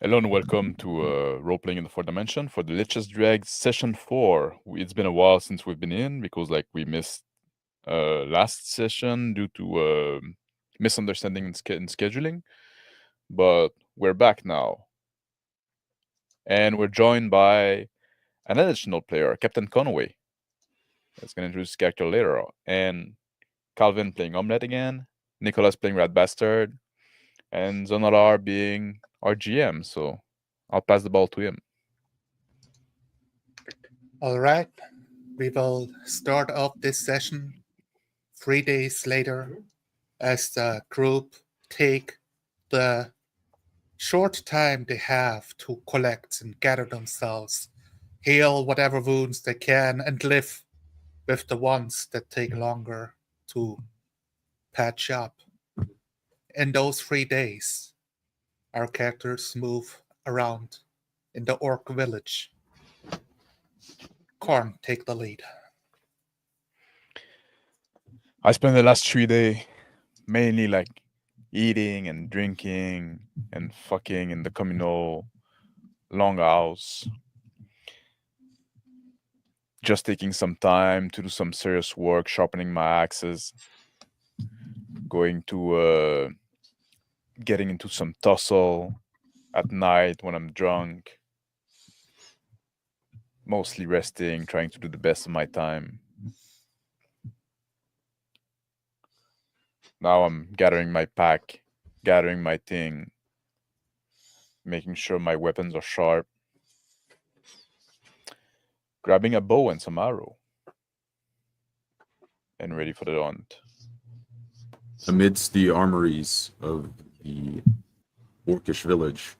Hello and welcome to Role-Playing in the Fourth Dimension for the Lich's Dregs Session 4. It's been a while since we've been in because we missed last session due to misunderstanding in scheduling. But we're back now. And we're joined by an additional player, Captain Conway. That's going to introduce his character later on. And Calvin playing Omelette again, Nicholas playing Rat Bastard, and Zonalar being our GM. So I'll pass the ball to him. All right, we will start off this session 3 days later as the group take the short time they have to collect and gather themselves, heal whatever wounds they can, and live with the ones that take longer to patch up. In those 3 days, our characters move around in the orc village. Korn, take the lead. I spent the last 3 days mainly eating and drinking and fucking in the communal longhouse. Just taking some time to do some serious work, sharpening my axes, going to getting into some tussle at night when I'm drunk. Mostly resting, trying to do the best of my time. Now I'm gathering my pack, gathering my thing, making sure my weapons are sharp, grabbing a bow and some arrow, and ready for the hunt. Amidst the armories of the orcish village,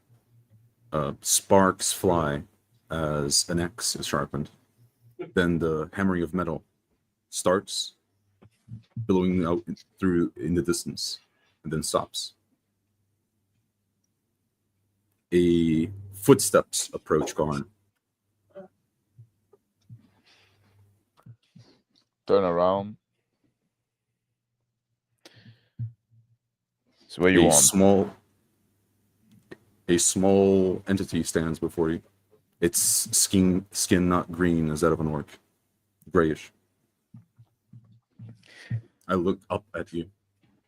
sparks fly as an axe is sharpened. Then the hammering of metal starts, billowing out in the distance, and then stops. Footsteps approach Garn. Turn around. So what you want? A small entity stands before you. Its skin not green as that of an orc, grayish. I look up at you,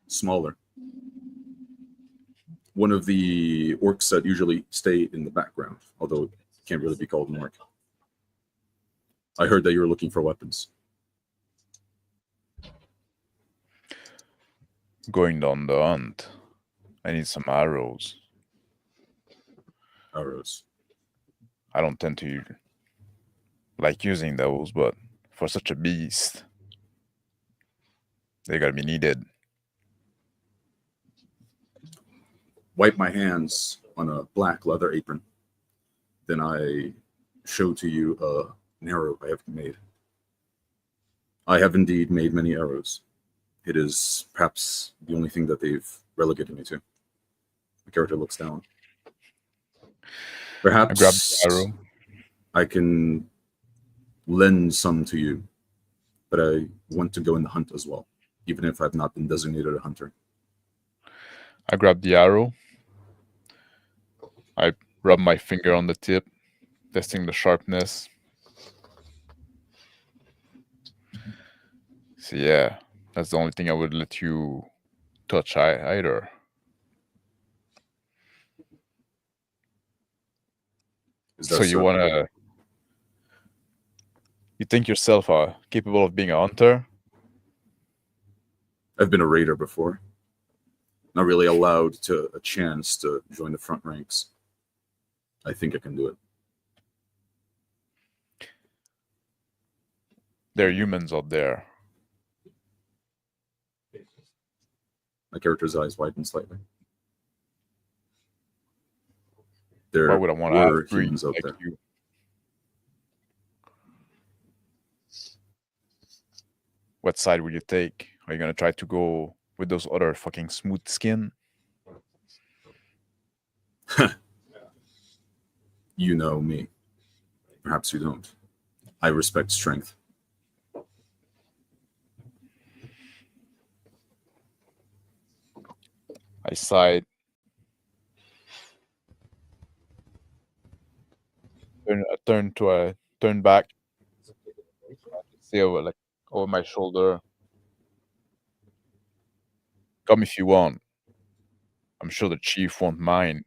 smaller. One of the orcs that usually stay in the background, although it can't really be called an orc. I heard that you were looking for weapons. Going down the hunt. I need some arrows. Arrows. I don't tend to like using those, but for such a beast, they gotta be needed. Wipe my hands on a black leather apron. Then I show to you an arrow I have made. I have indeed made many arrows. It is perhaps the only thing that they've relegated me to. The character looks down. Perhaps I grab the arrow. I can lend some to you, but I want to go in the hunt as well, even if I've not been designated a hunter. I grab the arrow. I rub my finger on the tip, testing the sharpness. So yeah, that's the only thing I would let you touch either. So you wanna... You think yourself capable of being a hunter? I've been a raider before. Not really allowed to a chance to join the front ranks. I think I can do it. There are humans out there. My character's eyes widen slightly. Why would I want to have humans out there? You? What side will you take? Are you gonna try to go with those other fucking smooth skin? You know me. Perhaps you don't. I respect strength. I sighed. Turn back, see over my shoulder. Come if you want. I'm sure the chief won't mind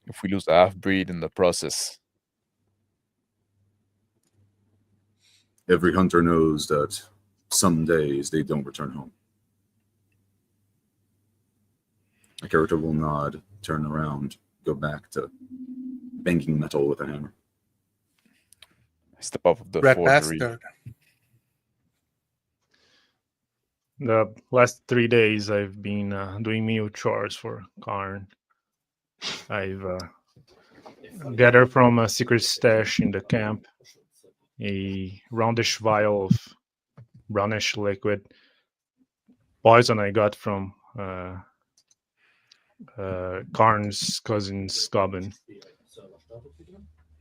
if we lose a half-breed in the process. Every hunter knows that some days they don't return home. A character will nod, turn around, go back to banging metal with a hammer. Step off of the Red forgery. bastard. The last 3 days, I've been doing meal chores for Karn. I've gathered from a secret stash in the camp a roundish vial of brownish liquid poison I got from Karn's cousin's goblin.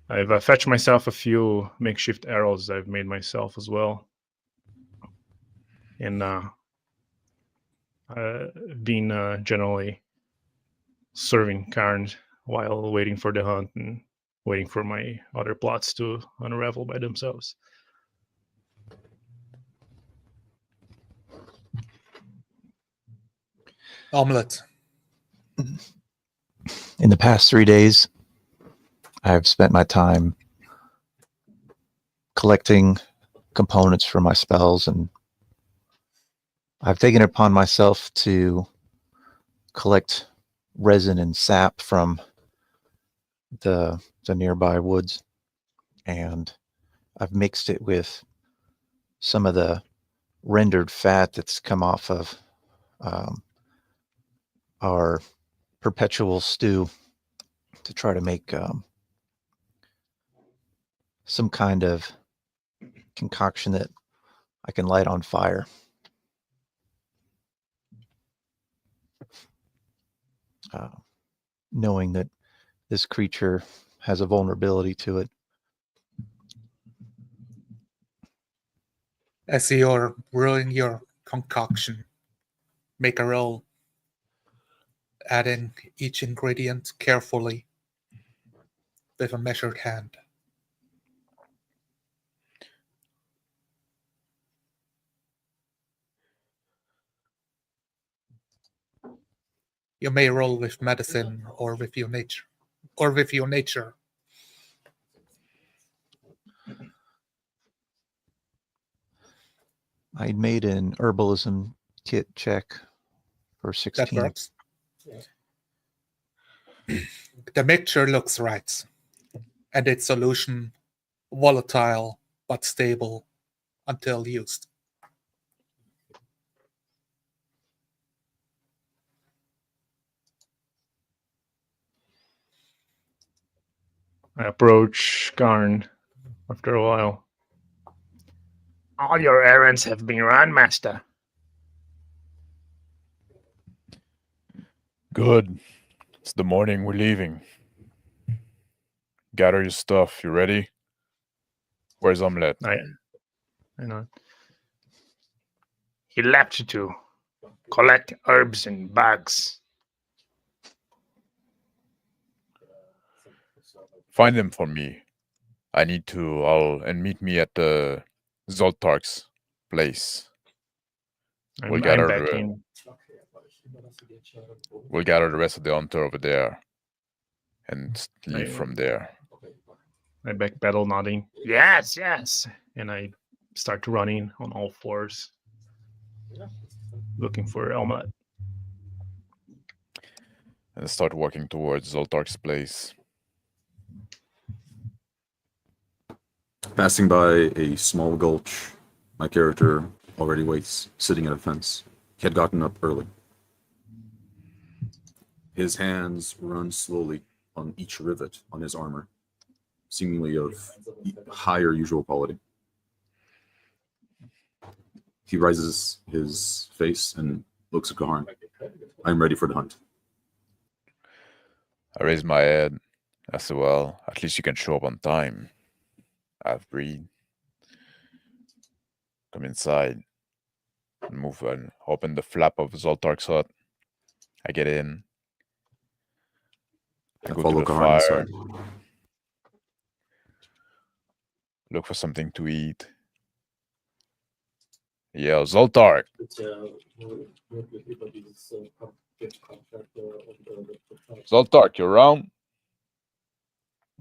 I've fetched myself a few makeshift arrows I've made myself as well. And been generally serving Karn while waiting for the hunt and waiting for my other plots to unravel by themselves. Omelette. In the past 3 days, I've spent my time collecting components for my spells, and I've taken it upon myself to collect resin and sap from the nearby woods, and I've mixed it with some of the rendered fat that's come off of our perpetual stew to try to make some kind of concoction that I can light on fire. Knowing that this creature has a vulnerability to it. As you're brewing your concoction, make a roll, adding each ingredient carefully with a measured hand. You may roll with medicine or with your nature. I made an herbalism kit check for 16. That works. The mixture looks right, and its solution volatile but stable until used. I approach Karn after a while. All your errands have been run, master. Good. It's the morning. We're leaving. Gather your stuff. You ready? Where's Omelette? I know. He left to collect herbs and bugs. Find them for me. I need to. Meet me at the Zoltark's place. I'm back in. We'll gather the rest of the hunter over there and leave from there. I backpedal, nodding. Yes, yes. And I start running on all fours, looking for Omelette. And start walking towards Zoltark's place. Passing by a small gulch, my character already waits, sitting at a fence. He had gotten up early. His hands run slowly on each rivet on his armor, seemingly of higher usual quality. He raises his face and looks at Gaharn. I'm ready for the hunt. I raise my head. I said, well, at least you can show up on time. Half-breed. Come inside. Move and open the flap of Zoltark's hut. I get in. I go to follow the Gaharn fire. inside. look for something to eat. Yeah, Zoltar. Zoltar, you're around?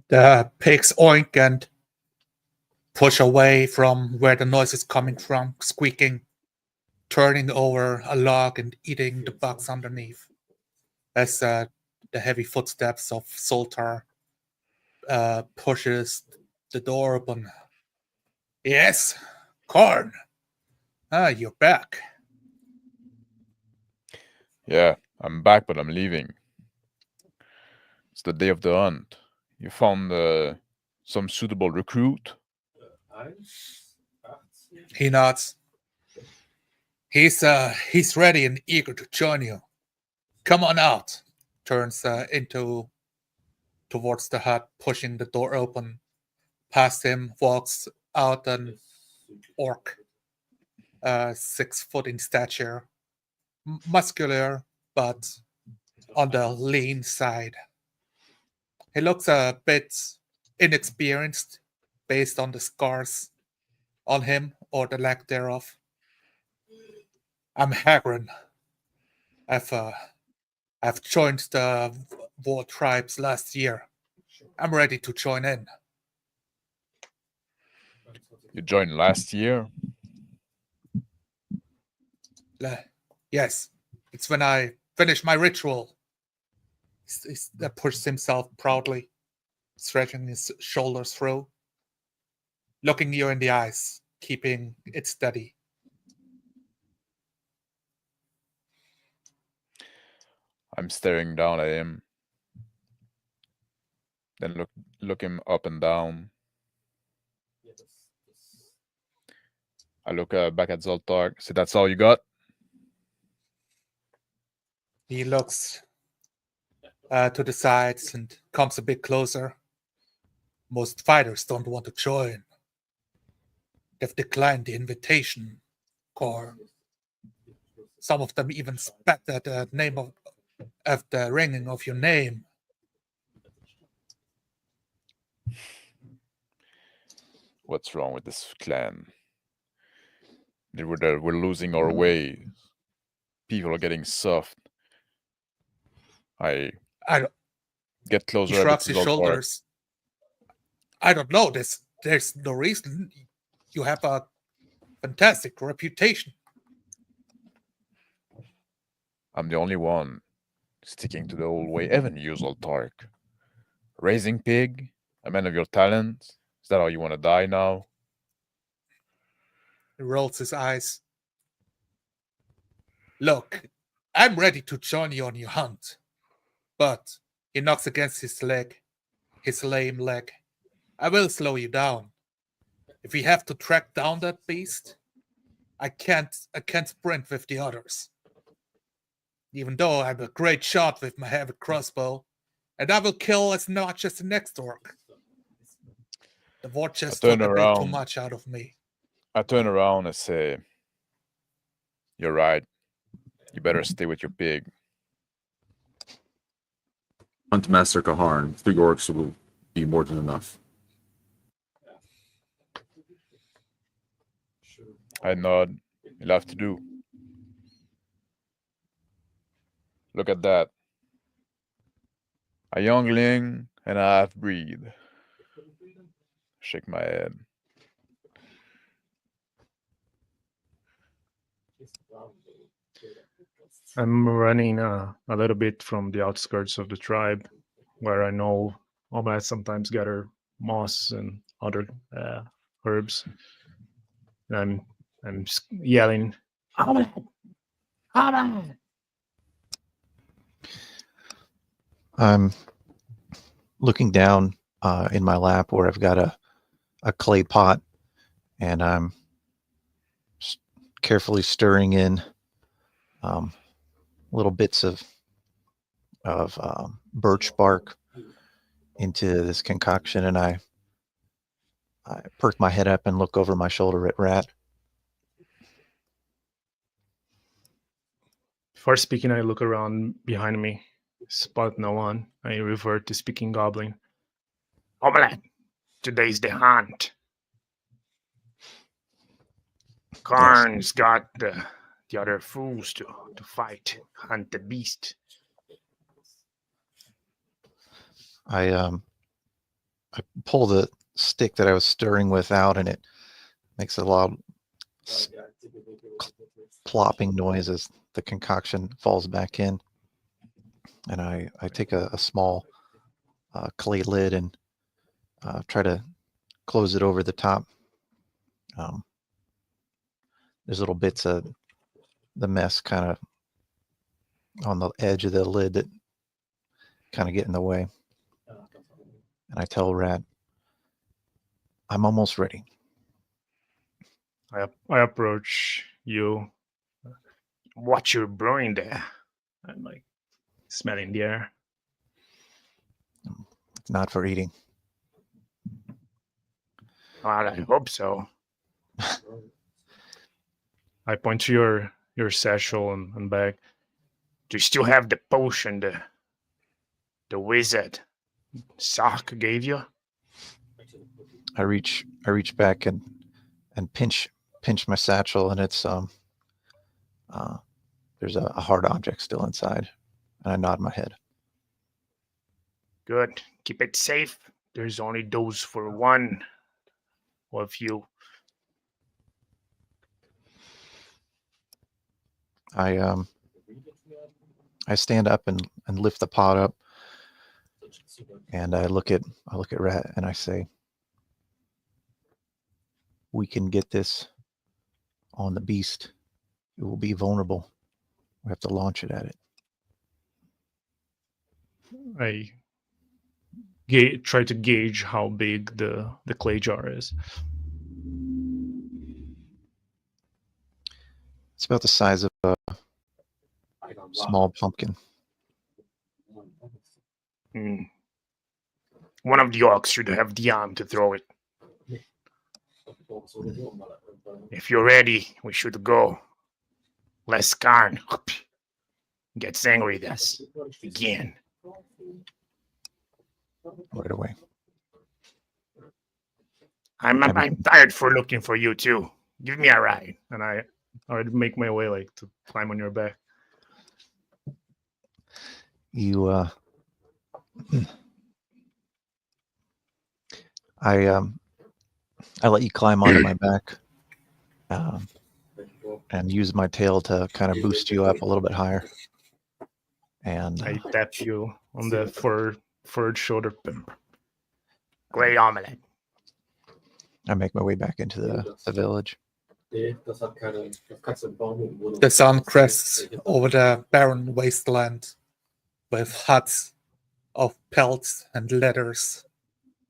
The pigs oink and push away from where the noise is coming from, squeaking, turning over a log and eating the bugs underneath as the heavy footsteps of Zoltar pushes the door open. Yes, Corn. Ah, you're back. Yeah, I'm back, but I'm leaving. It's the day of the hunt. You found some suitable recruit? He nods. He's ready and eager to join you. Come on out. Turns towards the hut, pushing the door open. Past him walks out an orc, 6 foot in stature, muscular but on the lean side. He looks a bit inexperienced based on the scars on him or the lack thereof. I'm Hagrin. I've joined the war tribes last year. I'm ready to join in. You joined last year? Yes, it's when I finish my ritual. He pushes himself proudly, stretching his shoulders through, looking you in the eyes, keeping it steady. I'm staring down at him. Then look him up and down. I look back at Zoltar. So that's all you got? He looks to the sides and comes a bit closer. Most fighters don't want to join. They've declined the invitation, Core. Some of them even spat at the name of the ringing of your name. What's wrong with this clan? We're losing our way. People are getting soft. I don't. Get closer. He shrugs his shoulders. I don't know. There's no reason. You have a fantastic reputation. I'm the only one sticking to the old way. Evan used Zoltar. Raising pig, a man of your talent. Is that how you want to die now? He rolls his eyes. Look, I'm ready to join you on your hunt. But he knocks against his lame leg. I will slow you down. If we have to track down that beast, I can't sprint with the others. Even though I'm a great shot with my heavy crossbow, and I will kill as much as the next orc. The war chest took a bit too much out of me. I turn around and say, "You're right. You better stay with your pig." Huntmaster Kaharn, 3 orcs will be more than enough. I nod. You'll have to do. Look at that. A youngling and a half-breed. Shake my head. I'm running a little bit from the outskirts of the tribe, where I know Omelette sometimes gather moss and other herbs. And I'm yelling, Omelette! Omelette! I'm looking down in my lap where I've got a clay pot, and I'm carefully stirring in little bits of birch bark into this concoction, and I perk my head up and look over my shoulder at Rat. Before speaking, I look around behind me, spot no one. I revert to speaking Goblin. Omelette, today's the hunt. Karn's got the other fools to fight, hunt the beast. I pull the stick that I was stirring with out, and it makes a loud plopping noise as the concoction falls back in. And I take a small clay lid and try to close it over the top. There's little bits of the mess kind of on the edge of the lid that kind of get in the way. And I tell Rat, I'm almost ready. I approach you. What you're brewing there? I'm like smelling the air. It's not for eating. Well, I hope so. I point to your satchel and bag. Do you still have the potion the wizard Sock gave you? I reach back and pinch my satchel, and it's there's a hard object still inside, and I nod my head. Good. Keep it safe. There's only dose for one of you. I stand up and lift the pot up, and I look at Rat and I say, we can get this on the beast. It will be vulnerable. We have to launch it at it. I try to gauge how big the clay jar is. It's about the size of a small pumpkin. One of the orcs should have the arm to throw it. If you're ready, we should go. Lest Karn gets angry with us again. Right away. I'm tired for looking for you too. Give me a ride, and I would make my way like to climb on your back. You I let you climb onto my back and use my tail to kind of boost you up a little bit higher. And I tap you on the furred shoulder. Great omelet. I make my way back into the village. The sun crests over the barren wasteland with huts of pelts and leathers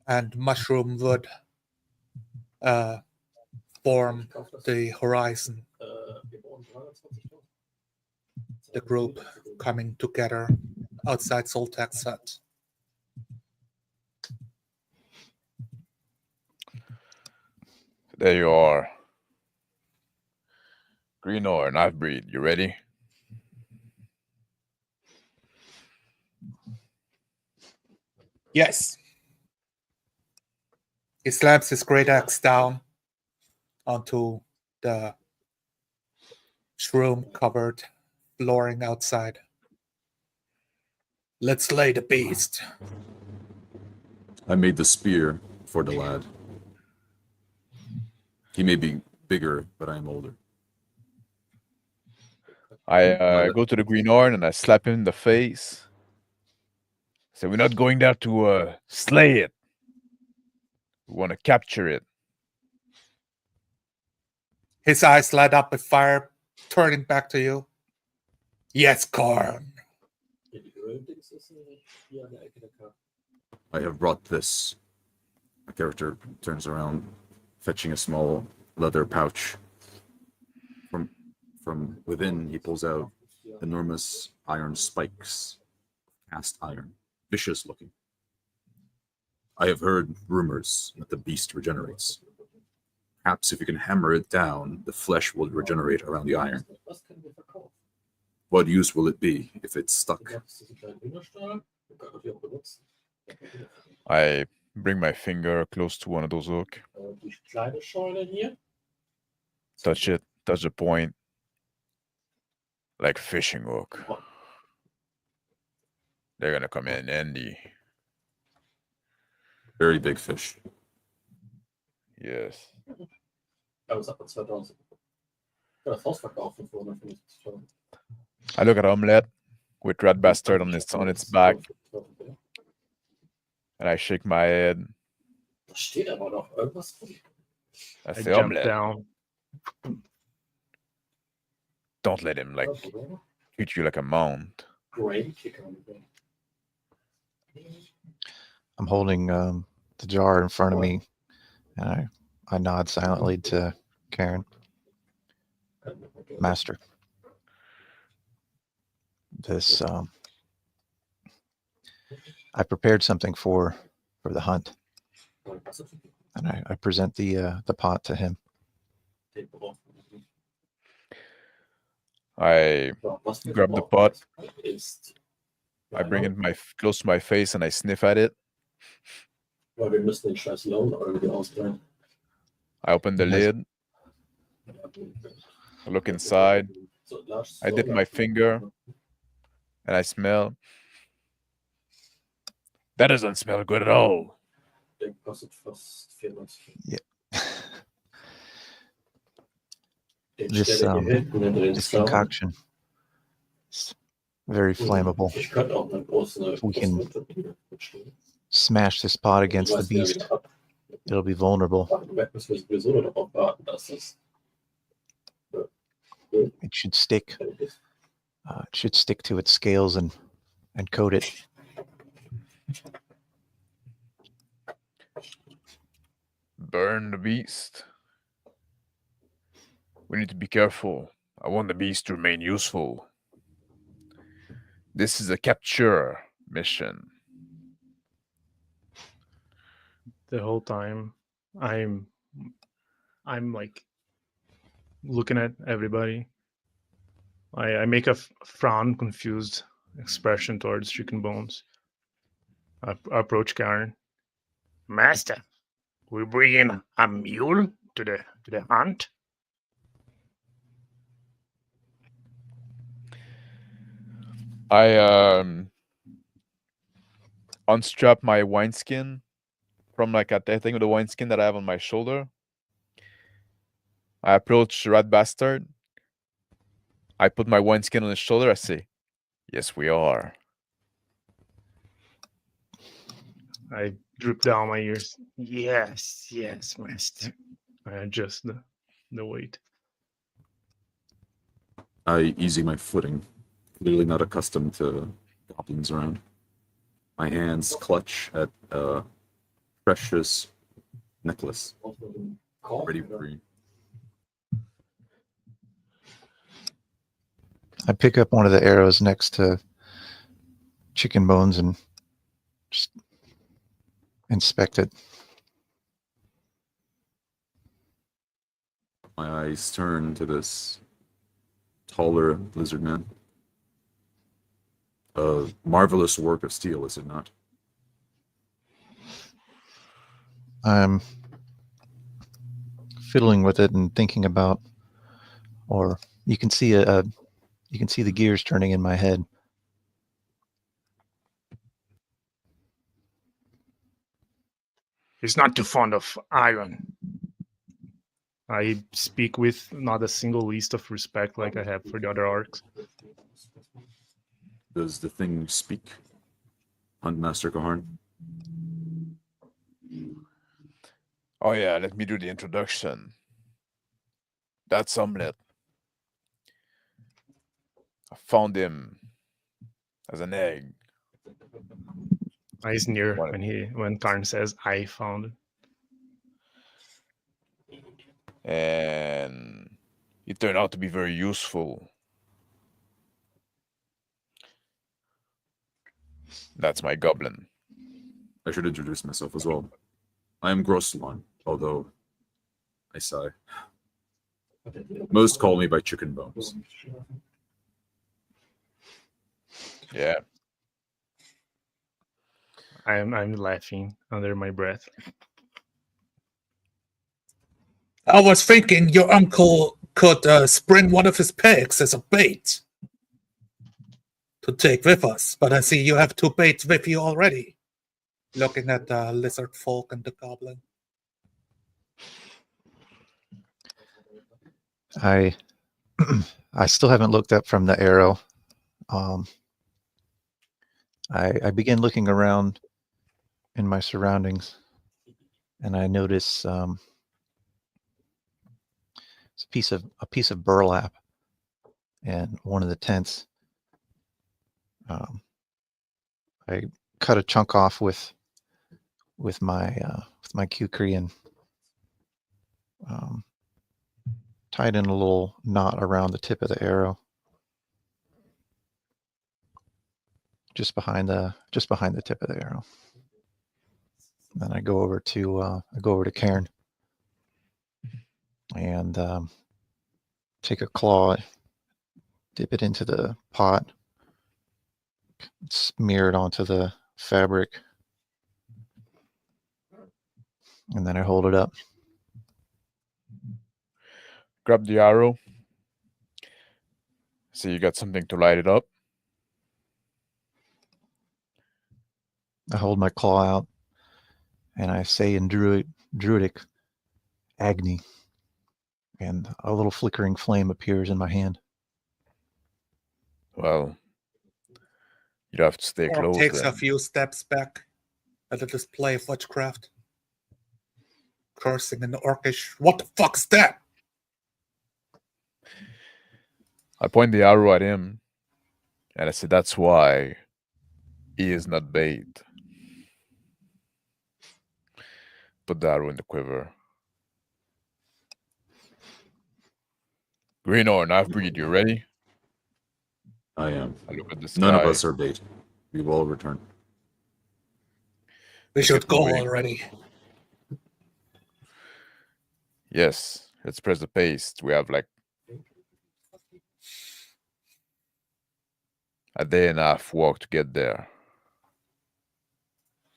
and mushroom wood form the horizon. The group coming together outside Soltak's hut. There you are. Green or knife breed, you ready? Yes. He slams his great axe down onto the shroom-covered flooring outside. Let's slay the beast. I made the spear for the lad. He may be bigger, but I am older. I go to the green horn and I slap him in the face. So we're not going there to slay it. We want to capture it. His eyes light up with fire, turning back to you. Yes, Karn. I have brought this. My character turns around, fetching a small leather pouch. From within, he pulls out enormous iron spikes, cast iron, vicious looking. I have heard rumors that the beast regenerates. Perhaps if you can hammer it down, the flesh will regenerate around the iron. What use will it be if it's stuck? I bring my finger close to one of those hooks. Touch it. Touch the point. Like fishing hook. They're gonna come in handy. Very big fish. Yes. Ja, was hat man 2000? Ja, das Haus verkaufen für 150.000. I look at Omelette with Red Bastard on its back, and I shake my head. Da steht aber noch irgendwas drin. I I say, jump Omelette, down. don't let him treat you like a mount. Grain Kicker. I'm holding the jar in front of me, and I nod silently to Karen. Master, this I prepared something for the hunt, and I present the pot to him. I grab the pot. I bring it close to my face and I sniff at it. Weil wir müssen den scheiß Lohn irgendwie ausbrennen. I open the lid. I look inside. I dip my finger and I smell. That doesn't smell good at all. Der kostet fast 94. Yeah. Den This stelle ich hier hinten in den this Zaun. concoction is very flammable. Ich könnte auch eine große We can Turbine mitstellen. smash this pot against the Schmeißen wir beast. wieder ab. It'll be vulnerable. Wir müssen sowieso nur darauf warten, dass es It should stick. It should stick to its scales and coat it. Burn the beast. We need to be careful. I want the beast to remain useful. This is a capture mission. The whole time, I'm like looking at everybody. I make a frown, confused expression towards Chicken Bones. I approach Karen. Master, we bring in a mule to the hunt. I unstrap my wineskin from I think of the wineskin that I have on my shoulder. I approach Rat Bastard. I put my wineskin on his shoulder. I say, "Yes, we are." I drip down my ears. Yes, master. I adjust the weight. I easy my footing, clearly not accustomed to goblins around. My hands clutch at a precious necklace, ready for green. I pick up one of the arrows next to Chicken Bones and just inspect it. My eyes turn to this taller lizard man. A marvelous work of steel, is it not? I'm fiddling with it and thinking about, or you can see you can see the gears turning in my head. He's not too fond of iron. I speak with not a single least of respect like I have for the other orcs. Does the thing speak, Huntmaster Gaharn? Oh yeah, let me do the introduction. That's Omelette. I found him as an egg. I sneer What? when Karn says I found it. And it turned out to be very useful. That's my goblin. I should introduce myself as well. I am Grossalon, although I sigh. Most call me by Chicken Bones. Yeah. I'm laughing under my breath. I was thinking your uncle could spring one of his pigs as a bait to take with us, but I see you have 2 baits with you already. Looking at the lizard folk and the goblin. I still haven't looked up from the arrow. I begin looking around in my surroundings, and I notice it's a piece of burlap in one of the tents. I cut a chunk off with my kukri and tied in a little knot around the tip of the arrow, just behind the tip of the arrow. Then I go over to Cairn and take a claw, dip it into the pot, smear it onto the fabric, and then I hold it up. Grab the arrow. So you got something to light it up. I hold my claw out, and I say in Druidic, Agni, and a little flickering flame appears in my hand. Well, you have to stay Orc close takes then. a few steps back at a display of witchcraft. Cursing in Orcish. What the fuck's that? I point the arrow at him, and I say, that's why he is not bait. Put the arrow in the quiver. Greenhorn, half-breed, you ready? I am. I look at the None of sky. us are bait. We will return. We Let's should get go moving. already. Yes, let's press the pace. We have like a day and a half walk to get there.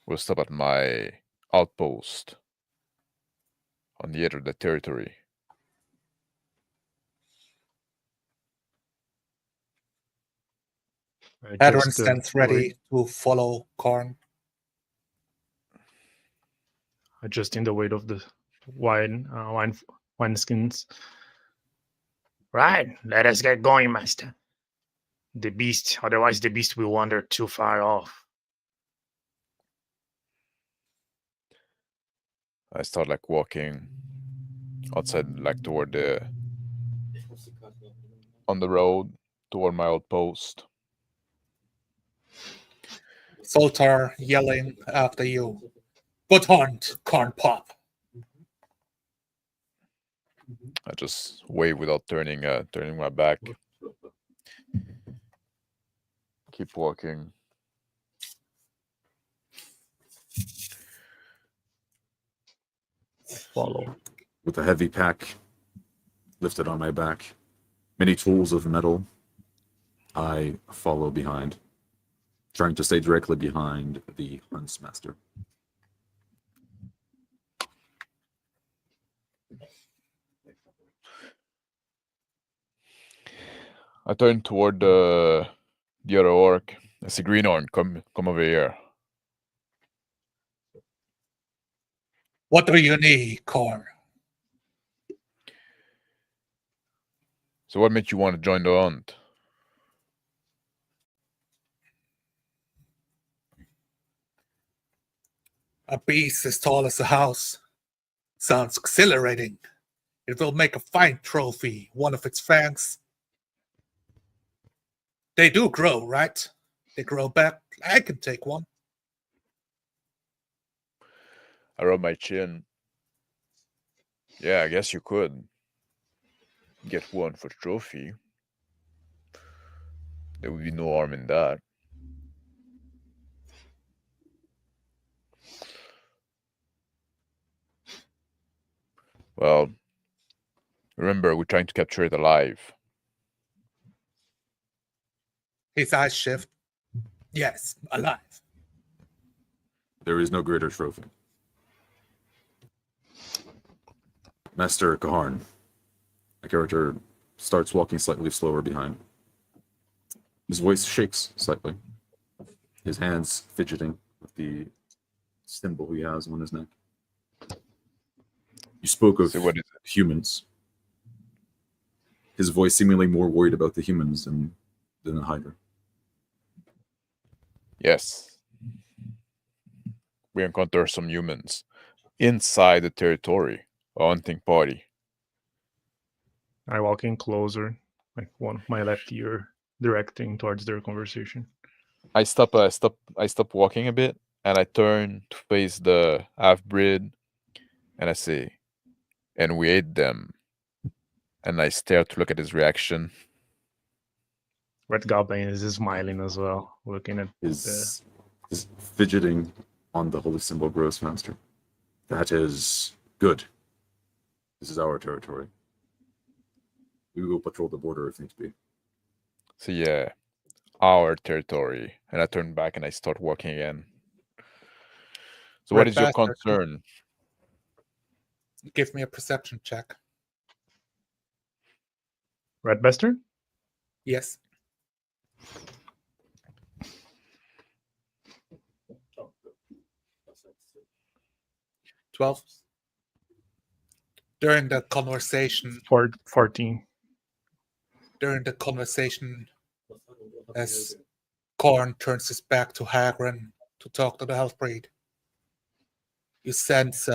We'll stop at my outpost on the edge of the territory. Adron stands ready to follow Korn. Adjusting the weight of the wine skins. Right, let us get going, master. Otherwise the beast will wander too far off. I start like walking outside, like toward on the road toward my outpost. Soltar yelling after you. Good hunt, Corn Pop. I just wave without turning my back. Keep walking. Follow. With a heavy pack lifted on my back, many tools of metal, I follow behind, trying to stay directly behind the Huntsmaster. I turn toward the other orc. I say, Greenhorn, come over here. What do you need, Corn? So what made you want to join the hunt? A beast as tall as a house. Sounds exhilarating. It will make a fine trophy, one of its fangs. They do grow, right? They grow back. I can take one. I rub my chin. Yeah, I guess you could get one for trophy. There would be no harm in that. Well, remember, we're trying to capture it alive. His eyes shift. Yes, alive. There is no greater trophy. Master Kaharn. My character starts walking slightly slower behind. His voice shakes slightly. His hands fidgeting with the symbol he has on his neck. You spoke of So what is it? humans. His voice seemingly more worried about the humans than the Hydra. Yes. We encounter some humans inside the territory, a hunting party. I walk in closer, like my left ear directing towards their conversation. I stop walking a bit, and I turn to face the half-breed, and I say, "And we ate them." And I stare to look at his reaction. Red Goblin is smiling as well, looking at His fidgeting on the holy symbol grows faster. That is good. This is our territory. We will patrol the border if needs be. So yeah, our territory. And I turn back and I start walking again. So what Red is your bastard. concern? Give me a perception check. Red Bastard. Yes. Oh, good. That's like 12. During the conversation, 14. as Korn turns his back to Hagrin to talk to the half-breed, you sense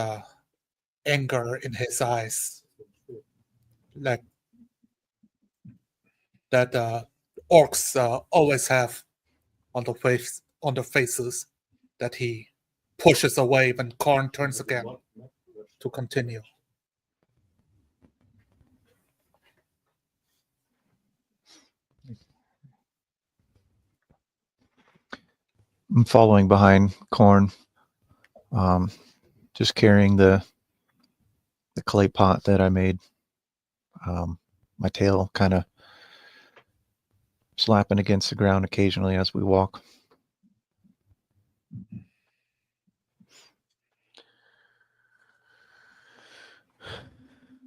anger in his eyes, like that orcs always have on their faces, that he pushes away when Korn turns again to continue. I'm following behind Corn, just carrying the clay pot that I made. My tail kind of slapping against the ground occasionally as we walk.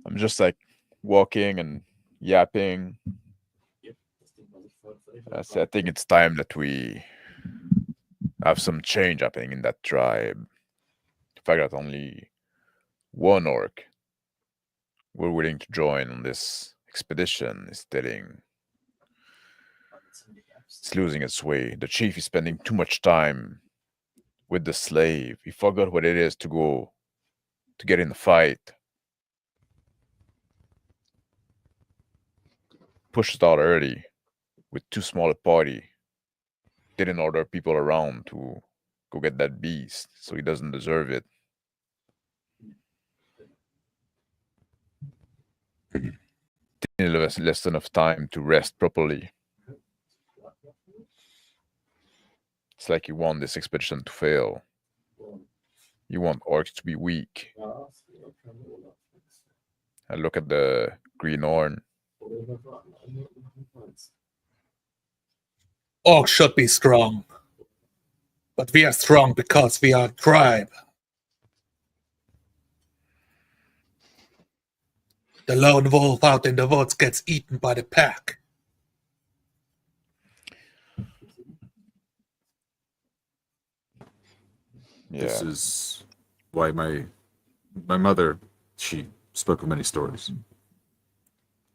I'm just like walking and yapping. I think it's time that we have some change happening in that tribe. The fact that only one orc were willing to join on this expedition is telling. It's losing its way. The chief is spending too much time with the slave. He forgot what it is to get in the fight. Pushed it out early with too small a party. Didn't order people around to go get that beast, so he doesn't deserve it. Didn't less enough time to rest properly. It's like you want this expedition to fail. You want orcs to be weak. I look at the green horn. Orcs should be strong, but we are strong because we are a tribe. The lone wolf out in the woods gets eaten by the pack. Yeah. This is why my mother, she spoke of many stories.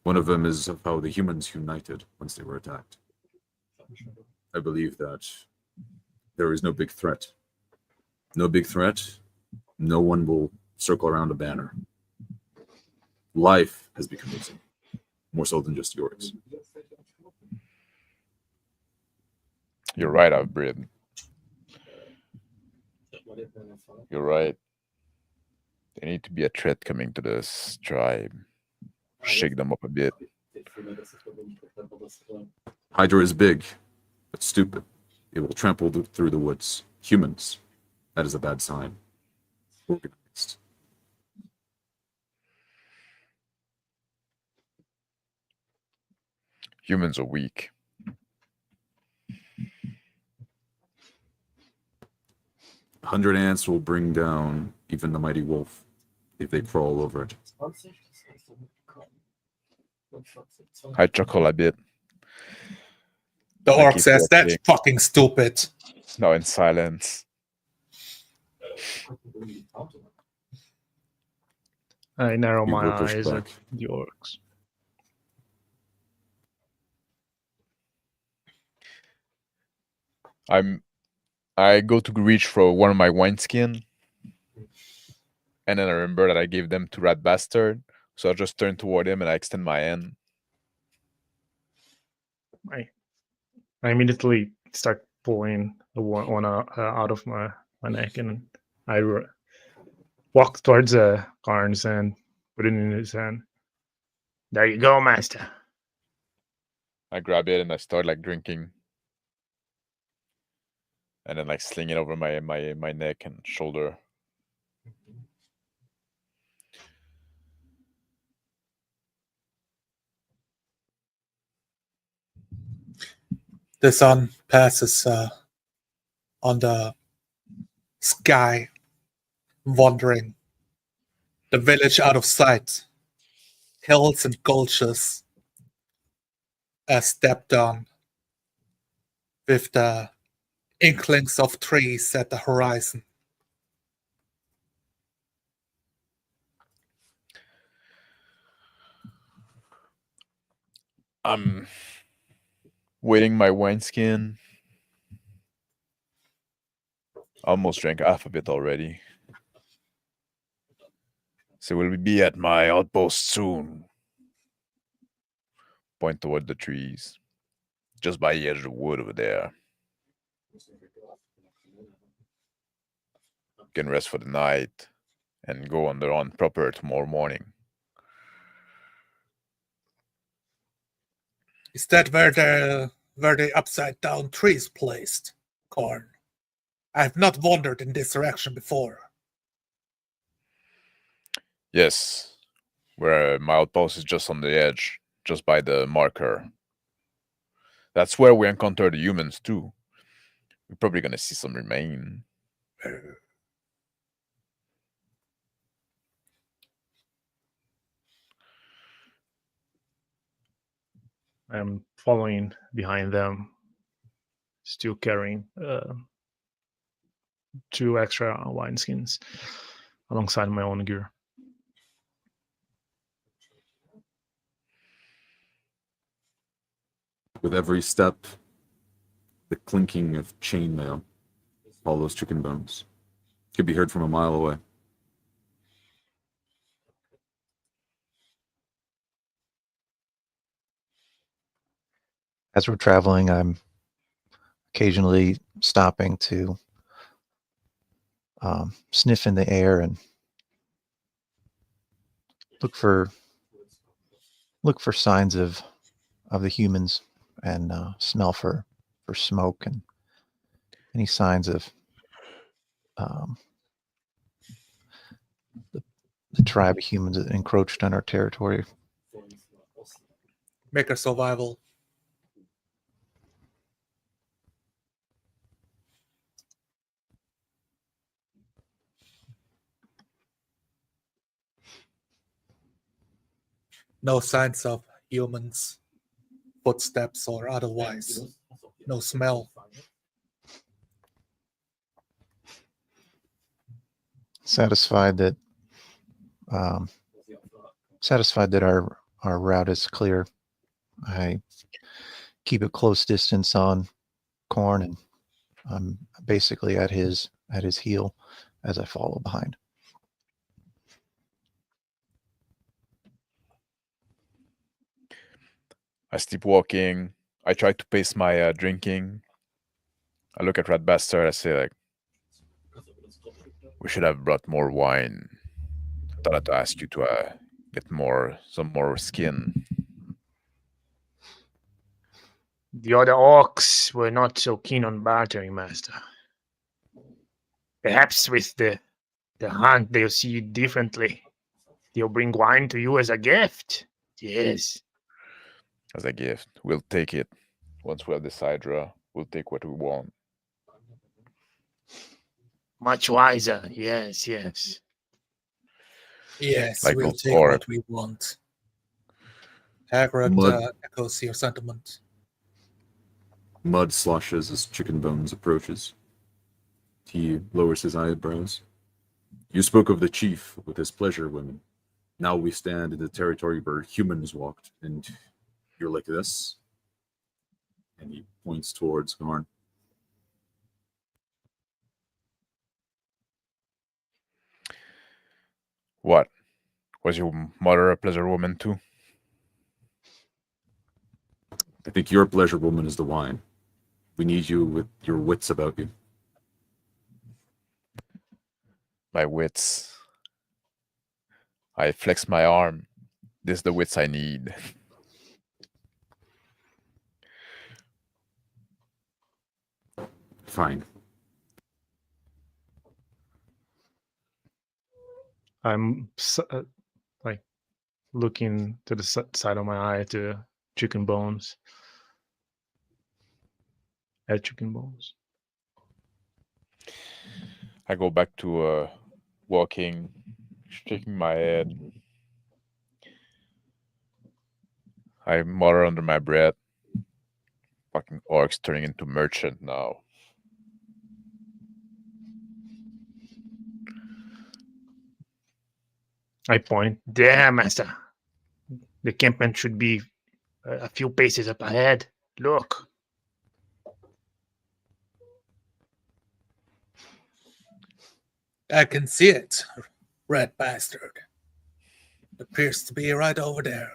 One of them is of how the humans united once they were attacked. I believe that there is no big threat. No big threat. No one will circle around a banner. Life has become easy, more so than just yours. You're right, Outbreed. You're right. There need to be a threat coming to this tribe. Shake them up a bit. Hydra is big, but stupid. It will trample through the woods. Humans, that is a bad sign. Organized. Humans are weak. 100 ants will bring down even the mighty wolf. if they crawl over it. I chuckle a bit. The I orc keep says, "That's walking. fucking stupid." Now in silence. I narrow You my were pushed eyes back. at the orcs. I go to reach for one of my wineskin, and then I remember that I gave them to Rat Bastard, so I just turn toward him and I extend my hand. I immediately start pulling the one out of my neck, and I walk towards Carnes and put it in his hand. There you go, master. I grab it and I start like drinking, and then like sling it over my neck and shoulder. The sun passes on the sky, wandering. The village out of sight. Hills and gulches are stepped on, with the inklings of trees at the horizon. I'm waiting my wineskin. Almost drank half of it already. So will we be at my outpost soon? Point toward the trees. Just by the edge of the wood over there. Can rest for the night and go on the run proper tomorrow morning. Is that where the upside down trees placed, Corn? I have not wandered in this direction before. Yes, where my outpost is just on the edge, just by the marker. That's where we encounter the humans too. We're probably gonna see some remain. I'm following behind them, still carrying 2 extra wineskins alongside my own gear. With every step, the clinking of chainmail follows chicken bones. Could be heard from a mile away. As we're traveling, I'm occasionally stopping to sniff in the air and look for signs of the humans, and smell for smoke and any signs of the tribe of humans that encroached on our territory. Make a survival. No signs of humans, footsteps or otherwise. No smell. Satisfied that our route is clear, I keep a close distance on Corn, and I'm basically at his heel as I follow behind. I keep walking. I try to pace my drinking. I look at Rat Bastard. I say, like, we should have brought more wine. I thought I'd ask you to get some more skin. The other orcs were not so keen on bartering, master. Perhaps with the hunt they'll see you differently. They'll bring wine to you as a gift. Yes. As a gift. We'll take it. Once we have the Hydra, we'll take what we want. Much wiser. Yes, yes. Yes, Like we'll those take orcs. what we want. Hagrid Mud. echoes your sentiment. Mud sloshes as Chicken Bones approaches. He lowers his eyebrows. You spoke of the chief with his pleasure women. Now we stand in the territory where humans walked, and you're like this. And he points towards Garn. What? Was your mother a pleasure woman too? I think your pleasure woman is the wine. We need you with your wits about you. My wits. I flex my arm. This is the wits I need. Fine. I'm like looking to the side of my eye to Chicken Bones. At Chicken Bones. I go back to walking, shaking my head. I mutter under my breath. Fucking orcs turning into merchant now. I point. There, master. The campment should be a few paces up ahead. Look. I can see it, red bastard. Appears to be right over there.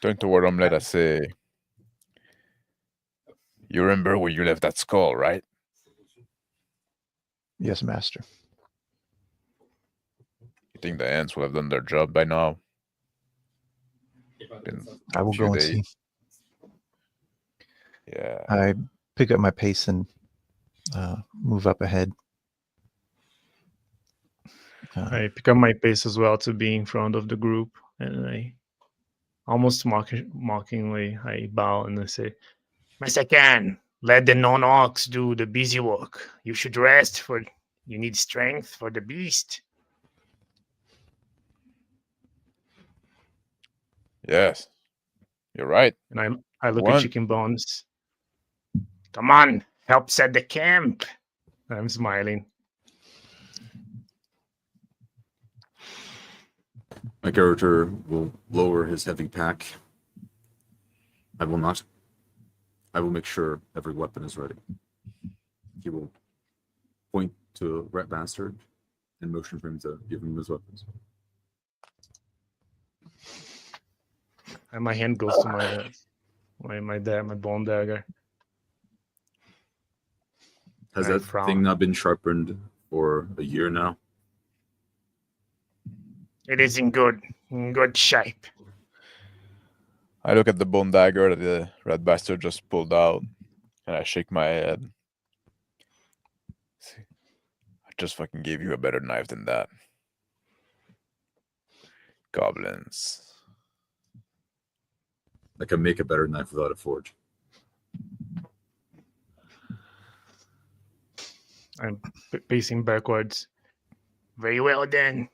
Turn toward him, let us say, you remember where you left that skull, right? Yes, master. You think the ants will have done their job by now? Been I will few go and days. see. Yeah. I pick up my pace and move up ahead. I pick up my pace as well to be in front of the group, and I almost mockingly I bow and I say, Master Khan, let the non-orcs do the busy work. You should rest, for you need strength for the beast. Yes. You're right. and I look One. at Chicken Bones. Come on, help set the camp. I'm smiling. My character will lower his heavy pack. I will not. I will make sure every weapon is ready. He will point to Rat Bastard and motion for him to give him his weapons. And my hand goes to my bone dagger. Has I that frown. thing not been sharpened for a year now? It is in good shape. I look at the bone dagger that the red bastard just pulled out, and I shake my head. See, I just fucking gave you a better knife than that. Goblins. I can make a better knife without a forge. I'm pacing backwards. Very well then.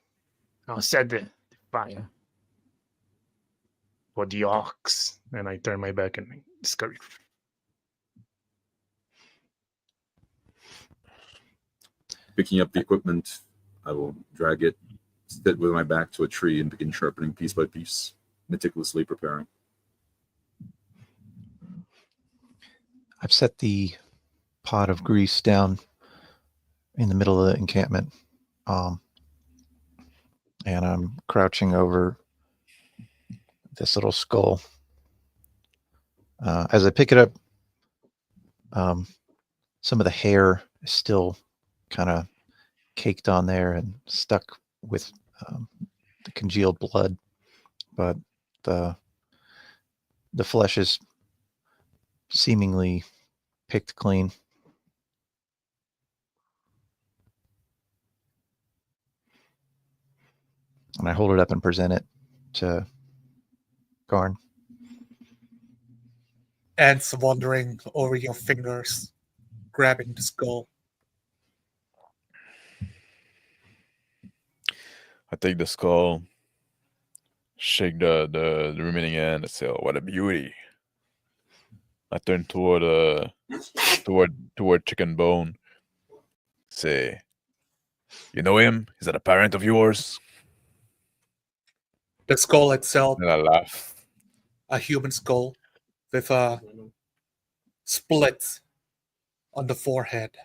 I'll set the fire. For the orcs. And I turn my back and scurry. Picking up the equipment, I will drag it, sit with my back to a tree, and begin sharpening piece by piece, meticulously preparing. I've set the pot of grease down in the middle of the encampment, and I'm crouching over this little skull. As I pick it up, some of the hair is still kind of caked on there and stuck with the congealed blood, but the flesh is seemingly picked clean. And I hold it up and present it to Garn. ants wandering over your fingers, grabbing the skull. I take the skull, shake the remaining hand, and say, "Oh, what a beauty!" I turn toward Chicken Bone. Say, "You know him? Is that a parent of yours?" The skull itself, And I laugh. a human skull with a split on the forehead.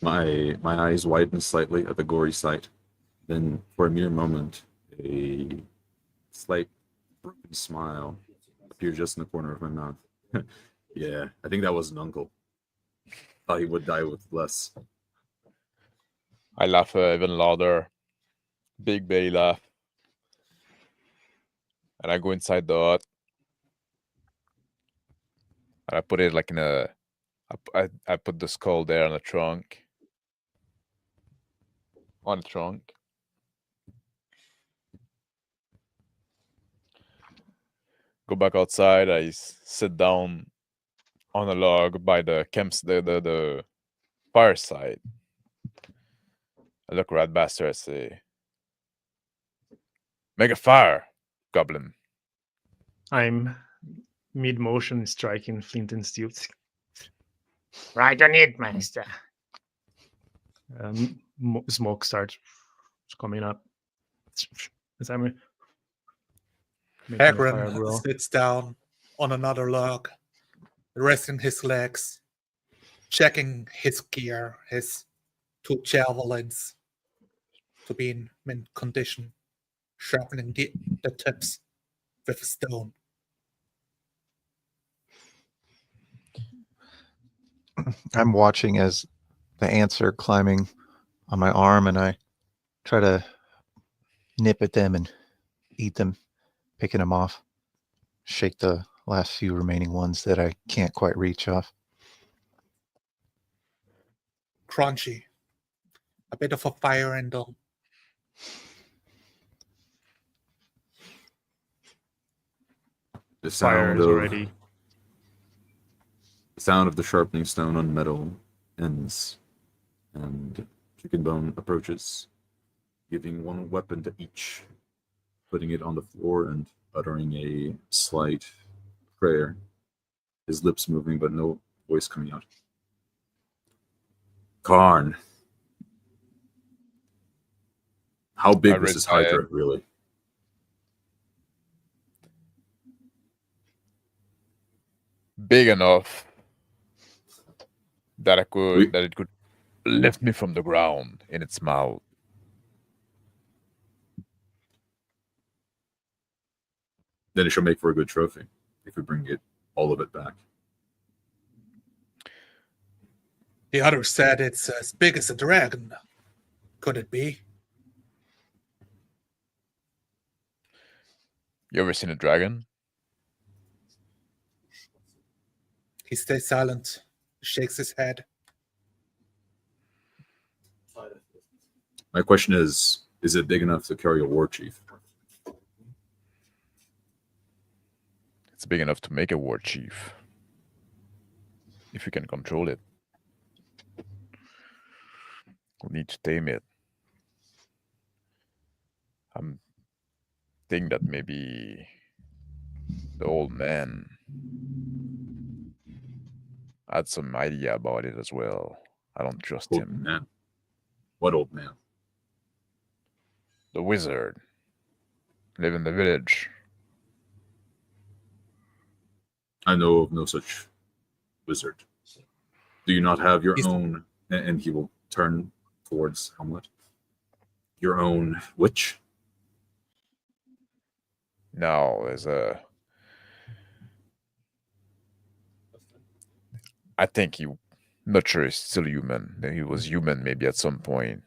My eyes widen slightly at the gory sight. Then, for a mere moment, a slight broken smile appears just in the corner of my mouth. Yeah, I think that was an uncle. Thought he would die with less. I laugh even louder. Big belly laugh. And I go inside the hut. And I put it like in a... I put the skull there on the trunk. On the trunk. Go back outside. I sit down on a log by the the fireside. I look Rat Bastard. I say, "Make a fire, Goblin." I'm mid motion striking flint and steel. Right on it, master. Smoke starts coming up. As I'm making a fire Hagrid grill. sits down on another log, resting his legs, checking his gear, his 2 javelins to be in mint condition, sharpening the tips with a stone. I'm watching as the ants are climbing on my arm, and I try to nip at them and eat them, picking them off. Shake the last few remaining ones that I can't quite reach off. Crunchy. A bit of a fire handle. The Fire sound is of already. the sound of the sharpening stone on metal ends, and Chicken Bone approaches, giving one weapon to each, putting it on the floor and uttering a slight prayer, his lips moving but no voice coming out. Karn. How I big was raise this my Hydra, head. really? Big enough that We- that it could lift me from the ground in its mouth. Then it shall make for a good trophy if we bring it, all of it back. The other said it's as big as a dragon. Could it be? You ever seen a dragon? He stays silent, shakes his head. My question is it big enough to carry a war chief? It's big enough to make a war chief. If you can control it. We'll need to tame it. I'm thinking that maybe the old man had some idea about it as well. I don't trust Old him. man. What old man? The wizard. Live in the village. I know of no such wizard. Do you not have your He's- own? And he will turn towards Hamlet. Your own witch? No, there's a... I think he... Not sure he's still human. He was human maybe at some point.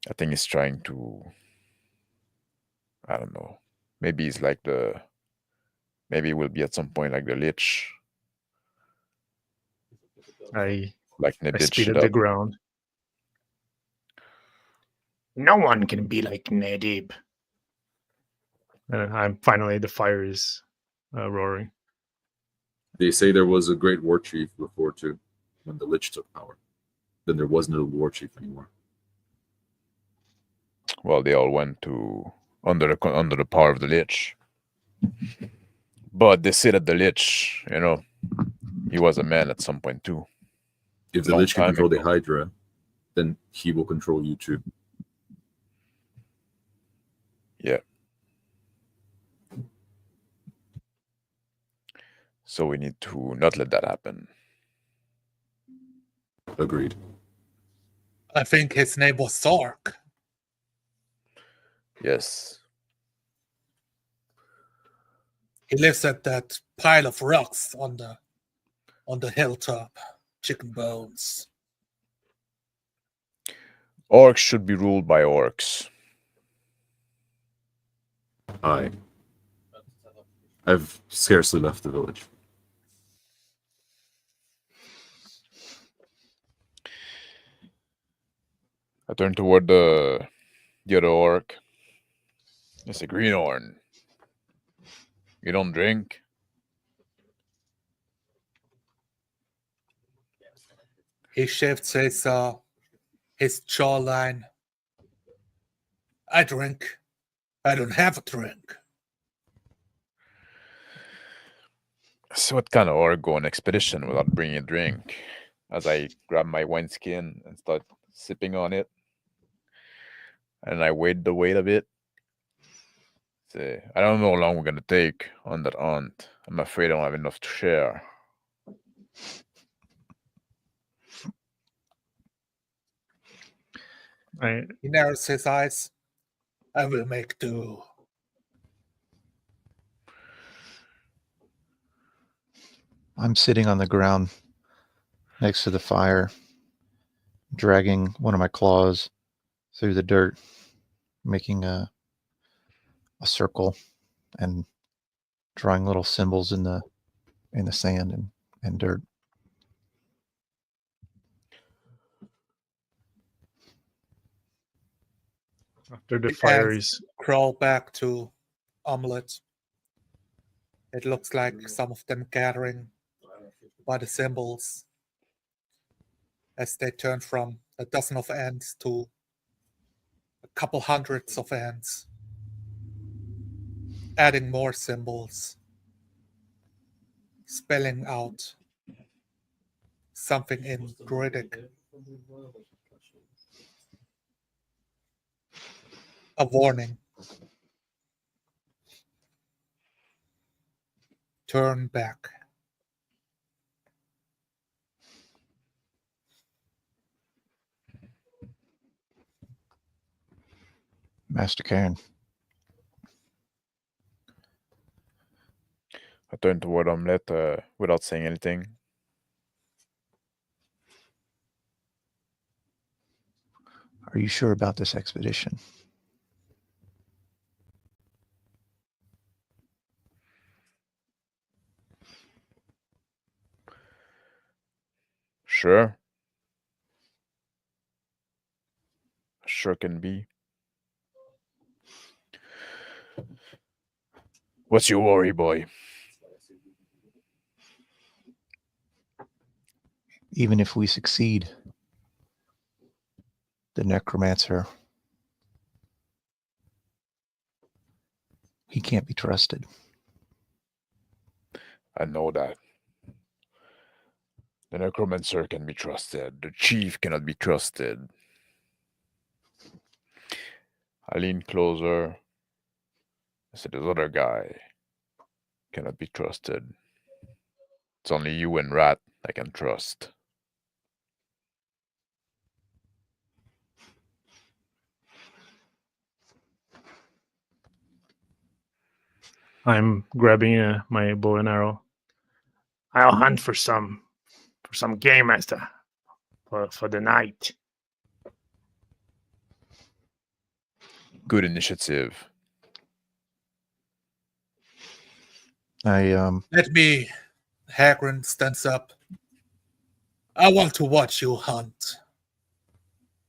I think he's trying to... I don't know. Maybe he's like the... Maybe he will be at some point like the Lich. I Like I Nedid spit shit at the up. ground. No one can be like Nedib. And I'm finally the fire is roaring. They say there was a great war chief before too, when the Lich took power. Then there was no war chief anymore. Well, they all went to under the power of the Lich. But they say that the Lich, he was a man at some point too. If the Long Lich can time control the ago. Hydra, then he will control you too. Yeah. So we need to not let that happen. Agreed. I think his name was Zork. Yes. He lives at that pile of rocks on the hilltop. Chicken bones. Orcs should be ruled by orcs. I've scarcely left the village. I turn toward the other orc. It's a greenhorn. You don't drink? He shifts his jawline. I drink. I don't have a drink. So what kind of orc go on expedition without bringing a drink? As I grab my wineskin and start sipping on it. And I weighed the weight of it. I don't know how long we're going to take on that hunt. I'm afraid I don't have enough to share. He narrows his eyes. I will make do. I'm sitting on the ground next to the fire, dragging one of my claws through the dirt, making a circle and drawing little symbols in the sand and dirt. After the The fire ants is crawl back to Omelette. It looks like some of them gathering by the symbols as they turn from a dozen of ants to a couple hundreds of ants, adding more symbols, spelling out something in Druidic. A warning. Turn back. Master Karen. I turn toward Omelette without saying anything. Are you sure about this expedition? Sure. Sure can be. What's your worry, boy? Even if we succeed, the necromancer, he can't be trusted. I know that. The necromancer can be trusted. The chief cannot be trusted. I lean closer. I said, this other guy cannot be trusted. It's only you and Rat I can trust. I'm grabbing my bow and arrow. I'll hunt for some game, master, for the night. Good initiative. Let me. Hagrid stands up. I want to watch you hunt.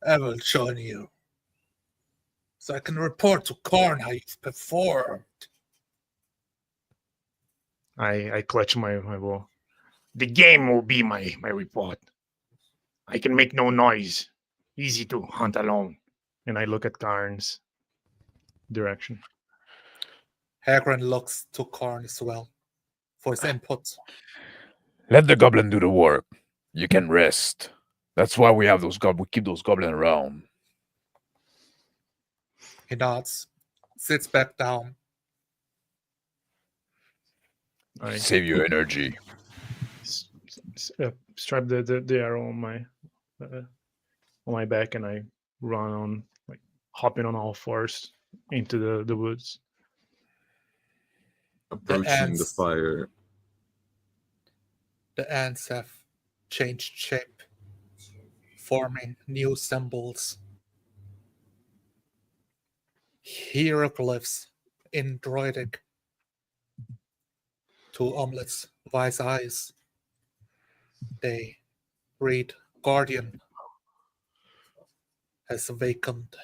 I will join you, so I can report to Karn how you've performed. I clutch my bow. The game will be my report. I can make no noise. Easy to hunt alone. And I look at Karn's direction. Hagrid looks to Karn as well for his input. Let the goblin do the work. You can rest. That's why we have those we keep those goblins around. He nods, sits back down. I Save your energy. strap the arrow on my back, and I run on, like hopping on all fours into the woods. Approaching the ants. fire. The ants have changed shape, forming new symbols. Hieroglyphs in Druidic. 2 omelets, wise eyes. They read Guardian has awakened.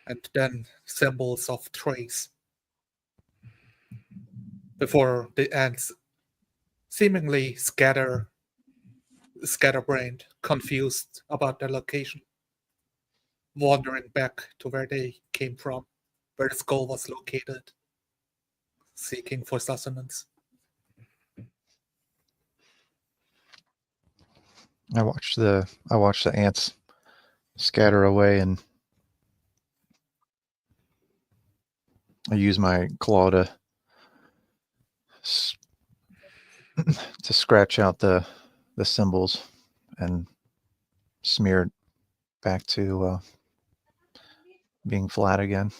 And then symbols of trees. Before the ants seemingly scatterbrained, confused about their location, wandering back to where they came from, where the skull was located, seeking for sustenance. I watch the ants scatter away, and I use my claw to scratch out the symbols and smear it back to being flat again.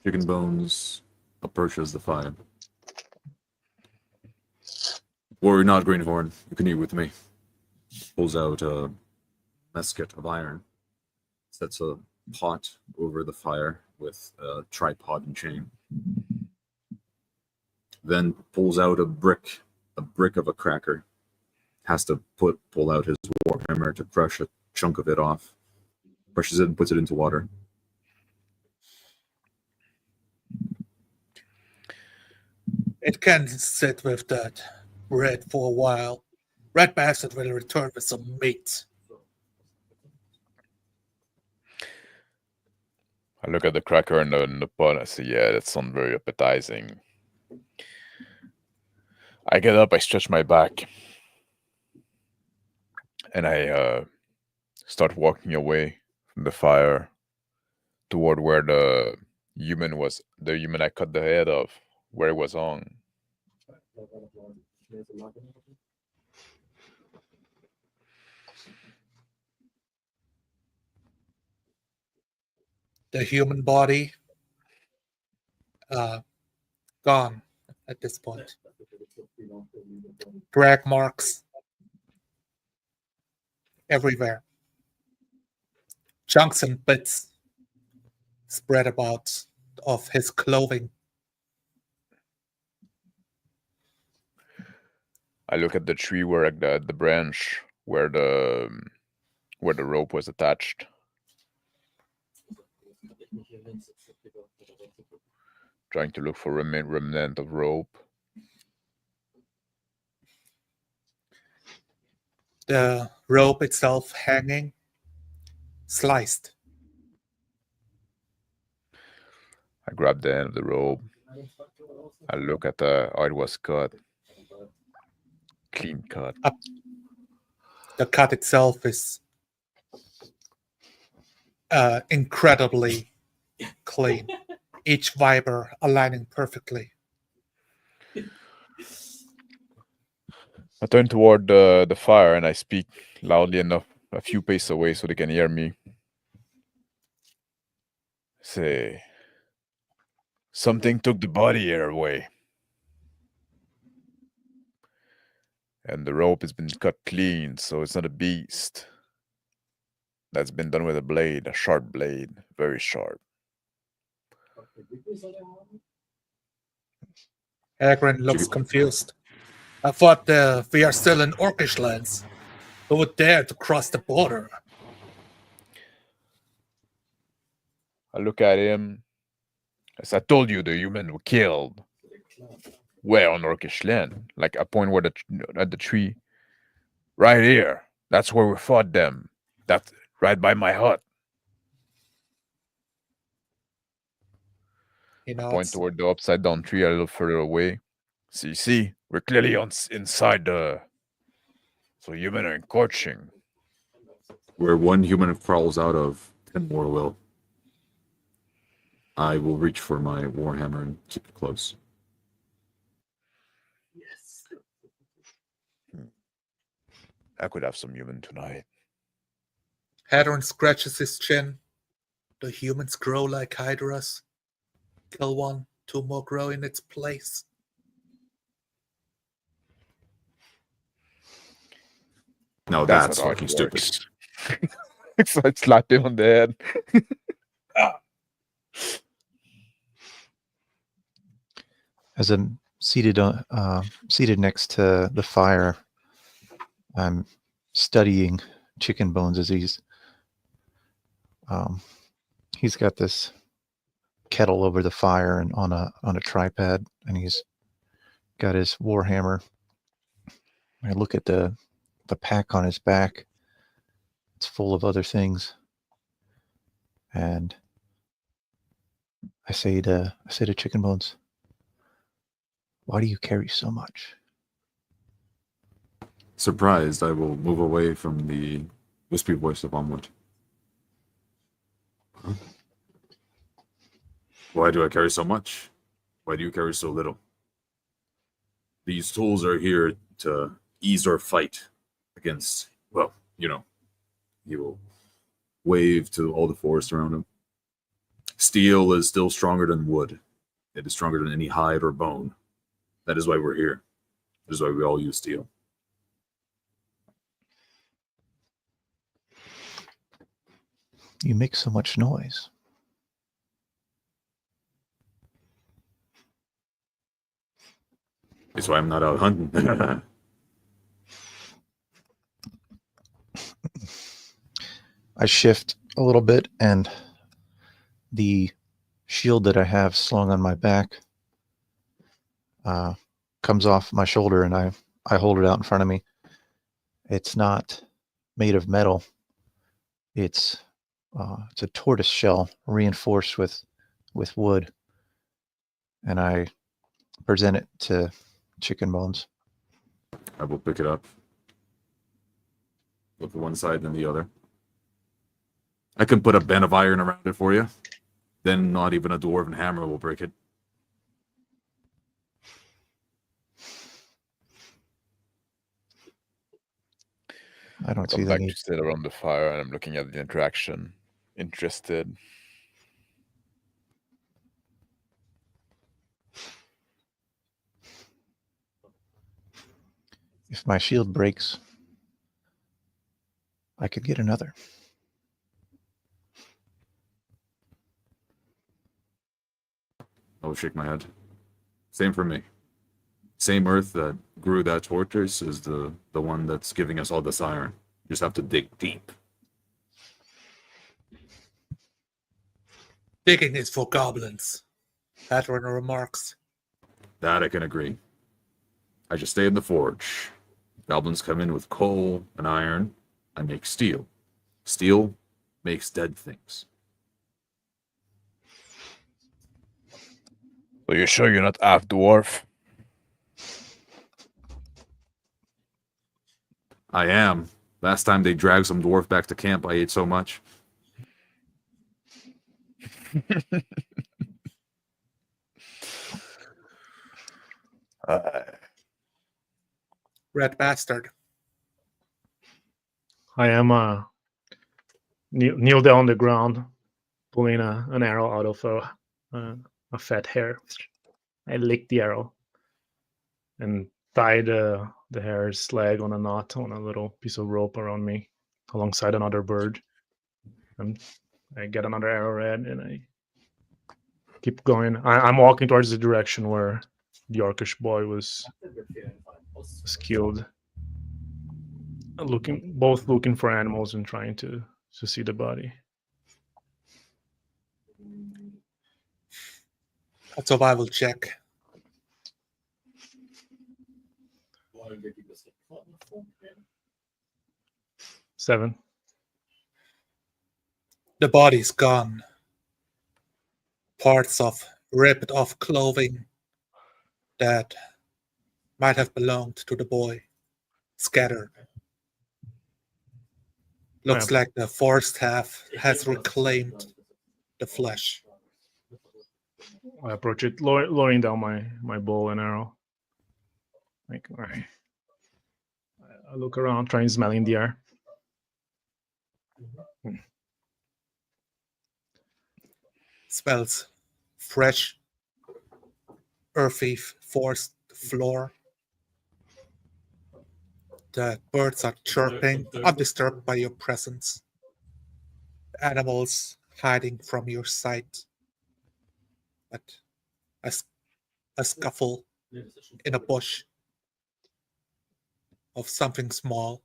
Chicken Bones approaches the fire. Warrior not Greenhorn, you can eat with me. Pulls out a musket of iron. Sets a pot over the fire with a tripod and chain. Then pulls out a brick of a cracker. Has to pull out his warhammer to crush a chunk of it off. Crushes it and puts it into water. It can sit with that red for a while. Red bastard will return with some meat. I look at the cracker in the pot and I say, yeah, that sounds very appetizing. I get up, I stretch my back, and I start walking away from the fire toward where the human I cut the head of, where it was hung. The human body gone at this point. Drag marks everywhere. Chunks and bits spread about of his clothing. I look at the tree where the branch where the rope was attached. Trying to look for remnant of rope. The rope itself hanging, sliced. I grab the end of the rope. I look at how it was cut. Clean cut. The cut itself is incredibly clean. Each fiber aligning perfectly. I turn toward the fire and I speak loudly enough, a few paces away so they can hear me. Say, something took the body air away. And the rope has been cut clean, so it's not a beast. That's been done with a blade, a sharp blade, very sharp. Hagrid looks confused. I thought we are still in Orcish lands. Who would dare to cross the border? I look at him. As I told you, the human were killed. Where on Orcish land? Like I point where at the tree. Right here. That's where we fought them. That's right by my hut. He I point nods. toward the upside down tree a little further away. See, we're clearly inside the. So human are encroaching. Where one human crawls out of, 10 more will. I will reach for my warhammer and keep it close. Yes. I could have some human tonight. Hadron scratches his chin. The humans grow like hydras. Kill one, 2 more grow in its place. No, that's not how it fucking stupid. works. So I slap him on the head. As I'm seated next to the fire, I'm studying Chicken Bones as he's got this kettle over the fire and on a tripod, and he's got his warhammer. I look at the pack on his back. It's full of other things, and I say to Chicken Bones, "Why do you carry so much?" Surprised, I will move away from the wispy voice of Onward. Huh? Why do I carry so much? Why do you carry so little? These tools are here to ease our fight against, well, you know, he will wave to all the forest around him. Steel is still stronger than wood. It is stronger than any hide or bone. That is why we're here. That is why we all use steel. You make so much noise. That's why I'm not out hunting. I shift a little bit, and the shield that I have slung on my back comes off my shoulder, and I hold it out in front of me. It's not made of metal. It's a tortoise shell reinforced with wood, and I present it to Chicken Bones. I will pick it up. Look at one side then the other. I can put a band of iron around it for you. Then not even a dwarven hammer will break it. I don't see Come the back need. to sit around the fire, and I'm looking at the interaction. Interested. If my shield breaks, I could get another. I will shake my head. Same for me. Same earth that grew that tortoise is the one that's giving us all this iron. You just have to dig deep. Digging is for goblins. Hadron remarks. That I can agree. I just stay in the forge. Goblins come in with coal and iron. I make steel. Steel makes dead things. So you're sure you're not half dwarf? I am. Last time they dragged some dwarf back to camp, I ate so much. Red bastard. I am kneel down on the ground, pulling an arrow out of a fat hair. I lick the arrow and tie the hare's leg on a knot on a little piece of rope around me, alongside another bird. And I get another arrowhead, and I keep going. I'm walking towards the direction where the Orcish boy was killed. Both looking for animals and trying to see the body. A survival check. Wollen wir die bis vorgehen? 7. The body's gone. Parts of ripped off clothing that might have belonged to the boy scattered. Looks Yeah. like the forest half has reclaimed the flesh. I approach it, lowering down my bow and arrow. Like, all right. I look around, trying smelling the air. Smells fresh, earthy forest floor. The birds are chirping, undisturbed by your presence. Animals hiding from your sight. But a scuffle in a bush of something small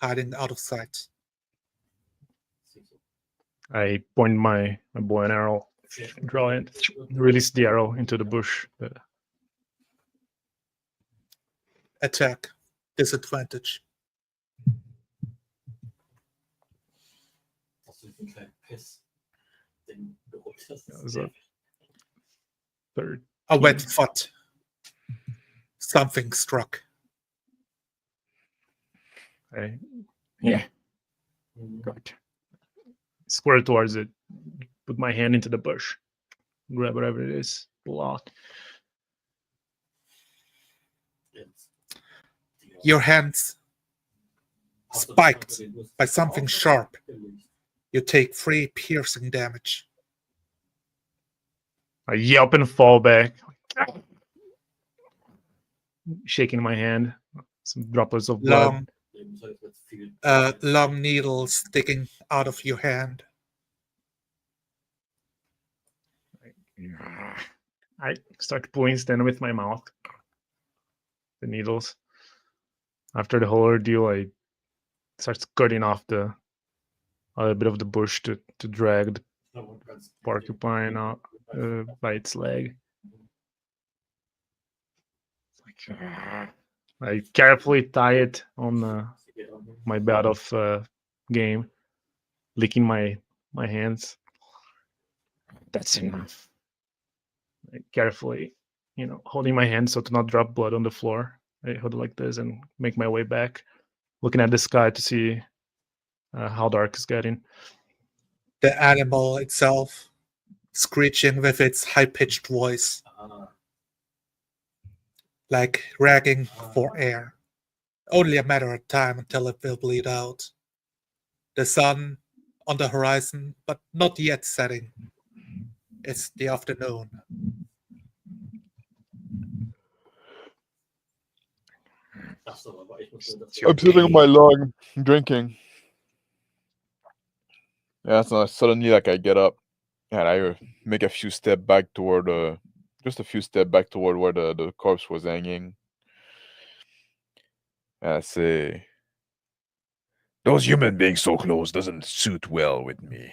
hiding out of sight. I point my bow and arrow, draw it, release the arrow into the bush. Attack. Disadvantage. Hast du diesen kleinen Piss-Ding geholt? Das That ist was a 3rd. A wet foot. Something struck. Yeah. Good. Square towards it. Put my hand into the bush. Grab whatever it is. Pull out. Your hands spiked by something sharp. You take 3 piercing damage. I yelp and fall back. Shaking my hand. Some droplets of blood. Long needle sticking out of your hand. I start pulling stand with my mouth. The needles. After the whole ordeal, I start cutting off a bit of the bush to drag the porcupine out by its leg. I carefully tie it on my belt of game, licking my hands. That's enough. I carefully, holding my hand so to not drop blood on the floor. I hold it like this and make my way back, looking at the sky to see how dark it's getting. The animal itself screeching with its high-pitched voice, like ragging for air. Only a matter of time until it will bleed out. The sun on the horizon, but not yet setting. It's the afternoon. I'm sitting on my log, drinking. Yeah, so suddenly, I get up and I make a few steps back toward just a few steps back toward where the corpse was hanging. And I say, "Those human beings so close doesn't suit well with me.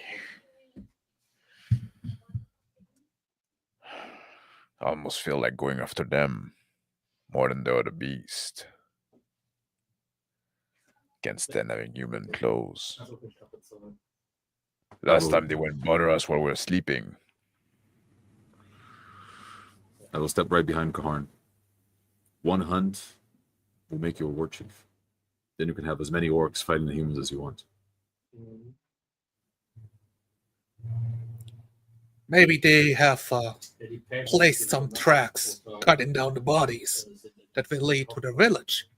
I almost feel like going after them more than the other beast. Can't stand having human clothes. Last time they went bother us while we were sleeping." I will step right behind Kaharn. One hunt will make you a war chief. Then you can have as many orcs fighting the humans as you want. Maybe they have placed some tracks cutting down the bodies that will lead to the village.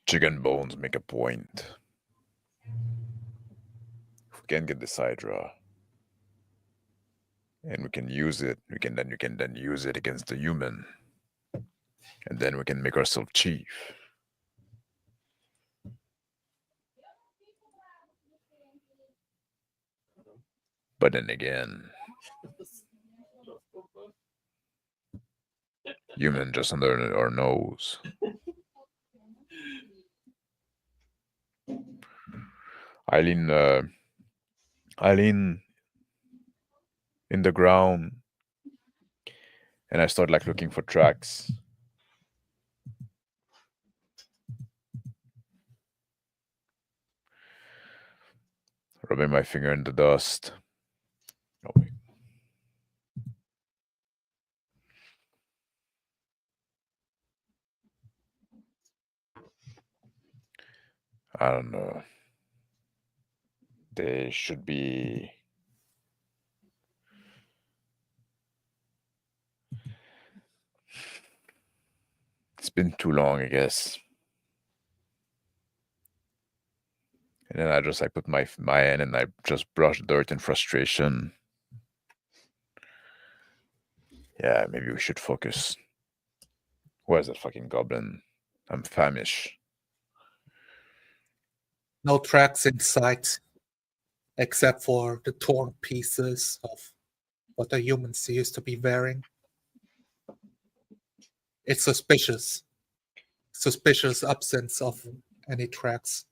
Chicken bones make a point. If we can get this Hydra, and we can use it, we can then use it against the human, and then we can make ourselves chief. But then again, human just under our nose. I lean in the ground, and I start like looking for tracks. Rubbing my finger in the dust. Oh, wait. I don't know. They should be. It's been too long, I guess. And then I just like put my hand and I just brush dirt in frustration. Yeah, maybe we should focus. Where's that fucking goblin? I'm famished. No tracks in sight, except for the torn pieces of what the humans used to be wearing. It's suspicious. Suspicious absence of any tracks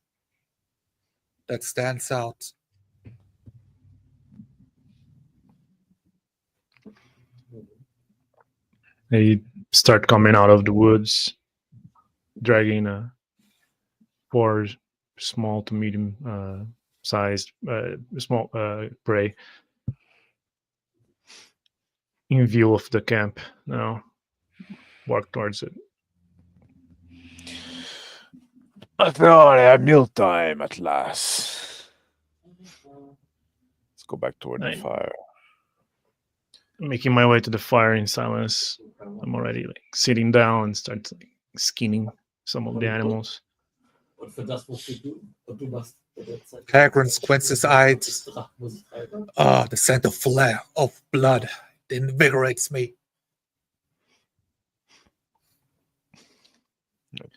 that stands out. They start coming out of the woods, dragging 4 small to medium sized small prey in view of the camp. Now walk towards it. I thought I had mealtime at last. Let's go back toward the Right. fire. Making my way to the fire in silence. I'm already like sitting down and start like, skinning some of the animals. Und für das, was du tun, und du machst in der Zeit. Hagrid squints his eyes. Ah, the scent of flare, of blood. It invigorates me.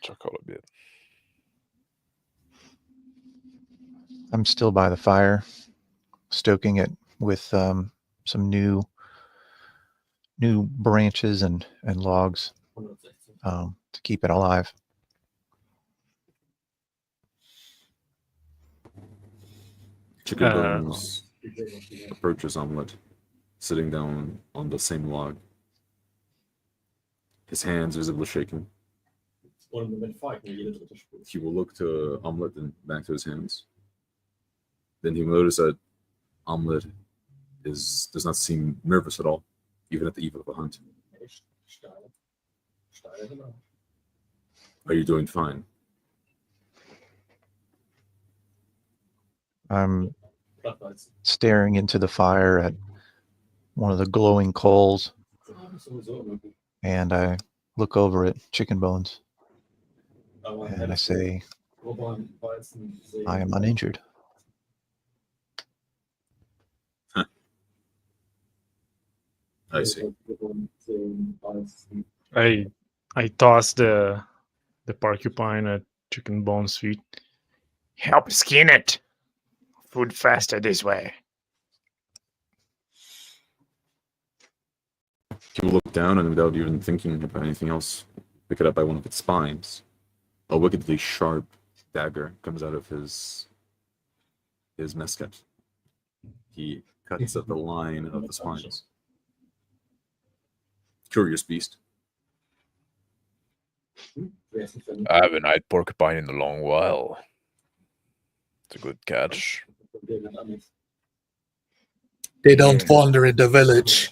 Chuckle a bit. I'm still by the fire, stoking it with some new branches and logs to keep it alive. Chicken Bones approaches Omelette, sitting down on the same log. His hands visibly shaking. He will look to Omelette and back to his hands. Then he will notice that Omelette does not seem nervous at all, even at the eve of a hunt. Are you doing fine? I'm staring into the fire at one of the glowing coals, and I look over at Chicken Bones, and I say, I am uninjured. I see. I toss the porcupine at Chicken Bones' feet. Help skin it. Food faster this way. He will look down and without even thinking about anything else, pick it up by one of its spines. A wickedly sharp dagger comes out of his mesket. He cuts at the line of the spines. Curious beast. I haven't eyed porcupine in a long while. It's a good catch. They don't wander in the village.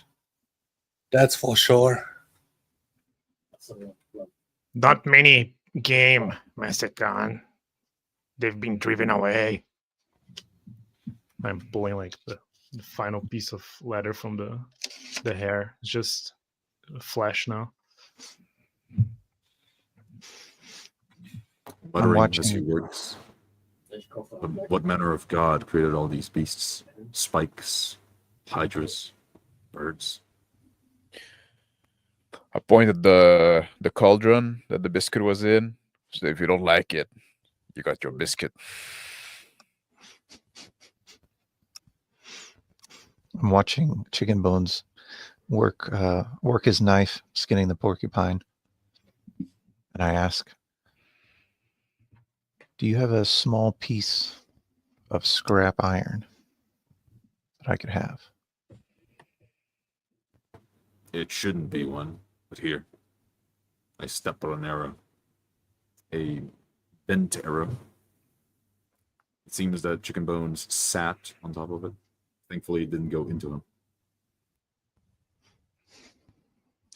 That's for sure. Not many game, Master Khan. They've been driven away. I'm pulling like the final piece of leather from the hair. It's just flesh now. Muttering as he works. What manner of god created all these beasts? Spikes, hydras, birds. I pointed the cauldron that the biscuit was in. So if you don't like it, you got your biscuit. I'm watching Chicken Bones work his knife, skinning the porcupine, and I ask, "Do you have a small piece of scrap iron that I could have? It shouldn't be one, but here. I stepped on an arrow. A bent arrow. It seems that Chicken Bones sat on top of it. Thankfully, it didn't go into him.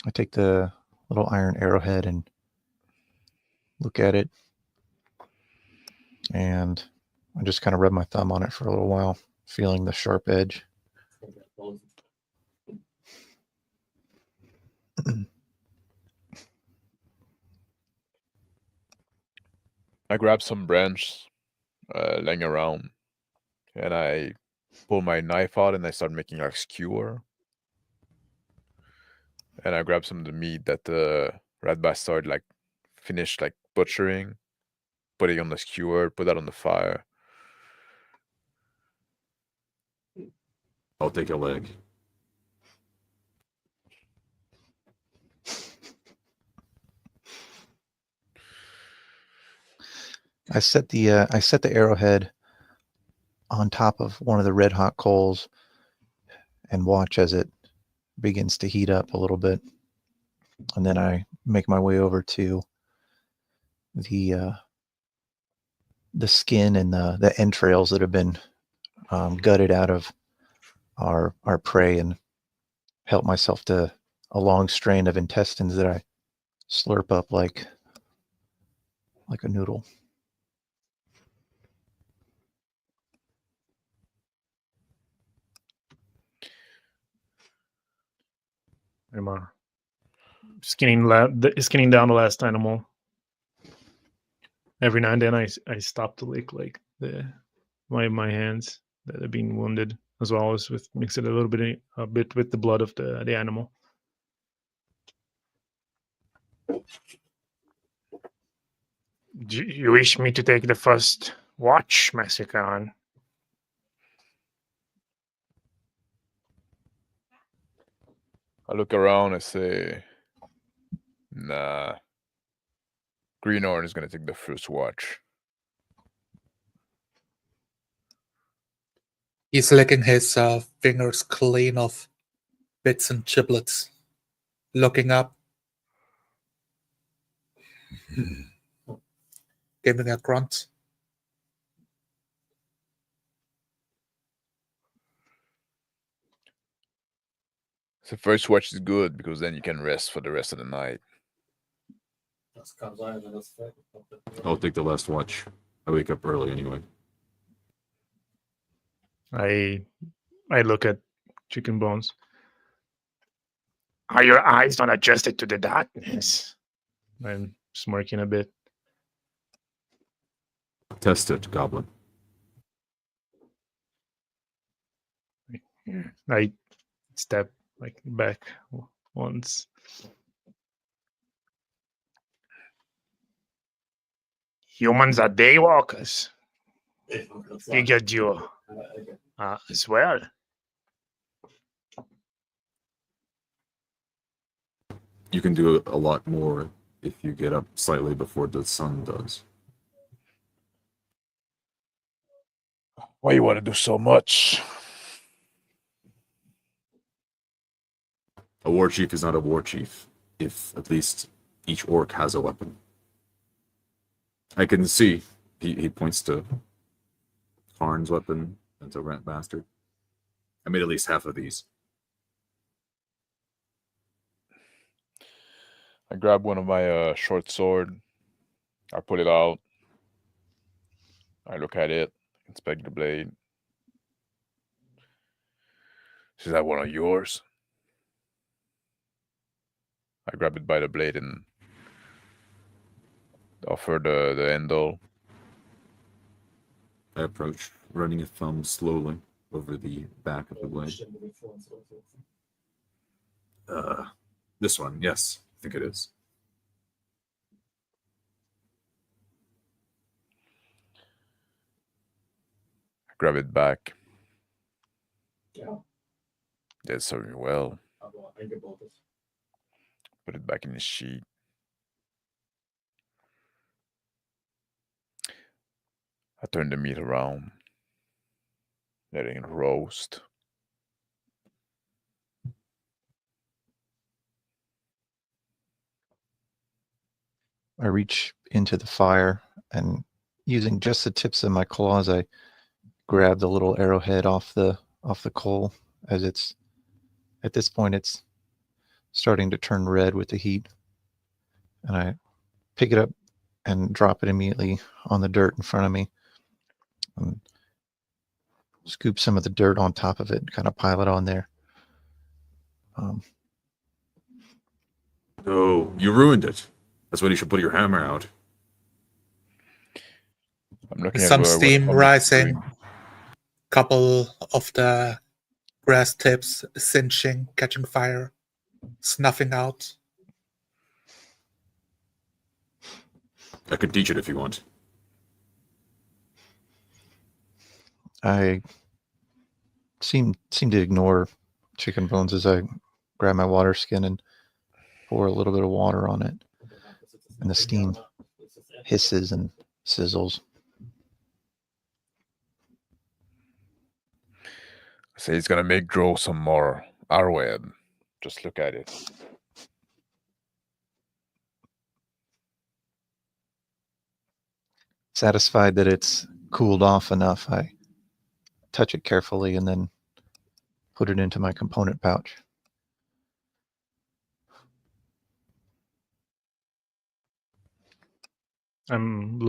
I take the little iron arrowhead and look at it, and I just kind of rub my thumb on it for a little while, feeling the sharp edge. I grab some branch laying around, and I pull my knife out and I start making like skewer. And I grab some of the meat that the rat bastard like finished like butchering, put it on the skewer, put that on the fire. I'll take a leg. I set the arrowhead on top of one of the red hot coals and watch as it begins to heat up a little bit, and then I make my way over to the skin and the entrails that have been gutted out of our prey, and help myself to a long strain of intestines that I slurp up like a noodle. I'm skinning down the last animal. Every now and then I stop to lick like my hands that have been wounded, as well as with mix it a bit with the blood of the animal. Do you wish me to take the first watch, Massacron? I look around and say, nah. Greenhorn is gonna take the first watch. He's licking his fingers clean of bits and giblets, looking up, giving a grunt. The first watch is good because then you can rest for the rest of the night. I'll take the last watch. I wake up early anyway. I look at Chicken Bones. Are your eyes not adjusted to the darkness? I'm smirking a bit. Test it, Goblin. I step like back once. Humans are daywalkers. Figured you as well. You can do a lot more if you get up slightly before the sun does. Why you want to do so much? A war chief is not a war chief if at least each orc has a weapon. I can see. He points to Karn's weapon and to Rat Bastard. I made at least half of these. I grab one of my short sword. I pull it out. I look at it, inspect the blade. Is that one of yours? I grab it by the blade and offer the handle. I approach, running a thumb slowly over the back of the blade. This one, yes, I think it is. I grab it back. Yeah. That served me well. I get both. Put it back in the sheet. I turn the meat around. letting it roast. I reach into the fire and using just the tips of my claws, I grab the little arrowhead off the coal as it's at this point it's starting to turn red with the heat. And I pick it up and drop it immediately on the dirt in front of me. And scoop some of the dirt on top of it and kind of pile it on there. Oh, you ruined it. That's when you should put your hammer out. I'm looking at Some what steam Tom is rising. doing. Couple of the grass tips singeing, catching fire, snuffing out. I could teach it if you want. I seem to ignore chicken bones as I grab my water skin and pour a little bit of water on it. And the steam hisses and sizzles. I say he's gonna make grow some more arrowhead. Just look at it. Satisfied that it's cooled off enough, I touch it carefully and then put it into my component pouch. I'm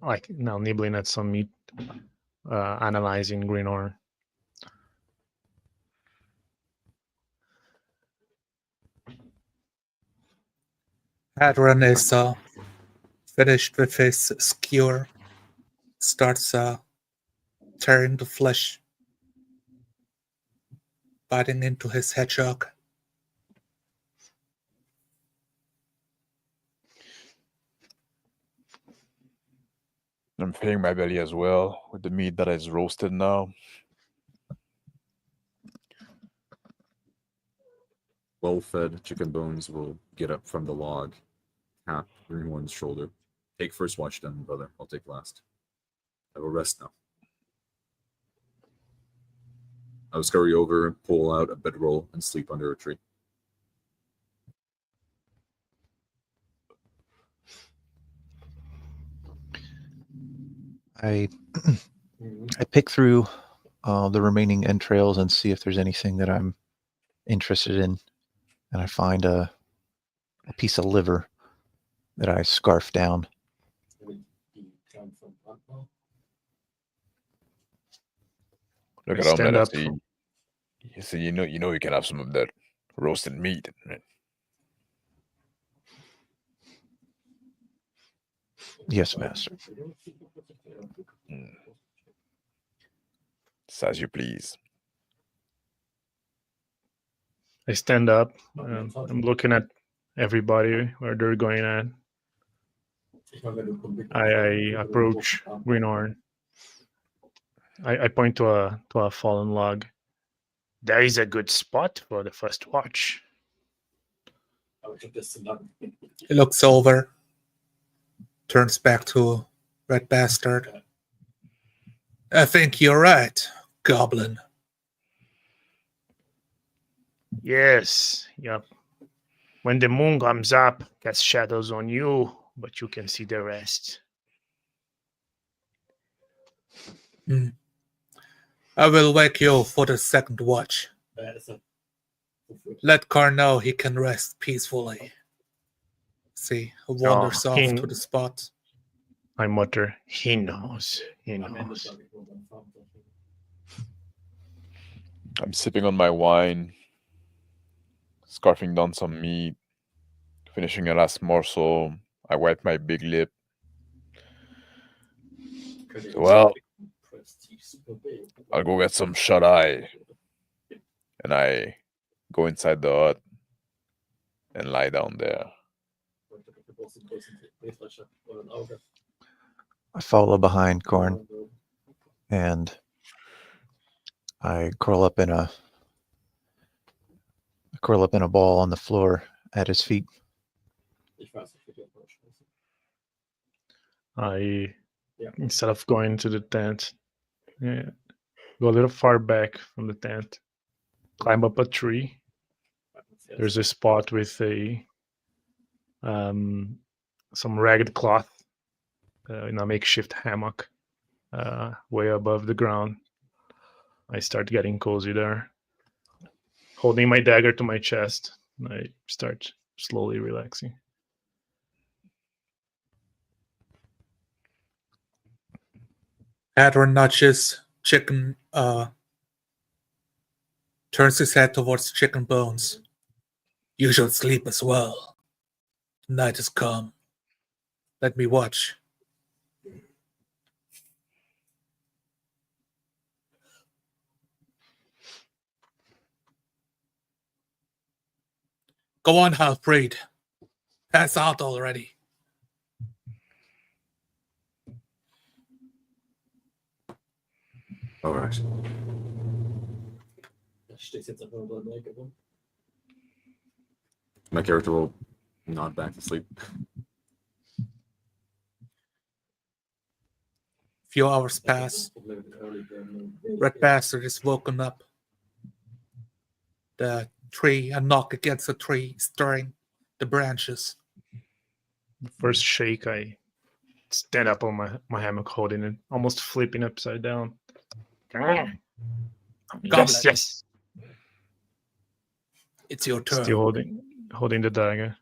like now nibbling at some meat, analyzing green ore. Hadron is finished with his skewer, starts tearing the flesh, biting into his hedgehog. I'm filling my belly as well with the meat that is roasted now. Well-fed chicken bones will get up from the log, tap Greenhorn's shoulder. Take first watch then, brother. I'll take last. I will rest now. I will scurry over, pull out a bedroll, and sleep under a tree. I pick through the remaining entrails and see if there's anything that I'm interested in. And I find a piece of liver that I scarf down. Look I at him, stand let us up. see. You see, you know you can have some of that roasted meat. Yes, master. It's as you please. I stand up. I'm looking at everybody where they're going at. I approach Greenhorn. I point to a fallen log. There is a good spot for the first watch. He looks over, turns back to Red Bastard. I think you're right, Goblin. Yes, yep. When the moon comes up, casts shadows on you, but you can see the rest. I will wake you for the second watch. Let Carr know he can rest peacefully. See, wanders off to the spot. I mutter, he knows. He knows. I'm sipping on my wine, scarfing down some meat, finishing a last morsel. I wipe my big lip. Well, I'll go get some shut-eye. And I go inside the hut and lie down there. I follow behind Corn and I curl up in a ball on the floor at his feet. Instead of going to the tent, Yeah. Go a little far back from the tent. Climb up a tree. There's a spot with a some ragged cloth in a makeshift hammock way above the ground. I start getting cozy there, holding my dagger to my chest. And I start slowly relaxing. Hadron nudges Chicken, turns his head towards Chicken Bones. You should sleep as well. Night has come. Let me watch. Go on, half-breed. Pass out already. All right. Da steht jetzt einfach über der Ecke rum. My character will nod back to sleep. Few hours pass. Red Bastard is woken up. The tree, a knock against the tree, stirring the branches. The first shake, I stand up on my hammock, holding it, almost flipping upside down. Yes, yes. It's your turn. Still holding the dagger.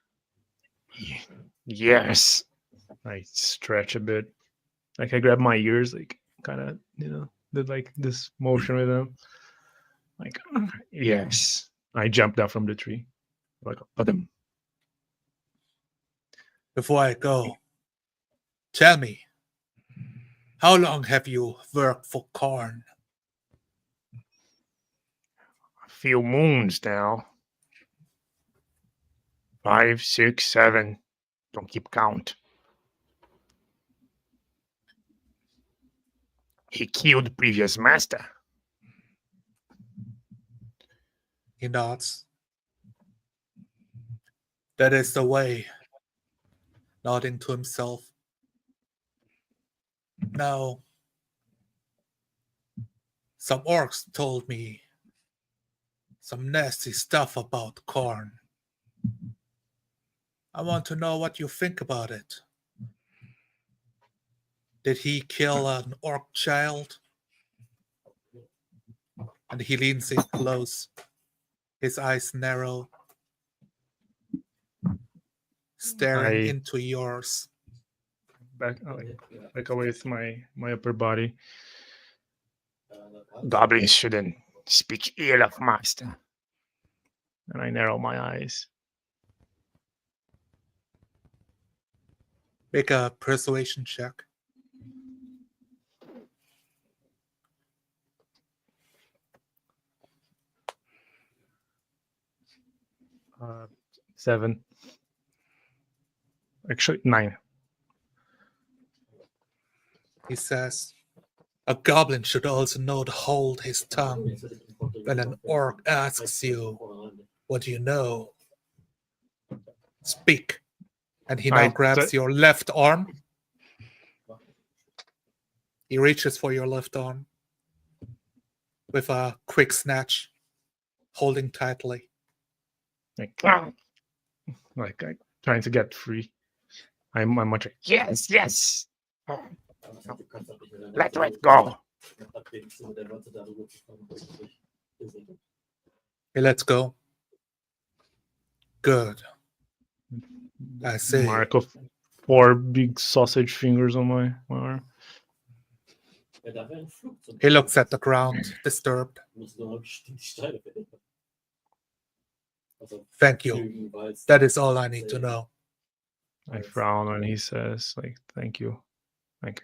Yes. I stretch a bit. Like I grab my ears, like kind of, did like this motion with them. Like, Yes. I jump down from the tree. Like, them. Before I go, tell me, how long have you worked for Karn? A few moons now. 5, 6, 7. Don't keep count. He killed previous master. He nods. That is the way. Nodding to himself. Now, some orcs told me some nasty stuff about Karn. I want to know what you think about it. Did he kill an orc child? And he leans in close. His eyes narrow. Staring into yours. Back away with my upper body. Goblins shouldn't speak ill of master. And I narrow my eyes. Make a persuasion check. Uh, 7. Actually, 9. He says, a goblin should also know to hold his tongue when an orc asks you, what do you know? Speak. And he now grabs your left arm. He reaches for your left arm with a quick snatch, holding tightly. Like trying to get free. I'm much like, yes, yes. Let it go. He lets go. Good. I see. Mark of 4 big sausage fingers on my arm. He looks at the ground, disturbed. Thank you. That is all I need to know. I frown when he says, like, thank you. Like,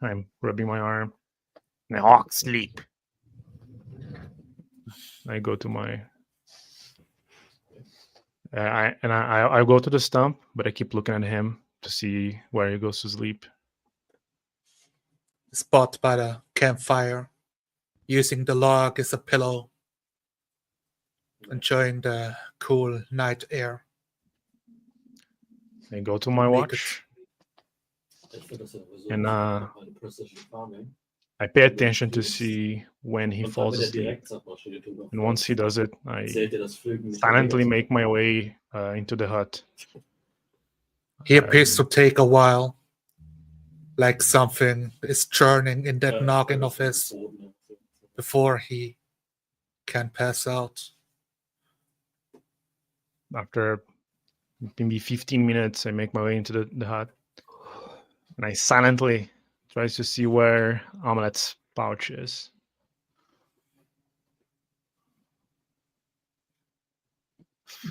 I'm rubbing my arm. Now sleep. I go to my... I go to the stump, but I keep looking at him to see where he goes to sleep. Spot by the campfire, using the log as a pillow, enjoying the cool night air. I go to my watch, and I pay attention to see when he falls asleep. And once he does it, I silently make my way into the hut. He appears to take a while, like something is churning in that noggin of his before he can pass out. After maybe 15 minutes, I make my way into the hut. And I silently try to see where Omelette's pouch is.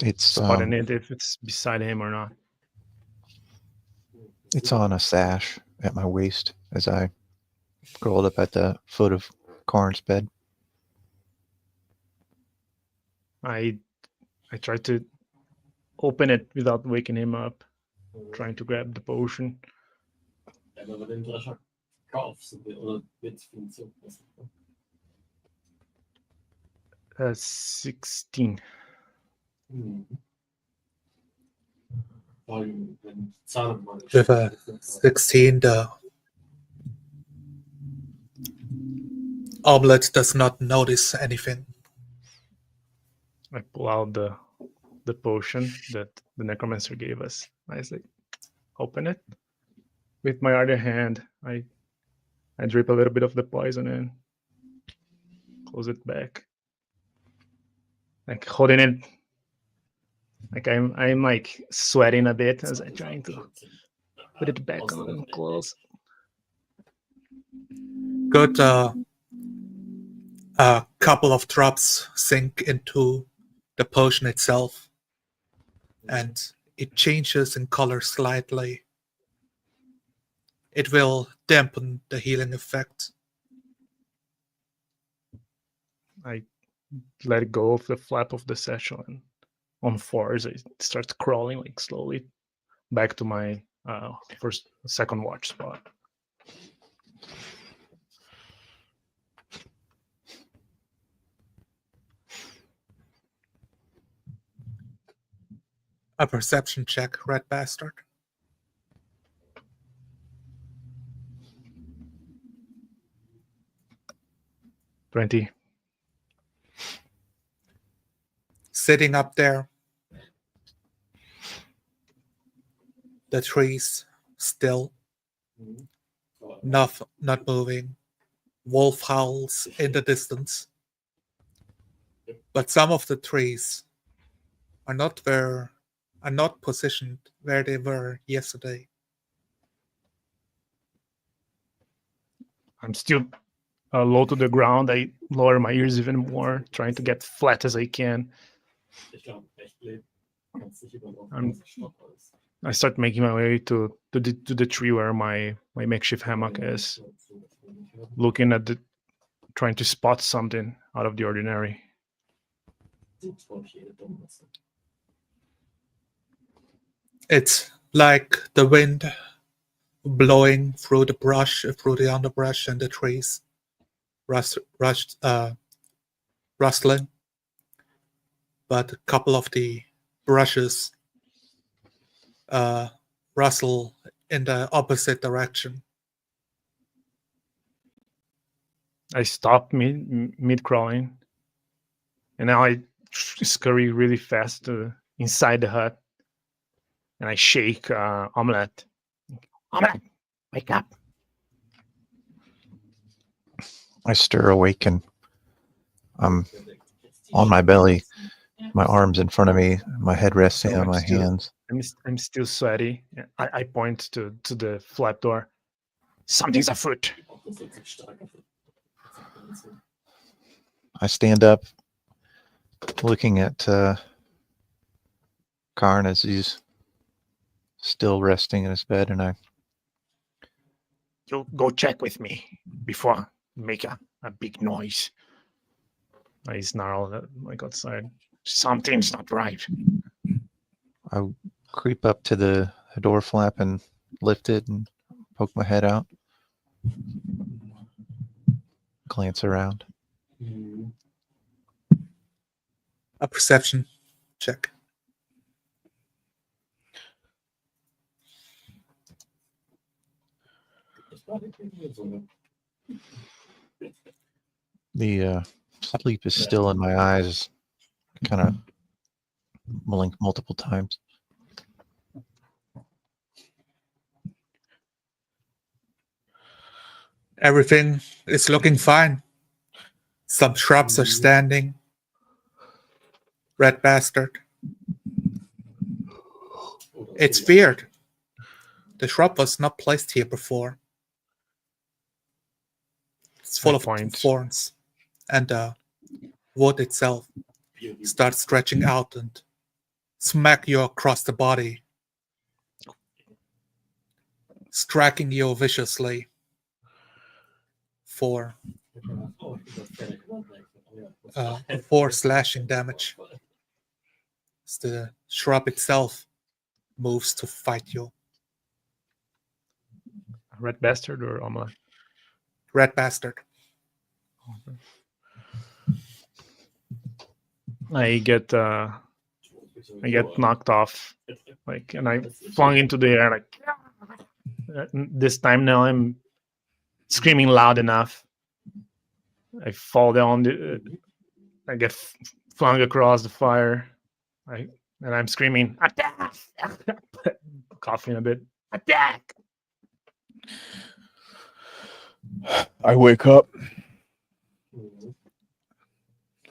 It's Spotting it if it's beside him or not. it's on a sash at my waist as I curled up at the foot of Karn's bed. I try to open it without waking him up, trying to grab the potion. Ja, wenn man den Drescher kauft, sind wir, oder wird es für ihn so? 16. Vor allem, wenn Zahlen mal With a 16, the omelet does not notice anything. I pull out the potion that the necromancer gave us. I say, open it. With my other hand, I drip a little bit of the poison in. Close it back. Like holding it. Like I'm like sweating a bit as I'm trying to put it back on close. Good. A couple of drops sink into the potion itself, and it changes in color slightly. It will dampen the healing effect. I let go of the flap of the satchel, and on fours I start crawling like slowly back to my second watch spot. A perception check, red bastard. $20. Sitting up there, the trees still, not moving. Wolf howls in the distance, but some of the trees are not positioned where they were yesterday. I'm still low to the ground. I lower my ears even more, trying to get flat as I can. I start making my way to the tree where my makeshift hammock is, looking at trying to spot something out of the ordinary. It's like the wind blowing through the brush, through the underbrush and the trees, rustling. But a couple of the brushes rustle in the opposite direction. I stop mid crawling, and now I scurry really fast inside the hut, and I shake Omelette. Omelette, wake up! I stir awake and I'm on my belly, my arms in front of me, my head resting on my hands. I'm still sweaty. I point to the flap door. Something's afoot. I stand up, looking at Karn as he's still resting in his bed, and I You go check with me before you make a big noise. I snarl like outside. Something's not right. I creep up to the door flap and lift it and poke my head out. Glance around. A perception check. The sleep is still in my eyes, kind of blink multiple times. Everything is looking fine. Some shrubs are standing. Red bastard. It's weird. The shrub was not placed here before. It's full of thorns. And the wood itself starts stretching out and smack you across the body, striking you viciously for 4 slashing damage. As the shrub itself moves to fight you. Red bastard or Oma? Red bastard. I get knocked off, and I flung into the air. This time now I'm screaming loud enough. I fall down. I get flung across the fire. And I'm screaming, attack! Coughing a bit. Attack! I wake up.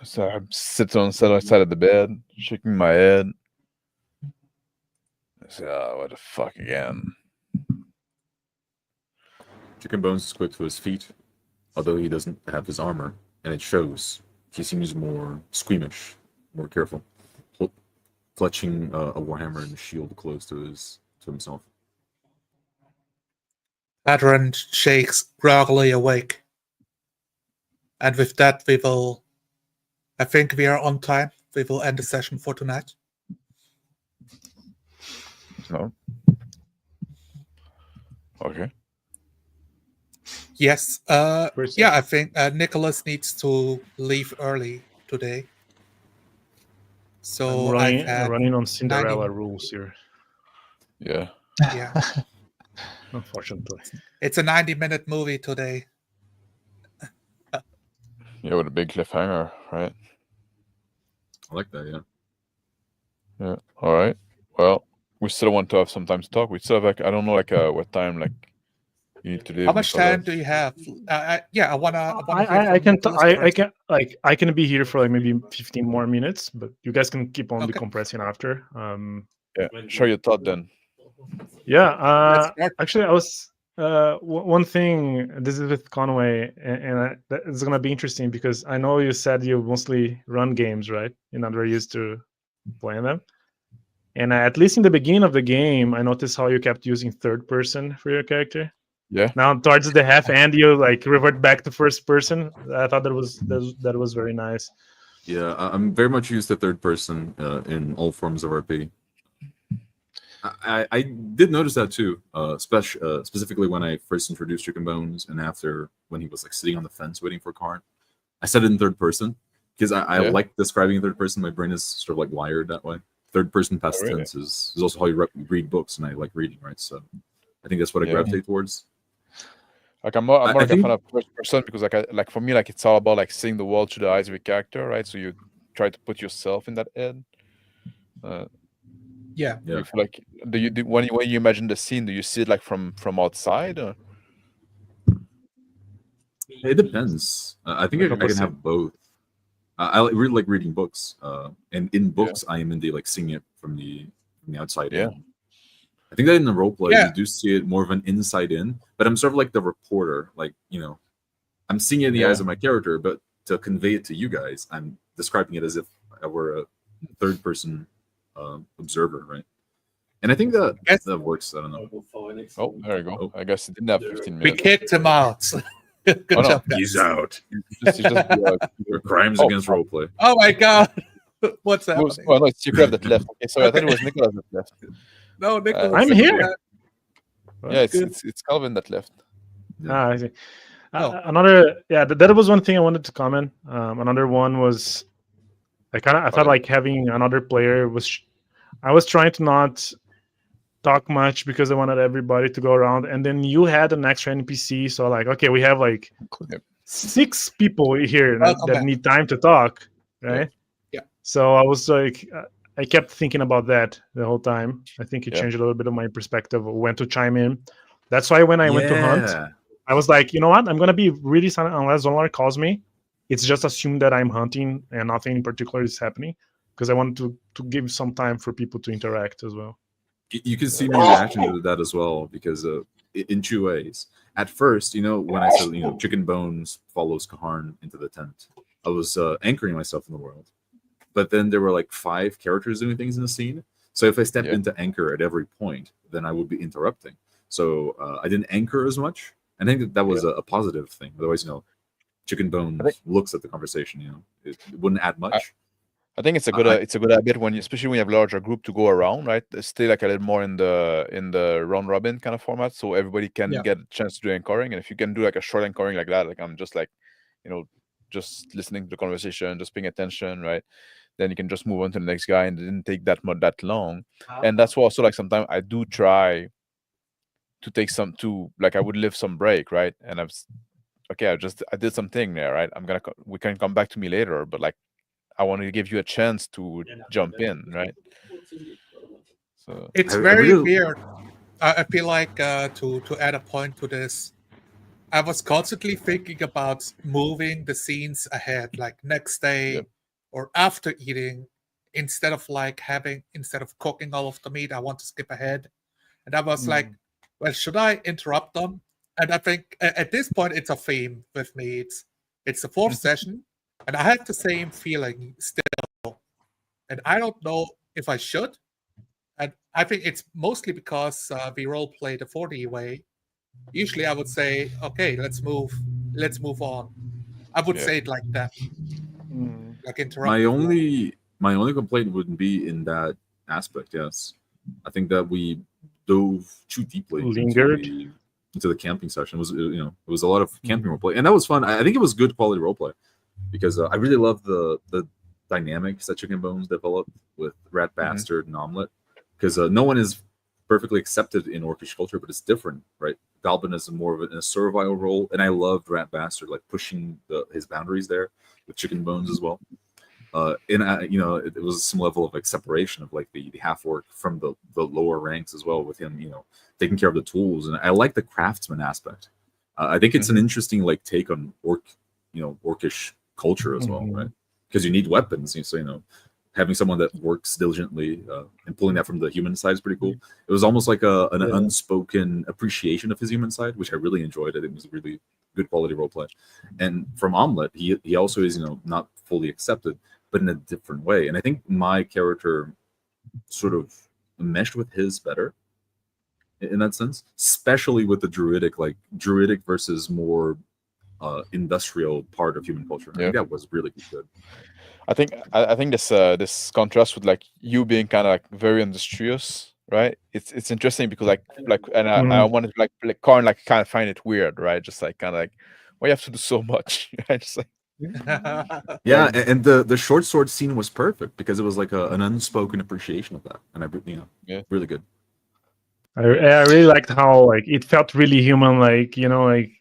So I sit on the side of the bed, shaking my head. I say, oh, what the fuck again? Chicken Bones is quick to his feet, although he doesn't have his armor, and it shows. He seems more squeamish, more careful, clutching a warhammer and a shield close to himself. Veteran shakes groggily awake. And with that, I think we are on time. We will end the session for tonight. No. Okay. Yes. I think Nicholas needs to leave early today. So I'm running on Cinderella rules here. Yeah. Yeah. Unfortunately. It's a 90-minute movie today. Yeah, with a big cliffhanger, right? I like that, yeah. Yeah. All right. Well, we still want to have some time to talk. We still have I don't know what time you need to leave. How much time do you have? I can be here for maybe 15 more minutes, but you guys can keep on decompressing after. Yeah. Share your thought then. Yeah. Actually, I was one thing. This is with Conway, and it's gonna be interesting because I know you said you mostly run games, right? You're not very used to playing them. And at least in the beginning of the game, I noticed how you kept using third person for your character. Yeah. Now towards the half end, you revert back to first person. I thought that was very nice. Yeah, I'm very much used to third person in all forms of RP. I did notice that too, specifically when I first introduced Chicken Bones, and after when he was sitting on the fence waiting for Karn. I said it in third person because I like describing in third person. My brain is sort of wired that way. Third person past tense is also how you read books, and I like reading, right? So I think that's what I gravitate towards. I'm more like a fan of first person because for me it's all about seeing the world through the eyes of a character, right? So you try to put yourself in that head. Yeah. You feel when you imagine the scene, do you see it from outside? Or? It depends. I think I can have both. I really like reading books, and in books I am into seeing it from the outside in. I think that in the roleplay you do see it more of an inside in, but I'm sort of like the reporter. I'm seeing it in the eyes of my character, but to convey it to you guys, I'm describing it as if I were a third person observer, right? And I think that works. I don't know. Oh, there you go. I guess it didn't have 15 minutes. We kicked him out. Good job, guys. He's out. Crimes against roleplay. Oh my god. What's happening? Oh, no, it's Nicholas that left. Okay, sorry, I thought it was Nicholas that left. No, Nicholas. I'm here. Yeah, it's Calvin that left. I see. That was one thing I wanted to comment. Another one was I felt having another player I was trying to not talk much because I wanted everybody to go around, and then you had an extra NPC, so okay, we have 6 people here Welcome that back. need time to talk, right? Yeah. So I was like, I kept thinking about that the whole time. I think it Yeah. changed a little bit of my perspective of when to chime in. That's why when I went to hunt, Yeah. I was like, you know what? I'm gonna be really silent unless Zolar calls me. It's just assume that I'm hunting and nothing in particular is happening because I want to give some time for people to interact as well. You can see my reaction to that as well, because in 2 ways. At first, when I said, Chicken Bones follows Kaharn into the tent, I was anchoring myself in the world. But then there were like 5 characters doing things in the scene. So if I stepped into anchor at every point, then I would be interrupting. So I didn't anchor as much. I think that was a positive thing. Otherwise, Chicken Bones looks at the conversation. It wouldn't add much. I think it's a good habit when especially when you have larger group to go around, right? Stay like a little more in the round robin kind of format, so everybody can get a chance to do anchoring. And if you can do like a short anchoring like that, like I'm just like, just listening to the conversation, just paying attention, right? Then you can just move on to the next guy, and it didn't take that long. And that's why also like sometimes I do try to take I would leave some break, right? And I did something there, right? we can come back to me later, but like I want to give you a chance to jump in, right? So It's very weird. I feel like to add a point to this, I was constantly thinking about moving the scenes ahead, like next day or after eating, instead of cooking all of the meat, I want to skip ahead. And I was like, well, should I interrupt them? And I think at this point it's a theme with me. It's the 4th session, and I have the same feeling still. And I don't know if I should. And I think it's mostly because we role play the 4D way. Usually I would say, okay, let's move on. I would say it like that. Like interrupt. My only complaint wouldn't be in that aspect, yes. I think that we dove too deeply into the camping session. It was a lot of camping roleplay, and that was fun. I think it was good quality roleplay because I really love the dynamics that Chicken Bones developed with Rat Bastard and Omelet, because no one is perfectly accepted in Orcish culture, but it's different, right? Goblin is more of a servile role, and I loved Rat Bastard like pushing his boundaries there with Chicken Bones as well. It was some level of like separation of like the half orc from the lower ranks as well, with him taking care of the tools. And I like the craftsman aspect. I think it's an interesting like take on orcish culture as well, right? Because you need weapons, so having someone that works diligently and pulling that from the human side is pretty cool. It was almost like an unspoken appreciation of his human side, which I really enjoyed. I think it was a really good quality roleplay. And from Omelet, he also is not fully accepted, but in a different way. And I think my character sort of meshed with his better in that sense, especially with the druidic versus more industrial part of human culture. I think that was really good. I think this contrast with like you being kind of like very industrious, right? It's interesting because I wanted to like Karn like kind of find it weird, right? Just like kind of like, why you have to do so much? Right? Just like and the short sword scene was perfect because it was like an unspoken appreciation of that, and really good. I really liked how like it felt really human, like like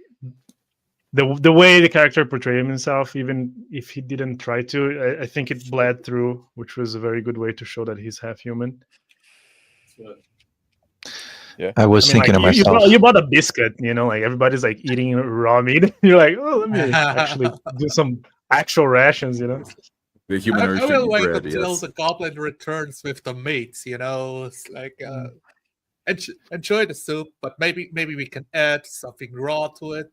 the way the character portrayed himself, even if he didn't try to. I think it bled through, which was a very good way to show that he's half human. Yeah, I was thinking like, of myself. You bought a biscuit, like everybody's like eating raw meat. You're like, oh, let me actually do some actual rations. The human urge I will to eat wait bread, until yes. the goblin returns with the meats. It's like enjoy the soup, but maybe we can add something raw to it.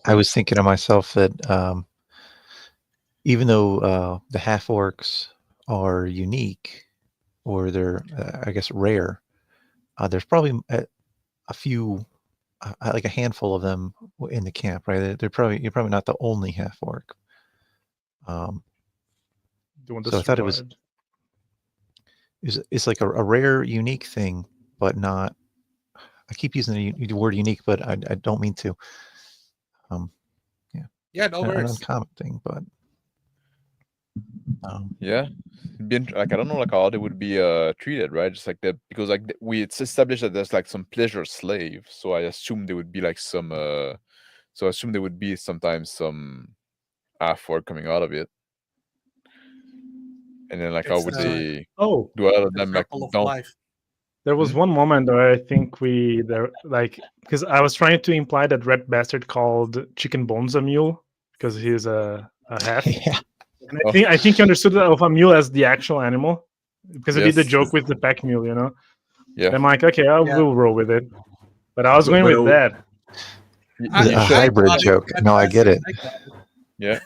I was thinking of myself that even though the half orcs are unique, or they're I guess rare, there's probably a few, like a handful of them in the camp, right? You're probably not the only half orc. So I thought it's like a rare, unique thing, but not. I keep using the word unique, but I don't mean to. Yeah, no worries. An uncommon thing, but I don't know like how they would be treated, right? Just like that, because like it's established that there's like some pleasure slave, so I assume there would be like some So I assume there would be sometimes some half orc coming out of it. And then like how It's, would they Oh, do a lot of the them like circle of don't life. there was one moment where I think because I was trying to imply that Red Bastard called Chicken Bones a mule because he's a half. Yeah. And I think you understood of a mule as the actual animal because I did the Yes. joke with the pack mule, you know. Yeah. I'm like, okay, I will roll with it, but I was going with that. You A should. hybrid joke. No, I get it. Yeah.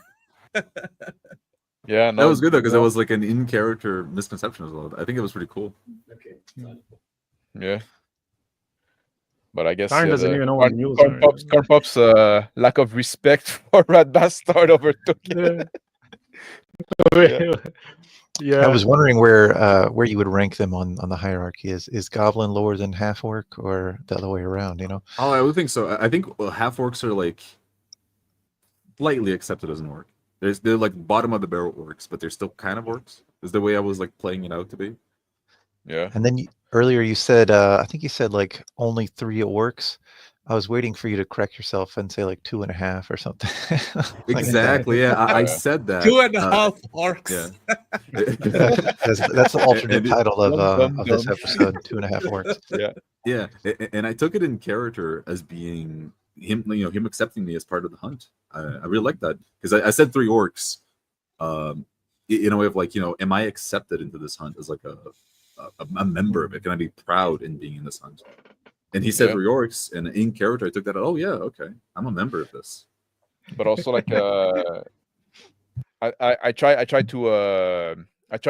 Yeah, no, That was good though, because it no, was like an in-character misconception as well. I think it was pretty cool. yeah. But I guess Karn yeah, doesn't the even know what Karn- mules Karn are. Pop's Karn Pop's lack of respect for Red Bastard overtook it. Yeah. I was wondering where you would rank them on the hierarchy. Is Goblin lower than half orc or the other way around? You know. Oh, I would think so. I think half orcs are like slightly accepted as an orc. They're like bottom of the barrel orcs, but they're still kind of orcs. Is the way I was like playing it out to be. Yeah. And then earlier you said, I think you said like only 3 orcs. I was waiting for you to correct yourself and say like 2.5 or something. Like Exactly. Yeah, I Yeah. said that. 2.5 orcs. Yeah. that's the alternate And title Dum, of this dum. episode. 2.5 orcs. Yeah. Yeah, and I took it in character as being him, him accepting me as part of the hunt. I really like that because I said 3 orcs, in a way of like, am I accepted into this hunt as like a member of it? Can I be proud in being in this hunt? And he said Yeah. 3 orcs, and in character, I took that. Oh yeah, okay, I'm a member of this. But also like I try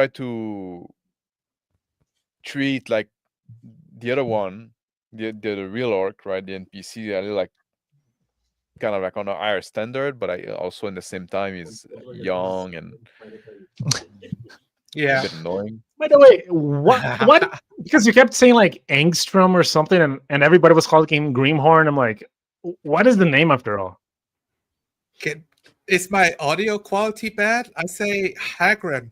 to treat like the other one, the real orc, right? The NPC, I like kind of like on a higher standard, but I also in the same time is young and a Yeah. bit annoying. By the way, what? Because you kept saying like Angstrom or something, and everybody was calling him Grimhorn. I'm like, what is the name after all? Is my audio quality bad? I say Hagren.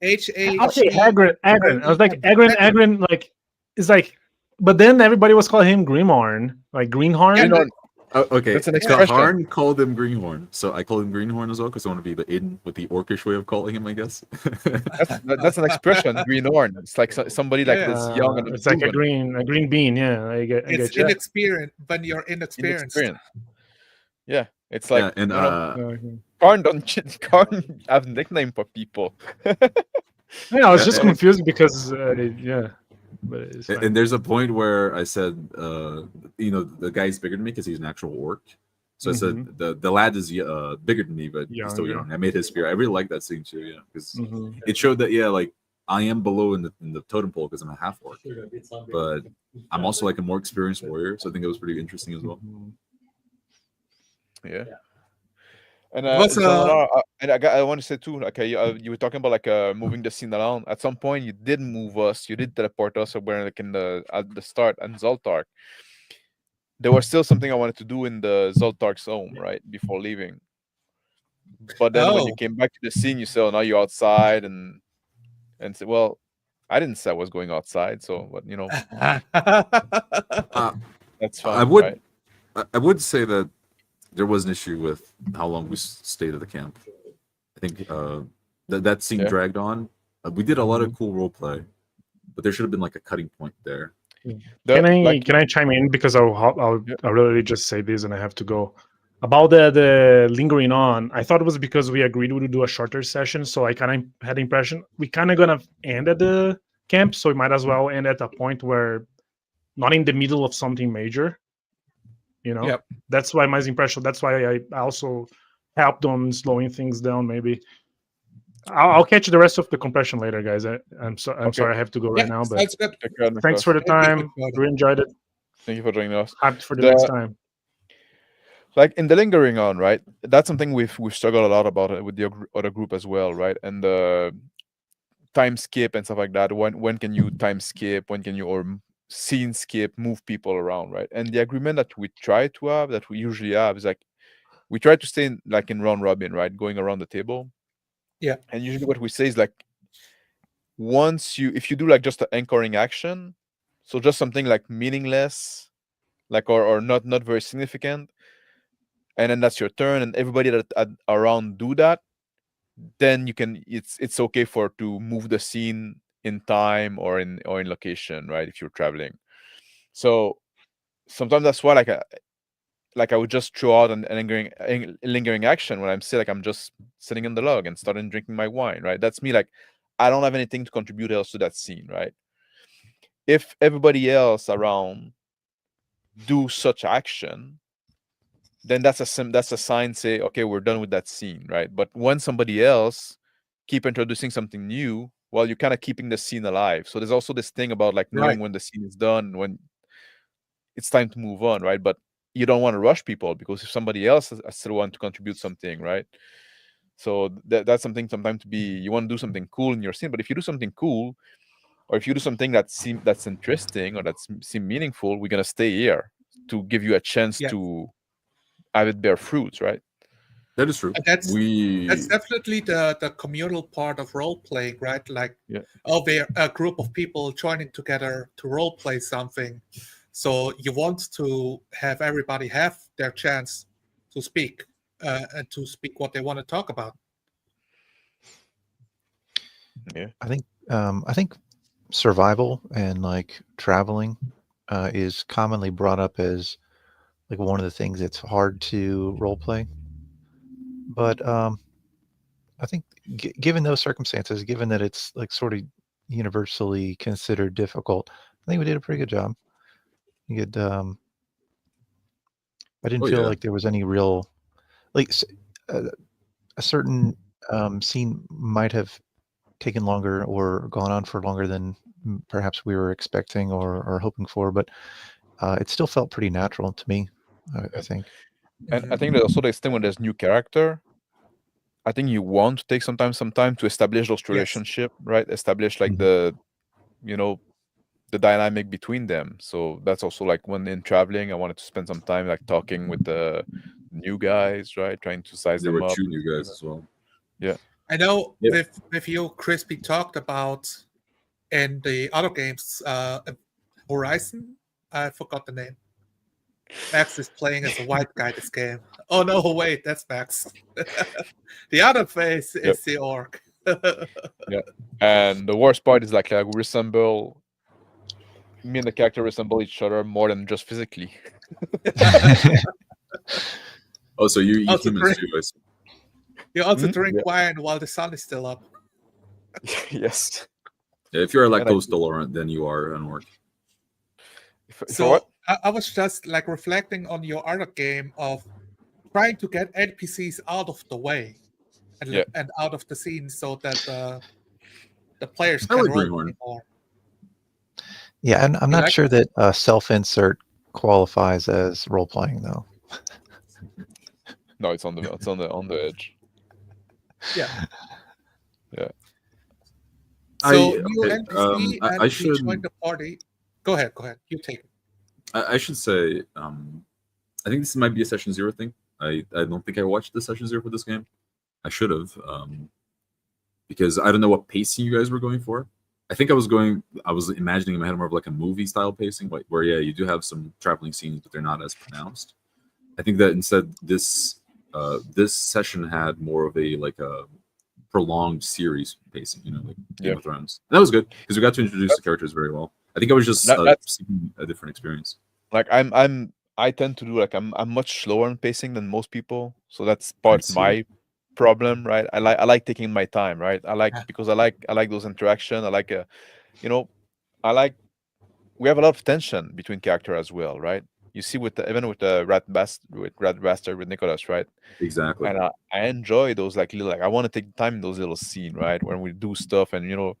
H-A-G. Okay, Hagrid. I was like, Hagrid, like, it's like, but then everybody was calling him Grimhorn, like Greenhorn. Yeah, No, Oh, okay, That's an so expression. Harn called him Greenhorn, so I call him Greenhorn as well because I want to be the in with the orcish way of calling him, I guess. that's an expression, greenhorn. It's like somebody like Yeah. this young and It's like a unproven, green bean. Yeah, I get It's you. inexperienced when you're inexperienced. inexperienced. Yeah, it's like yeah, and Karn Karn have nickname for people. Yeah, I was just Yeah. confused because yeah, but it's fine. and there's a point where I said, the guy's bigger than me because he's an actual orc. So I said the lad is bigger than me, but he's still Younger. young. I made his spear. I really like that scene too, yeah, because Mhm. it showed that like I am below in the totem pole because I'm a half orc, but I'm also like a more experienced warrior. So I think it was pretty interesting as well. Mhm. Yeah. And What's, I want to say too, like you were talking about like moving the scene around. At some point, you did move us. You did teleport us somewhere like at the start in Zoltark. There was still something I wanted to do in the Zoltark's home, right, before leaving. But then when you came back to the scene, you said, "Oh, now you're outside," and said, "Well, I didn't say I was going outside, so but that's fine." I would right? I would say that there was an issue with how long we stayed at the camp. I think that scene Yeah. dragged on. We did a lot of cool role play, but there should have been like a cutting point there. Can Like, I chime in because I'll Yeah. really just say this and I have to go about the lingering on. I thought it was because we agreed we would do a shorter session, so I kind of had the impression we kind of gonna end at the camp, so we might as well end at a point where not in the middle of something major. Yep. That's why my impression. That's why I also helped on slowing things down. Maybe I'll catch the rest of the compression later, guys. I'm sorry I have to go right now, but sounds good. Take care, thanks Nicholas. for the Thank you, time. everybody. We enjoyed it. Thank you for joining us. Hyped for the The- next time. Like in the lingering on, right? That's something we've struggled a lot about it with the other group as well, right? And the time skip and stuff like that. When can you time skip? When can you scene skip? Move people around, right? And the agreement that we try to have, that we usually have, is like we try to stay in round robin, right? Going around the table. Yeah. And usually what we say is like, if you do like just an anchoring action, so just something like meaningless, like or not very significant, and then that's your turn, and everybody that around do that, then you can. It's okay to move the scene in time or in location, right? If you're traveling. So sometimes that's why I would just throw out an lingering action when I'm I'm just sitting in the log and starting drinking my wine, right? That's me. Like, I don't have anything to contribute else to that scene, right? If everybody else around do such action, then that's a sign. Say, okay, we're done with that scene, right? But when somebody else keep introducing something new, well, you're kind of keeping the scene alive. So there's also this thing about like knowing when the scene is done, when it's time to move on, right? But you don't want to rush people, because if somebody else still want to contribute something, right? So that's something sometimes you want to do something cool in your scene. But if you do something cool, or if you do something that's interesting or seem meaningful, we're gonna stay here to give you a chance to have it bear fruits, right? That is true. And that's definitely the communal part of role playing, right? Like, we're a group of people joining together to role play something. So you want to have everybody have their chance to speak and to speak what they want to talk about. Yeah, I think survival and like traveling is commonly brought up as like one of the things that's hard to role play. But I think given those circumstances, given that it's like sort of universally considered difficult, I think we did a pretty good job. You could, I didn't feel like there was any real, like a certain scene might have taken longer or gone on for longer than perhaps we were expecting or hoping for, but it still felt pretty natural to me, I think. And I think there's also this thing when there's new character, I think you want to take some time to establish those relationship, right? Establish like the dynamic between them. So that's also like when in traveling, I wanted to spend some time like talking with the new guys, right? Trying to size them up. There were 2 new guys as well. Yeah. I know with you, Crispy talked about in the other games, Horizon. I forgot the name. Max is playing as a white guy this game. Oh no, wait, that's Max. The other face is the orc. Yeah, and the worst part is like we resemble. Me and the character resemble each other more than just physically. Oh, so you eat humans too, I see. You also drink wine while the sun is still up. Yes. Yeah, if you're a lactose tolerant, then you are an orc. So I was just like reflecting on your other game of trying to get NPCs out of the way and out of the scene so that the players can roll more. Yeah, and I'm not sure that self-insert qualifies as role playing though. No, it's on the edge. Yeah. Yeah. So new NPC and I should join the party. Go ahead. You take it. I should say, I think this might be a session 0 thing. I don't think I watched the session 0 for this game. I should have, because I don't know what pacing you guys were going for. I think I was imagining in my head more of like a movie style pacing, like where you do have some traveling scenes, but they're not as pronounced. I think that instead this session had more of a prolonged series pacing, like Game of Thrones. And that was good because we got to introduce the characters very well. I think I was just seeking a different experience. Like I tend to do I'm much slower in pacing than most people, so that's part of my problem, right? I like taking my time, right? Because I like those interactions. I like we have a lot of tension between character as well, right? You see even with the Rat Bastard with Nicholas, right? Exactly. And I enjoy those little I want to take time in those little scenes, right? When we do stuff and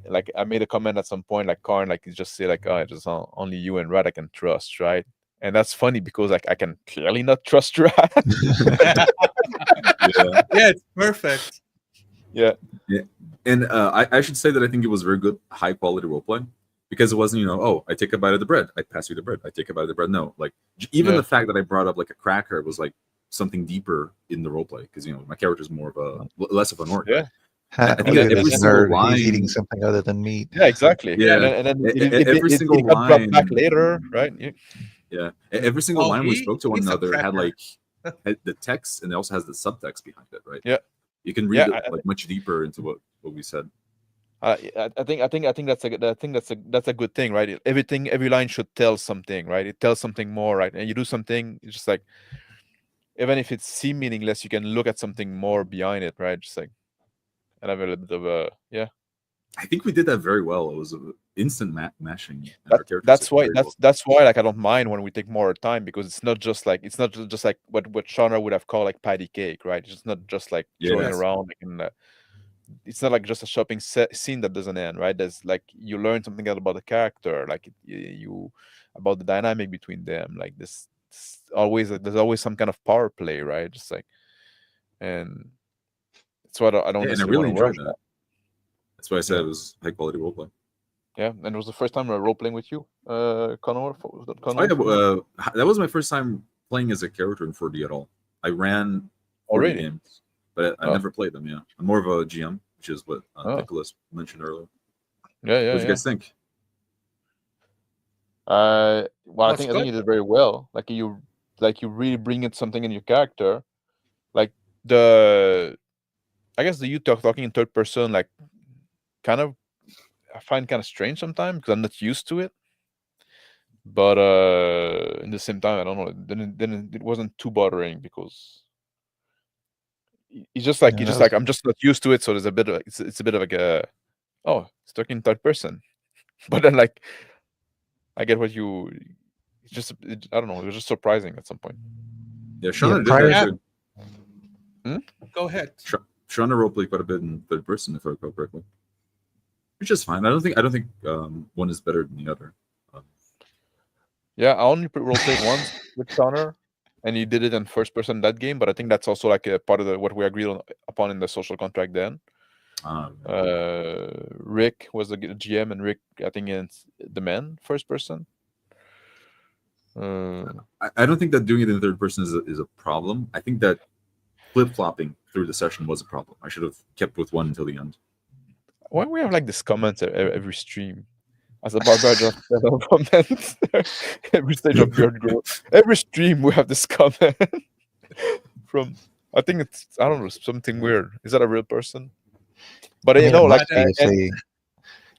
like I made a comment at some point, like Karn, like you just say like, oh, it's only you and Rat I can trust, right? And that's funny because like I can clearly not trust Rat. Yeah, it's perfect. Yeah. And I should say that I think it was very good, high quality roleplay because it wasn't, oh, I take a bite of the bread, I pass you the bread, I take a bite of the bread. No, like even the fact that I brought up like a cracker was like something deeper in the roleplay because my character is more of less of an orc. Yeah. I think every single line he's eating something other than meat. Yeah, exactly. Yeah, and then every single line line back later, right? Yeah, every single line we spoke to one another had like the text, and it also has the subtext behind it, right? Yeah. You can read Yeah, it, like much deeper into what we said. I think that's a good thing, right? Every line should tell something, right? It tells something more, right? And you do something, it's just like, even if it seems meaningless, you can look at something more behind it, right? Just like, and have a little bit of a I think we did that very well. It was instant mashing, and our characters That's did why very well. that's why like I don't mind when we take more time, because it's not just like what Shonner would have called like patty cake, right? It's not just like Yeah, throwing yes. around like in it's not like just a shopping scene that doesn't end, right? There's like you learn something about the character, like you about the dynamic between them, like this always there's always some kind of power play, right? Just like, and it's what I don't Yeah, and I necessarily really want to rush enjoyed that. That's why I said it was high quality roleplay. Yeah, and it was the first time role playing with you, Connor. Was that Connor? Oh, yeah, that was my first time playing as a character in 4D at all. I ran 4D really? games, but I never played them. Yeah, I'm more of a GM, which is what Nicholas mentioned earlier. Yeah. What did you guys think? Well, I That's think good. you did very well. Like you really bring in something in your character, like I guess the you talking in third person, like kind of I find kind of strange sometimes because I'm not used to it. But in the same time, I don't know. Then it wasn't too bothering because it's just like I'm just not used to it. So there's a bit of it's a bit of like a it's talking in third person, but then like I get what you. It's just I don't know. It was just surprising at some point. Yeah, Shonner Go ahead. Shonner roleplayed quite a bit in third person, if I recall correctly, which is fine. I don't think one is better than the other. Yeah, I only roleplayed once with Shonner, and he did it in first person that game. But I think that's also like a part of what we agreed upon in the social contract then. Rick was the GM, and Rick, I think, is the man first person. I don't think that doing it in third person is a problem. I think that flip-flopping through the session was a problem. I should have kept with one until the end. Why we have like this comment every stream? As a barber, just comment every stage of beard growth. Every stream we have this comment from. I think it's I don't know, something weird. Is that a real person? But I mean, you know, it like might be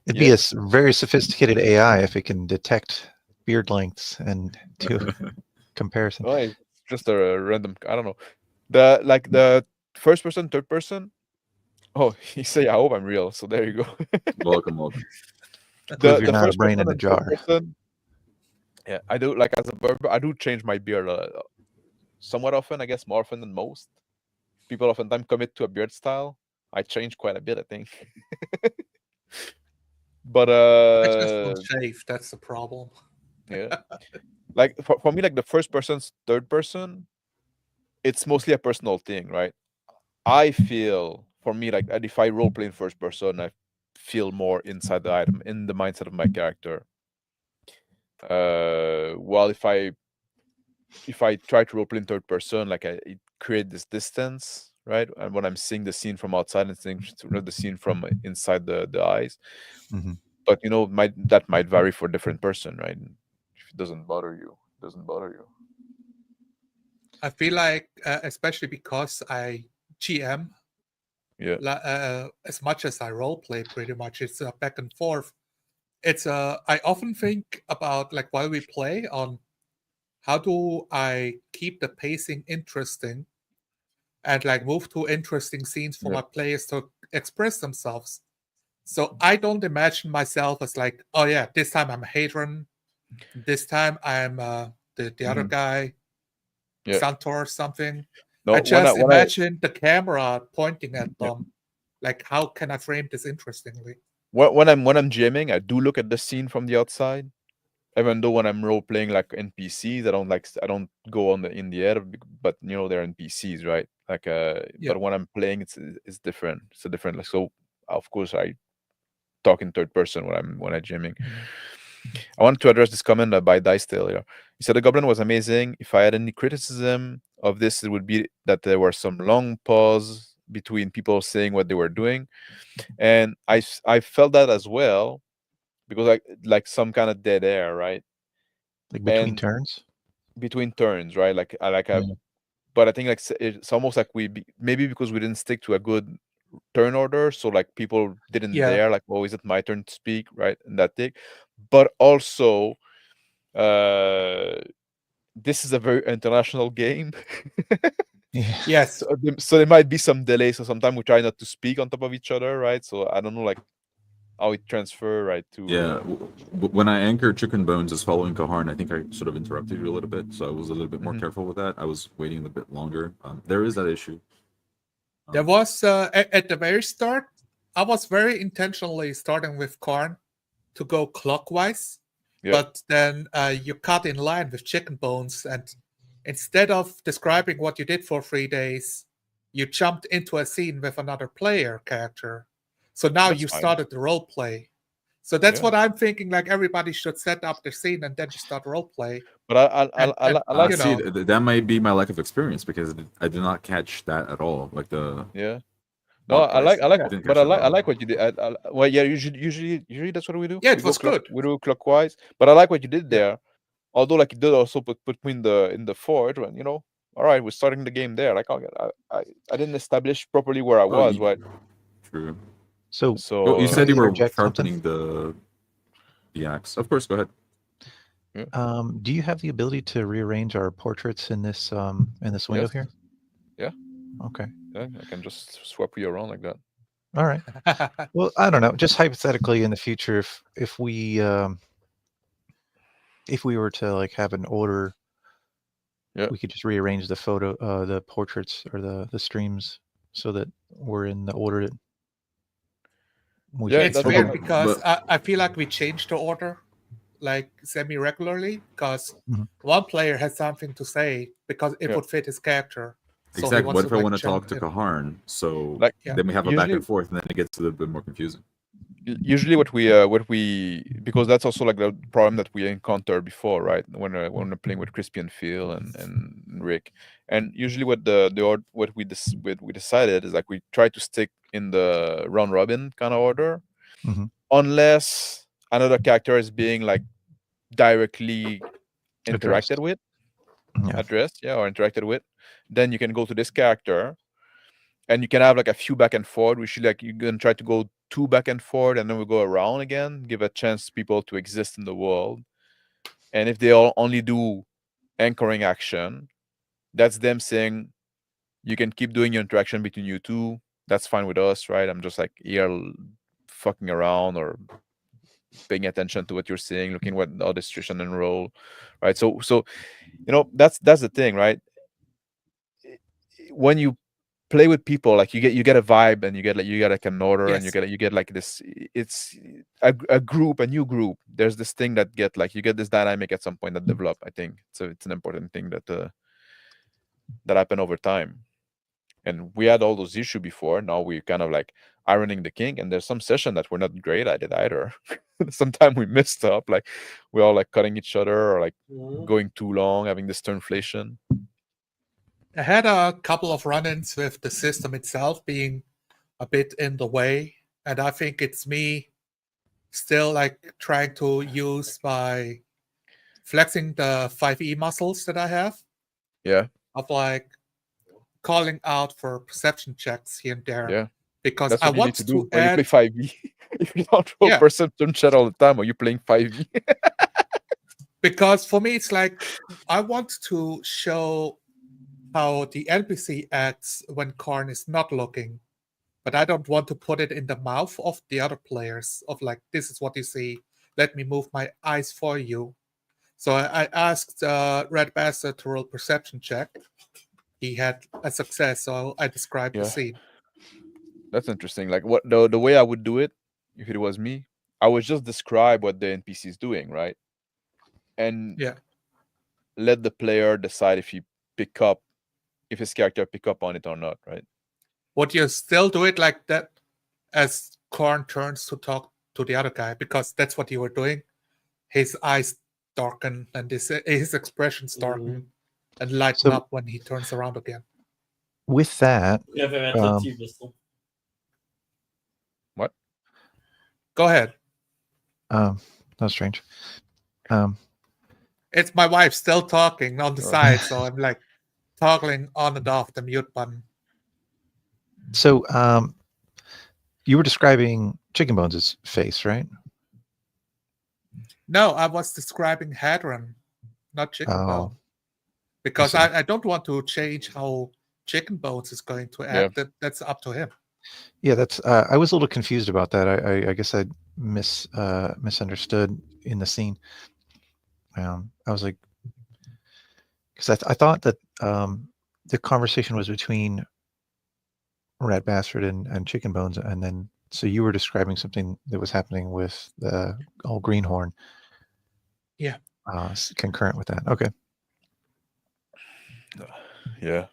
it'd be a very sophisticated AI if it can detect beard lengths and do a comparison. Oh, it's just a random. I don't know. The first person, third person. Oh, he say, "I hope I'm real." So there you go. Welcome. Prove you're not a brain in a jar. Yeah, I do. Like as a barber, I do change my beard somewhat often. I guess more often than most. People oftentimes commit to a beard style. I change quite a bit, I think. But I just don't shave. That's the problem. Yeah, like for me, like the first person's third person, it's mostly a personal thing, right? I feel for me like if I role play in first person, I feel more inside the item, in the mindset of my character. While if I try to role play in third person, like it create this distance, right? And when I'm seeing the scene from outside and seeing the scene from inside the eyes. Mm-hmm. But you know, that might vary for a different person, right? If it doesn't bother you, it doesn't bother you. I feel like, especially because I GM, as much as I roleplay, pretty much it's back and forth. It's I often think about like while we play on how do I keep the pacing interesting and like move to interesting scenes for my players to express themselves. So I don't imagine myself as like, oh yeah, this time I'm Hadron, this time I'm the other guy, Santor or something. No, I just imagine the camera pointing at them. Like, how can I frame this interestingly? When I'm GMing, I do look at the scene from the outside. Even though when I'm role playing like NPCs, I don't go in the air, but you know they're NPCs, right? Like but when I'm playing, it's different. It's a different. Like, so of course I talk in third person when I'm GMing. I wanted to address this comment by Dice earlier. He said the Goblin was amazing. If I had any criticism of this, it would be that there were some long pause between people saying what they were doing, and I felt that as well, because like some kind of dead air, right? Like between turns. Between turns, right? Like but I think like it's almost like maybe because we didn't stick to a good turn order, so like people didn't Yeah. dare like, oh, is it my turn to speak, right? And that thing. But also, this is a very international game. Yeah. Yes. So there might be some delay. So sometimes we try not to speak on top of each other, right? So I don't know like how it transfer right to Yeah, when I anchored Chicken Bones as following Kaharn, I think I sort of interrupted you a little bit, so I was a little bit more careful with that. I was waiting a bit longer. There is that issue. There was at the very start, I was very intentionally starting with Karn to go clockwise, but then you cut in line with Chicken Bones, and instead of describing what you did for 3 days, you jumped into a scene with another player character. So now That's you fine. started the role play. So that's Yeah. what I'm thinking. Like everybody should set up their scene and then you start role play. But I like you see know. that might be my lack of experience because I did not catch that at all. Like the yeah. No, I podcast. like, didn't but catch that I at all. like what you did. Well, yeah, usually that's what we do. Yeah, it We go was good. We do clockwise, but I like what you did Yeah. there. Although, like, you did also put me in the fort when all right, we're starting the game there. Like, I didn't establish properly where I was, right? True. So So You Can said I you were interject sharpening the axe. Of course, go ahead. do you have the ability to rearrange our portraits in this window Yes. here? Yeah. Okay. Yeah, I can just swap you around like that. All right. Well, I don't know. Just hypothetically, in the future, if we were to like have an order, we could just rearrange the the portraits or the streams so that we're in the order that we Yeah, should. It's that's weird good. because I feel like we change the order like semi-regularly because Mhm. one player has something to say because it would fit his character. So he Exactly. wants What to, if I like, want to talk jump to in. Kaharn? So Like, then we have a back usually- and forth, and then it gets a little bit more confusing. Usually what we because that's also like the problem that we encountered before, right? When we're playing with Crispy and Phil and Rick, and usually what we decided is like we try to stick in the round robin kind of order, Mhm. unless another character is being like directly Addressed. interacted with, Yeah. addressed, or interacted with, then you can go to this character. And you can have like a few back and forth. We should like, you can try to go 2 back and forth, and then we go around again, give a chance to people to exist in the world. And if they all only do anchoring action, that's them saying you can keep doing your interaction between you two. That's fine with us, right? I'm just like here fucking around or paying attention to what you're saying, looking what all the situation and roll, right? So that's the thing, right? When you play with people, like you get a vibe, and you get like an order, and you get like this. It's a group, a new group. There's this thing that you get this dynamic at some point that develop. I think so. It's an important thing that happen over time. And we had all those issues before. Now we're kind of like ironing the kink, and there's some session that we're not great at it either. Sometimes we messed up, like we're all like cutting each other or like going too long, having this turnflation. I had a couple of run-ins with the system itself being a bit in the way, and I think it's me still like trying to use my flexing the 5e muscles that I have. Yeah. Of like calling out for perception checks here and there. Yeah. Because that's I what you want need to do when add... you play 5e. If you don't roll perception check all the time, are you playing 5e? Because for me, it's like I want to show how the NPC acts when Karn is not looking, but I don't want to put it in the mouth of the other players of like, this is what you see, let me move my eyes for you. So I asked Red Bastard to roll perception check. He had a success, so I described the scene. That's interesting. Like what the way I would do it, if it was me, I would just describe what the NPC is doing, right? And let the player decide if his character pick up on it or not, right? Would you still do it like that as Karn turns to talk to the other guy? Because that's what you were doing. His eyes darken and his expressions darken and lighten up when he turns around again. With that, what? Go ahead. That's strange. It's my wife still talking on the side, so I'm like toggling on and off the mute button. So, you were describing Chicken Bones' face, right? No, I was describing Hadron, not Chicken Oh, Bone. Because see. I don't want to change how Chicken Bones is going to act. That's up to him. Yeah, that's. I was a little confused about that. I guess I misunderstood in the scene. I was like, because I thought that the conversation was between Rat Bastard and Chicken Bones, and then so you were describing something that was happening with the old Greenhorn. Yeah. Concurrent with that. Okay. Yeah.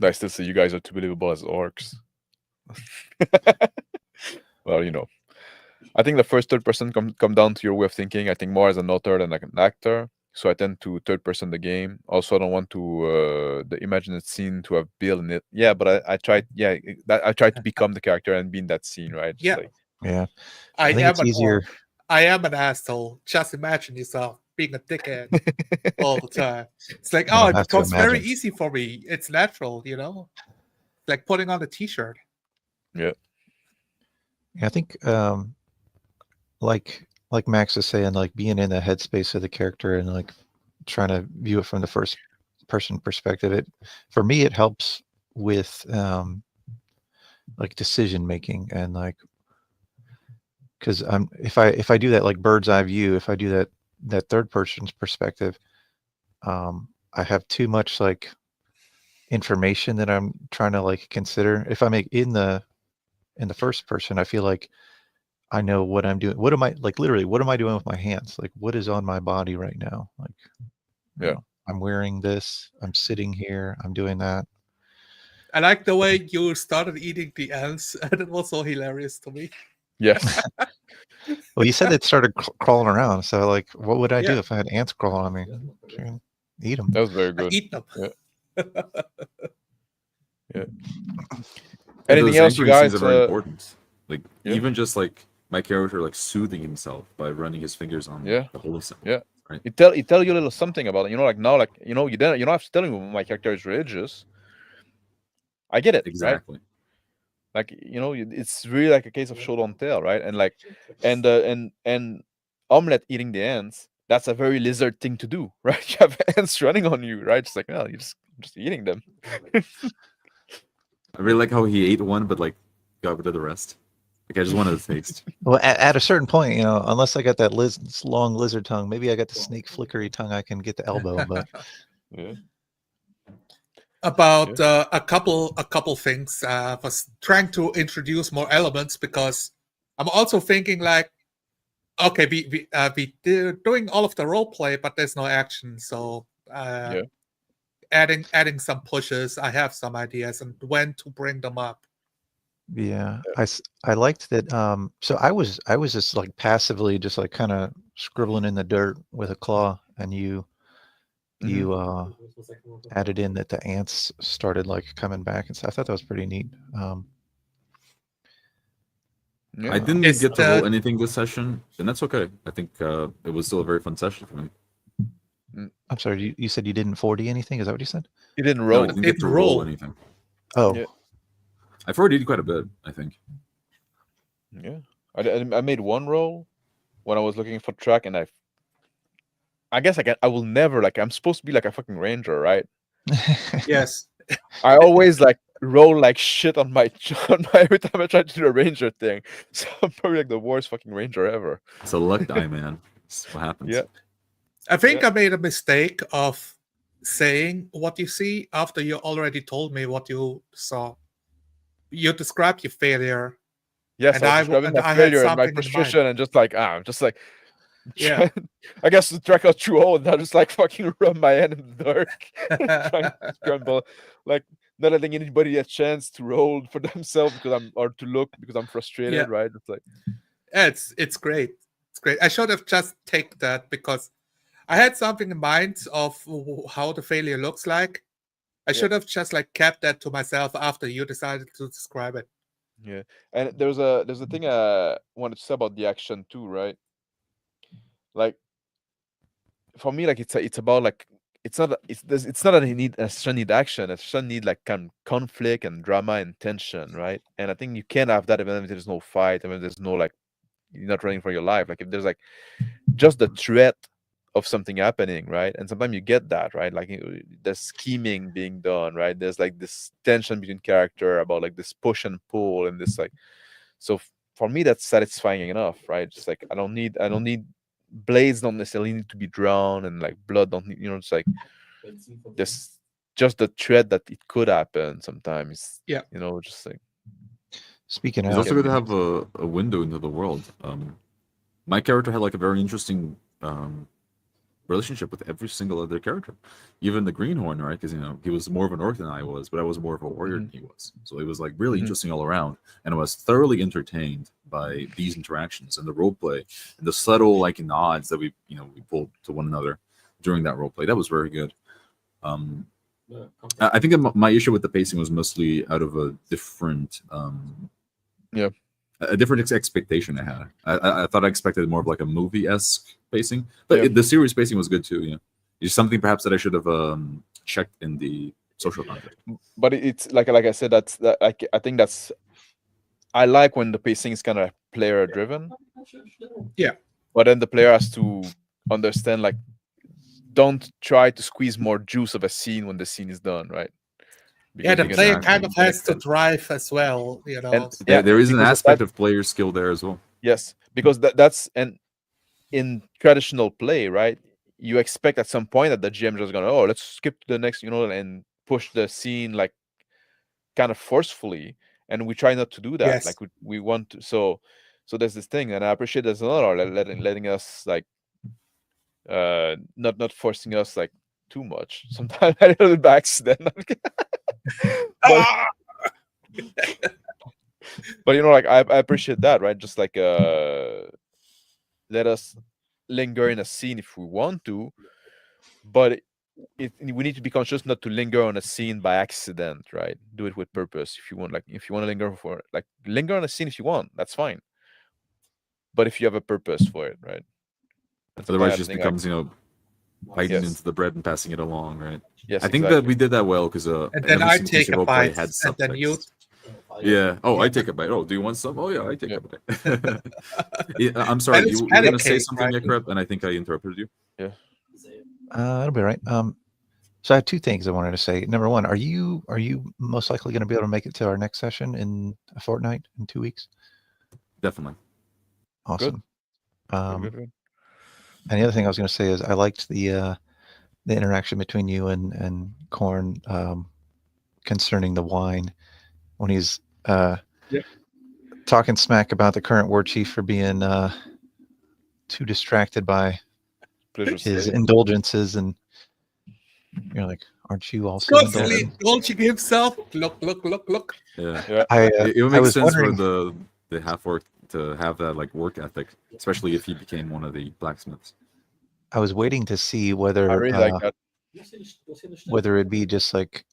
I still say you guys are too believable as orcs. Well, you know, I think the first third person come down to your way of thinking. I think more as an author than like an actor. So I tend to third person the game. Also, I don't want to the imagined scene to have built in it. Yeah, but I tried. Yeah, I tried to become the character and be in that scene, right? Just Yeah. like, Yeah. I think am it's an easier. orc. I am an asshole. Just imagine yourself being a dickhead all the time. It's like, I don't it have to becomes very imagine. easy for me. It's natural, like putting on a t-shirt. yeah, I think like Max is saying, like being in the headspace of the character and like trying to view it from the first person perspective. It for me it helps with like decision making and like because if I do that like bird's eye view, if I do that third person's perspective, I have too much like information that I'm trying to like consider. If I make in the first person, I feel like I know what I'm doing. What am I like literally what am I doing with my hands? Like what is on my body right now? Like Yeah. I'm wearing this, I'm sitting here, I'm doing that. I like the way you started eating the ants, and it was so hilarious to me. yes, Well, you said it started crawling around, so like what would I do Yeah. if I had ants crawling on me? Sure, eat them. that was very I good. eat them. Yeah. Yeah, Anything those else, you anchoring scenes guys? are very important. Like yeah. even just like my character like soothing himself by running his fingers on Yeah. the whole symbol. Yeah. Right. It tell you a little something about it. You know, like now, like you don't have to tell me my character is religious. I get it, right? Exactly. Like it's really like a case of show don't tell, right? And like, and omelet eating the ants. That's a very lizard thing to do, right? You have ants running on you, right? It's like, well, you're just eating them. I really like how he ate one, but like got rid of the rest. Like I just wanted to taste. Well, at a certain point, unless I got that long lizard tongue, maybe I got the snake flickery tongue. I can get the elbow, but Yeah. About a couple things. I was trying to introduce more elements because I'm also thinking like, okay, we doing all of the role play, but there's no action. So adding some pushes. I have some ideas and when to bring them up. yeah, I liked that. So I was just like passively just like kind of scribbling in the dirt with a claw, and you added in that the ants started like coming back and stuff. I thought that was pretty neat. Yeah. I didn't get to roll anything this session, and that's okay. I think it was still a very fun session for me. I'm sorry, you said you didn't 40 anything? Is that what you said? You didn't No, roll. I didn't get to roll anything. Oh, Yeah. I've already did quite a bit, I think. Yeah, I made one roll when I was looking for track, and I guess I will never like. I'm supposed to be like a fucking ranger, right? Yes. I always like roll like shit on my every time I try to do a ranger thing. So I'm probably like the worst fucking ranger ever. It's a luck die, man. That's what happens. Yeah. I think I made a mistake of saying what you see after you already told me what you saw. You described your failure. Yes, and I was describing my failure and my frustration, and just like I'm just like, yeah. I guess the track out too old. I just like fucking run my head in the dark, trying to scramble, like not letting anybody a chance to roll for themselves or to look because I'm frustrated. Yeah. Right? It's like, yeah, it's great. It's great. I should have just taken that because I had something in mind of how the failure looks like. I should have just like kept that to myself after you decided to describe it. Yeah, and there's a thing I wanted to say about the action too, right? Like for me, like it's about like it's not that he need a session need action. A session need like conflict and drama and tension, right? And I think you can't have that even if there's no fight, even if there's no like you're not running for your life. Like if there's like just the threat of something happening, right? And sometimes you get that, right? Like there's scheming being done, right? There's like this tension between character about like this push and pull and this like. So for me, that's satisfying enough, right? Just like I don't need blades don't necessarily need to be drawn and like blood don't need, it's like this just the threat that it could happen sometimes. Yeah. Just like Speaking He's of, also going to have a window into the world. My character had like a very interesting relationship with every single other character, even the greenhorn, right? Because he was more of an orc than I was, but I was more of a warrior than he was. So it was like really interesting all around, and I was thoroughly entertained by these interactions and the role play and the subtle like nods that we pulled to one another during that role play. That was very good. I think that my issue with the pacing was mostly out of a different a different expectation I had. I thought I expected more of like a movie-esque pacing, but the series pacing was good too. It's something perhaps that I should have checked in the social content. But it's like I said, I think that's I like when the pacing is kind of player driven. Yeah. But then the player has to understand like don't try to squeeze more juice of a scene when the scene is done, right? Yeah, the Because player kind of has to drive as well, And there is an because of aspect that- of player skill there as well. Yes, because that's and in traditional play, right? You expect at some point that the GM is just gonna, let's skip to the next, and push the scene like kind of forcefully, and we try not to do that. Yes. Like we want to. So there's this thing, and I appreciate there's another letting us like not forcing us like too much. Sometimes a little by accident. But like I appreciate that, right? Just like let us linger in a scene if we want to, but we need to be conscious not to linger on a scene by accident, right? Do it with purpose. If you want to linger linger on a scene if you want, that's fine. But if you have a purpose for it, right? Otherwise, it just becomes biting into the bread and passing it along, right? Yes, I think exactly. that we did that well because and then I take a bite, had and then you. Yeah. Oh, I take a bite. Oh, do you want some? Oh, yeah, I take a bite. I'm sorry. it's You were going to patty say cake, something, right? Yakrep, and I think I interrupted you. Yeah. It'll be right. So I have two things I wanted to say. Number one, are you most likely going to be able to make it to our next session in a fortnight, in 2 weeks? Definitely. Awesome. Good. And the other thing I was going to say is I liked the interaction between you and Korn concerning the wine when he's talking smack about the current war chief for being too distracted by his indulgences, and you're like, aren't you also indulgent? Indulging himself. Look. Yeah. I It would make was sense for wondering- the half orc to have that like work ethic, especially if he became one of the blacksmiths. I was waiting to see I whether really like that. whether it'd be just like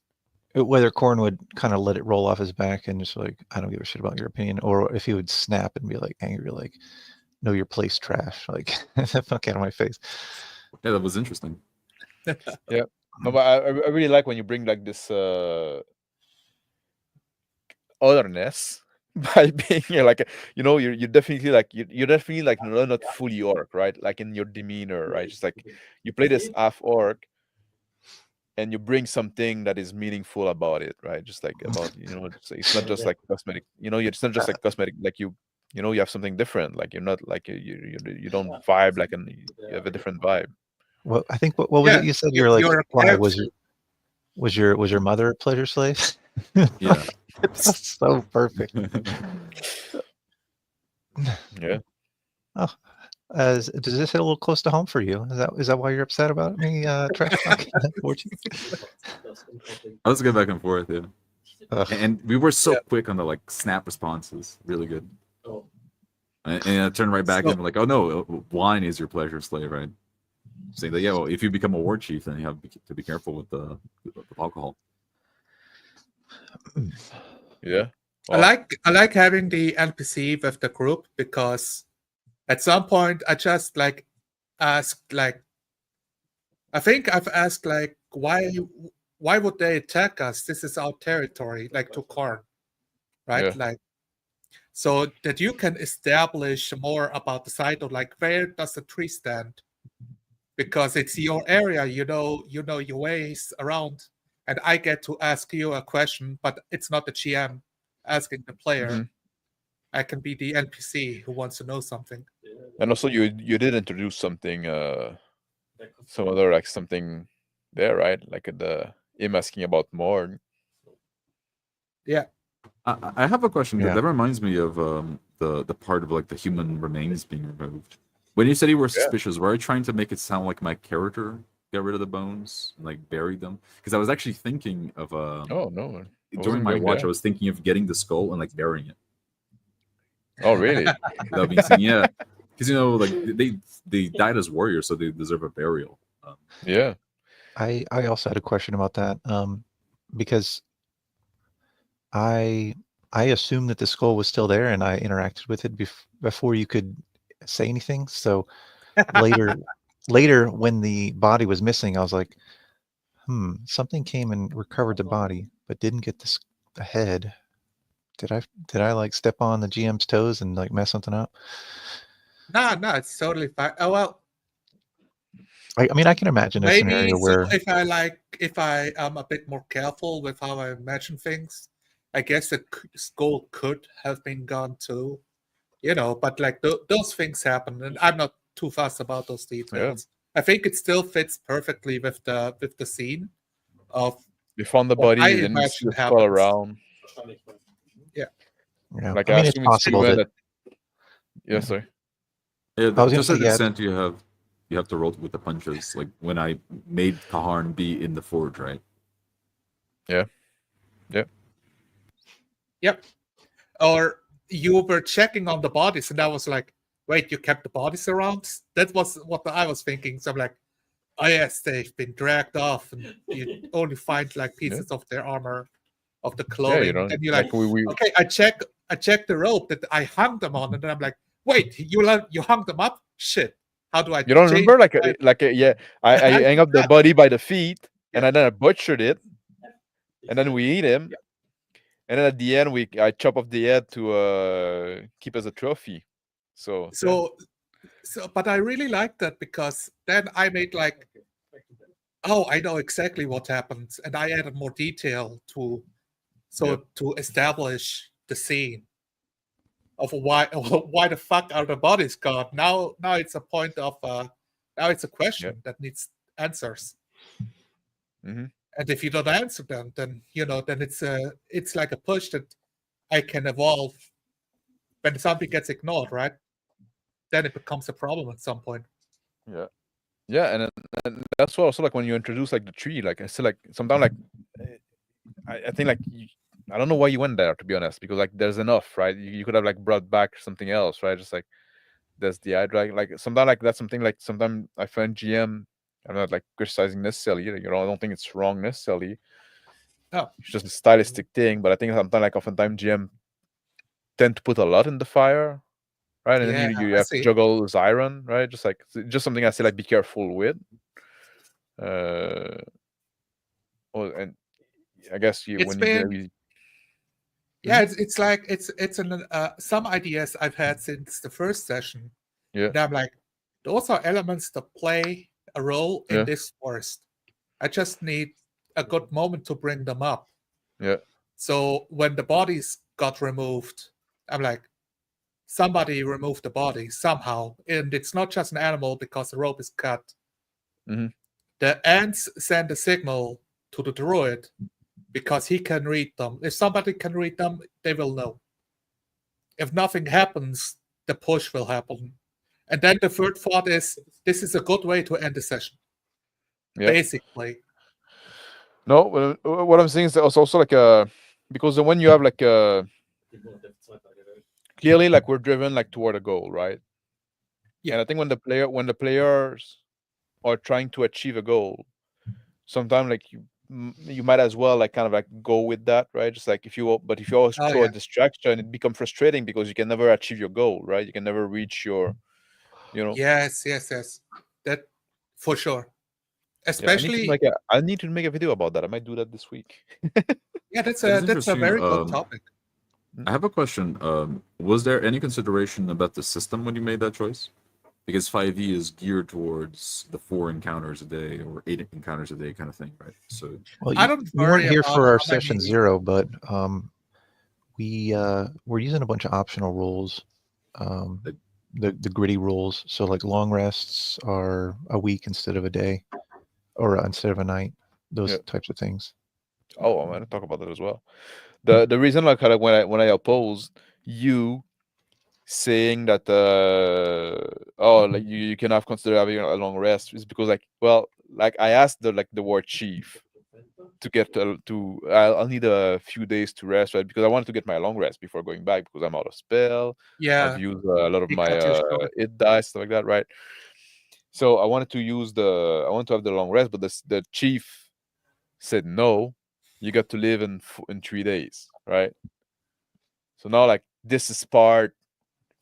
whether Korn would kind of let it roll off his back and just like, I don't give a shit about your opinion, or if he would snap and be like angry, like, know your place, trash, like the fuck out of my face. Yeah, that was interesting. Yeah. No, but I really like when you bring like this otherness by being like you're definitely like you're definitely like not fully orc, right? Like in your demeanor, right? Just like you play this half orc and you bring something that is meaningful about it, right? Just like about it's not just like cosmetic, it's not just like cosmetic, like you have something different, like you're not like you don't vibe like you have a different vibe. Well, I think what was it you said? You're like, you're a why character. was your mother a pleasure slave? Yeah. It's so perfect. Yeah. Oh, does this hit a little close to home for you? Is that why you're upset about me trash talking? I was going back and forth, yeah. And we were so quick on the like snap responses, really good. And I turned right back and like, oh no, wine is your pleasure slave, right? Saying that, well, if you become a war chief, then you have to be careful with the alcohol. Yeah. I like having the NPC with the group, because at some point I just like asked like, I think I've asked like why would they attack us? This is our territory, like to Karn, right? Yeah. Like so that you can establish more about the site of like where does the tree stand? Because it's your area, you know your ways around, and I get to ask you a question, but it's not the GM asking the player. Mhm. I can be the NPC who wants to know something. And also, you did introduce something, some other like something there, right? Like him asking about more. Yeah. I have a question. Yeah. That reminds me of the part of like the human remains being removed. When you said you were suspicious, were you trying to make it sound like my character got rid of the bones and like buried them? Because I was actually thinking of Oh no! I during wasn't my going watch, I there. was thinking of getting the skull and like burying it Oh really? without being seen. Yeah, because you know, like they died as warriors, so they deserve a burial. Yeah. I also had a question about that, because I assumed that the skull was still there, and I interacted with it before you could say anything. So later when the body was missing, I was like, something came and recovered the body, but didn't get the head. Did I like step on the GM's toes and like mess something up? No, it's totally fine. Oh well, I mean, I can imagine a maybe scenario so. where If I am a bit more careful with how I imagine things, I guess the skull could have been gone too, you know. But like those things happen, and I'm not too fussed about those details. I think it still fits perfectly with the scene of You found the what I body, then you see imagine the skull happens. around. Yeah. yeah. Like I I mean, it's assume it's possible human that Yeah, sorry. Yeah, I was to gonna a say, certain yeah. extent, you have to roll with the punches. Like when I made Kaharn be in the forge, right? Yeah. Yep. Or you were checking on the bodies, and I was like, wait, you kept the bodies around? That was what I was thinking. So I'm like, oh yes, they've been dragged off, and you only find like pieces of their armor, of the Yeah, clothing. you know, And you're like, we okay, I check the rope that I hung them on, and then I'm like, wait, you hung them up? Shit. How do I you don't change remember my- yeah, I hang up the body by the feet, and then I butchered it, and then we eat him, and then at the end I chop off the head to keep as a trophy. So So but I really like that, because then I made like, oh, I know exactly what happened, and I added more detail to to establish the scene of why why the fuck are the bodies gone. Now it's a point of now it's a question that needs answers. Mhm. And if you don't answer them, then then it's like a push that I can evolve. When something gets ignored, right? Then it becomes a problem at some point. Yeah, and that's what also like when you introduce like the tree, like I said, like sometimes like I think like I don't know why you went there, to be honest, because like there's enough, right? You could have like brought back something else, right? Just like there's the idea, like sometimes like that's something like sometimes I find GM. I'm not like criticizing necessarily, you know. I don't think it's wrong necessarily. No. It's just a stylistic thing, but I think sometimes like oftentimes GM tend to put a lot in the fire, right? And then you I have to see. juggle this iron, right? Just something I say like be careful with. Well, and I guess It's when you do, been yeah, it's like it's an some ideas I've had since the first session. Yeah. And I'm like, those are elements that play a role in this forest. I just need a good moment to bring them up. Yeah. So when the bodies got removed, I'm like, somebody removed the body somehow, and it's not just an animal because the rope is cut. Mm-hmm. The ants send a signal to the druid because he can read them. If somebody can read them, they will know. If nothing happens, the push will happen. And then the third thought is, this is a good way to end the session. Yeah. Basically. No, what I'm saying is also like because when you have like clearly like we're driven like toward a goal, right? Yeah. And I think when the players are trying to achieve a goal, sometimes like you might as well like kind of like go with that, right? Just like if you always throw a distraction, it becomes frustrating because you can never achieve your goal, right? You can never reach your, Yes. That for sure. Especially, I need to make a video about that. I might do that this week. that's That is a interesting, very good topic. I have a question. Was there any consideration about the system when you made that choice? Because 5e is geared towards the 4 encounters a day or 8 encounters a day kind of thing, right? So Well, I don't you weren't worry here about for our how many- session 0, but we're using a bunch of optional rules, the gritty rules. So like long rests are a week instead of a day, or instead of a night. Those types of things. Oh, I'm gonna talk about that as well. The reason like when I opposed you saying that like you can have consider having a long rest is because like I asked the war chief to get I'll need a few days to rest, right? Because I wanted to get my long rest before going back because I'm out of spell. Yeah, I've used a lot of he my cut you short. it dice, stuff like that, right? So I wanted to have the long rest, but the chief said no, you got to live in 3 days, right? So now like this is part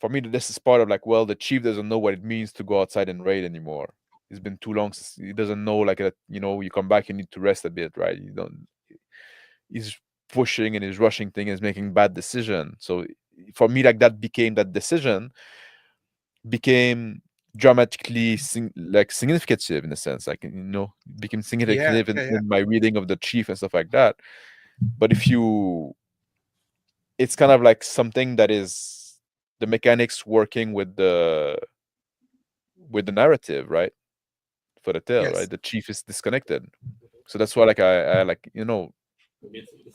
for me, this is part of like, well, the chief doesn't know what it means to go outside and raid anymore. It's been too long since he doesn't know like that, you come back, you need to rest a bit, right? He's pushing and he's rushing things and he's making bad decision. So for me, like that decision became dramatically significant in a sense, like became significant in my reading of the chief and stuff like that. But it's kind of like something that is the mechanics working with the narrative, right? For the tale, right? The chief is disconnected, so that's why like I like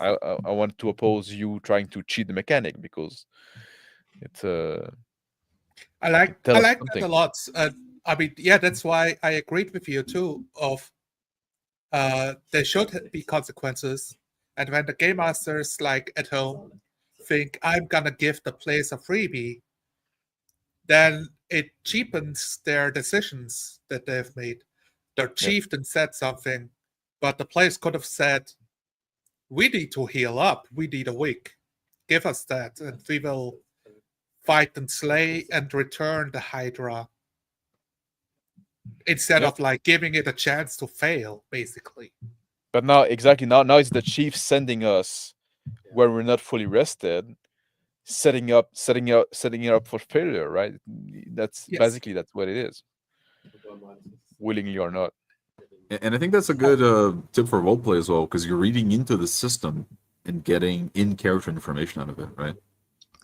I want to oppose you trying to cheat the mechanic because it's I like that a lot. I mean, that's why I agreed with you too. Of there should be consequences, and when the game masters like at home think I'm gonna give the players a freebie, then it cheapens their decisions that they've made. The chieftain said something, but the players could have said, "We need to heal up. We need a week. Give us that, and we will fight and slay and return the Hydra." Instead of like giving it a chance to fail, basically. But now it's the chief sending us where we're not fully rested, setting it up for failure, right? That's basically that's what it is, willingly or not. And I think that's a good tip for roleplay as well, because you're reading into the system and getting in-character information out of it, right?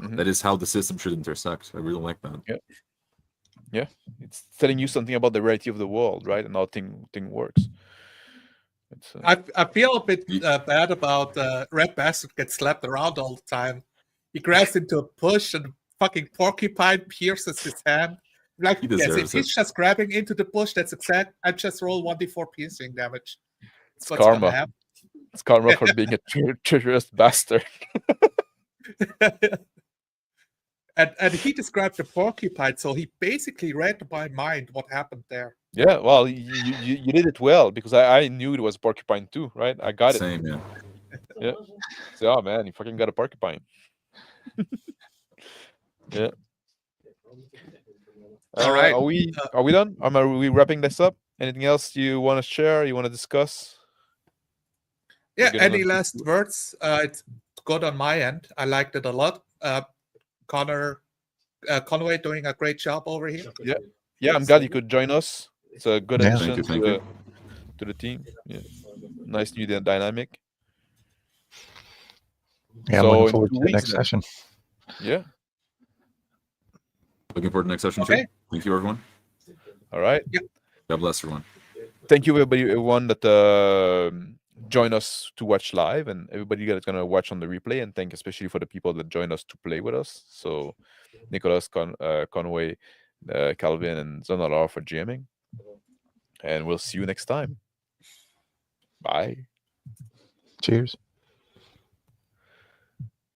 Mm-hmm. That is how the system should intersect. I really like that. Yeah, it's telling you something about the reality of the world, right? And how thing works. I feel a bit bad about Red Bastard gets slapped around all the time. He grabs into a bush and fucking porcupine pierces his hand. Like, yes, if he's just grabbing into the bush, that's exact. I just roll 1d4 piercing damage. It's karma. It's karma for being a treacherous bastard. And he described the porcupine, so he basically read my mind what happened there. Yeah, well, you did it well because I knew it was porcupine too, right? I got it. Same, yeah. So, oh man, you fucking got a porcupine. Yeah. All right. Are we done? Are we wrapping this up? Anything else you want to share? You want to discuss? Yeah. Any last words? It's good on my end. I liked it a lot. Conway doing a great job over here. Yeah. I'm glad you could join us. It's a good addition to the team. Yeah. Nice new dynamic. Yeah, I'm looking forward to the next session. Yeah. Looking forward to the next session too. Thank you, everyone. All right. Yep. God bless everyone. Thank you, everyone that join us to watch live, and everybody that's gonna watch on the replay. And thank especially for the people that join us to play with us. So, Nicholas, Conway, Calvin, and Zonalar for GMing. And we'll see you next time. Bye. Cheers.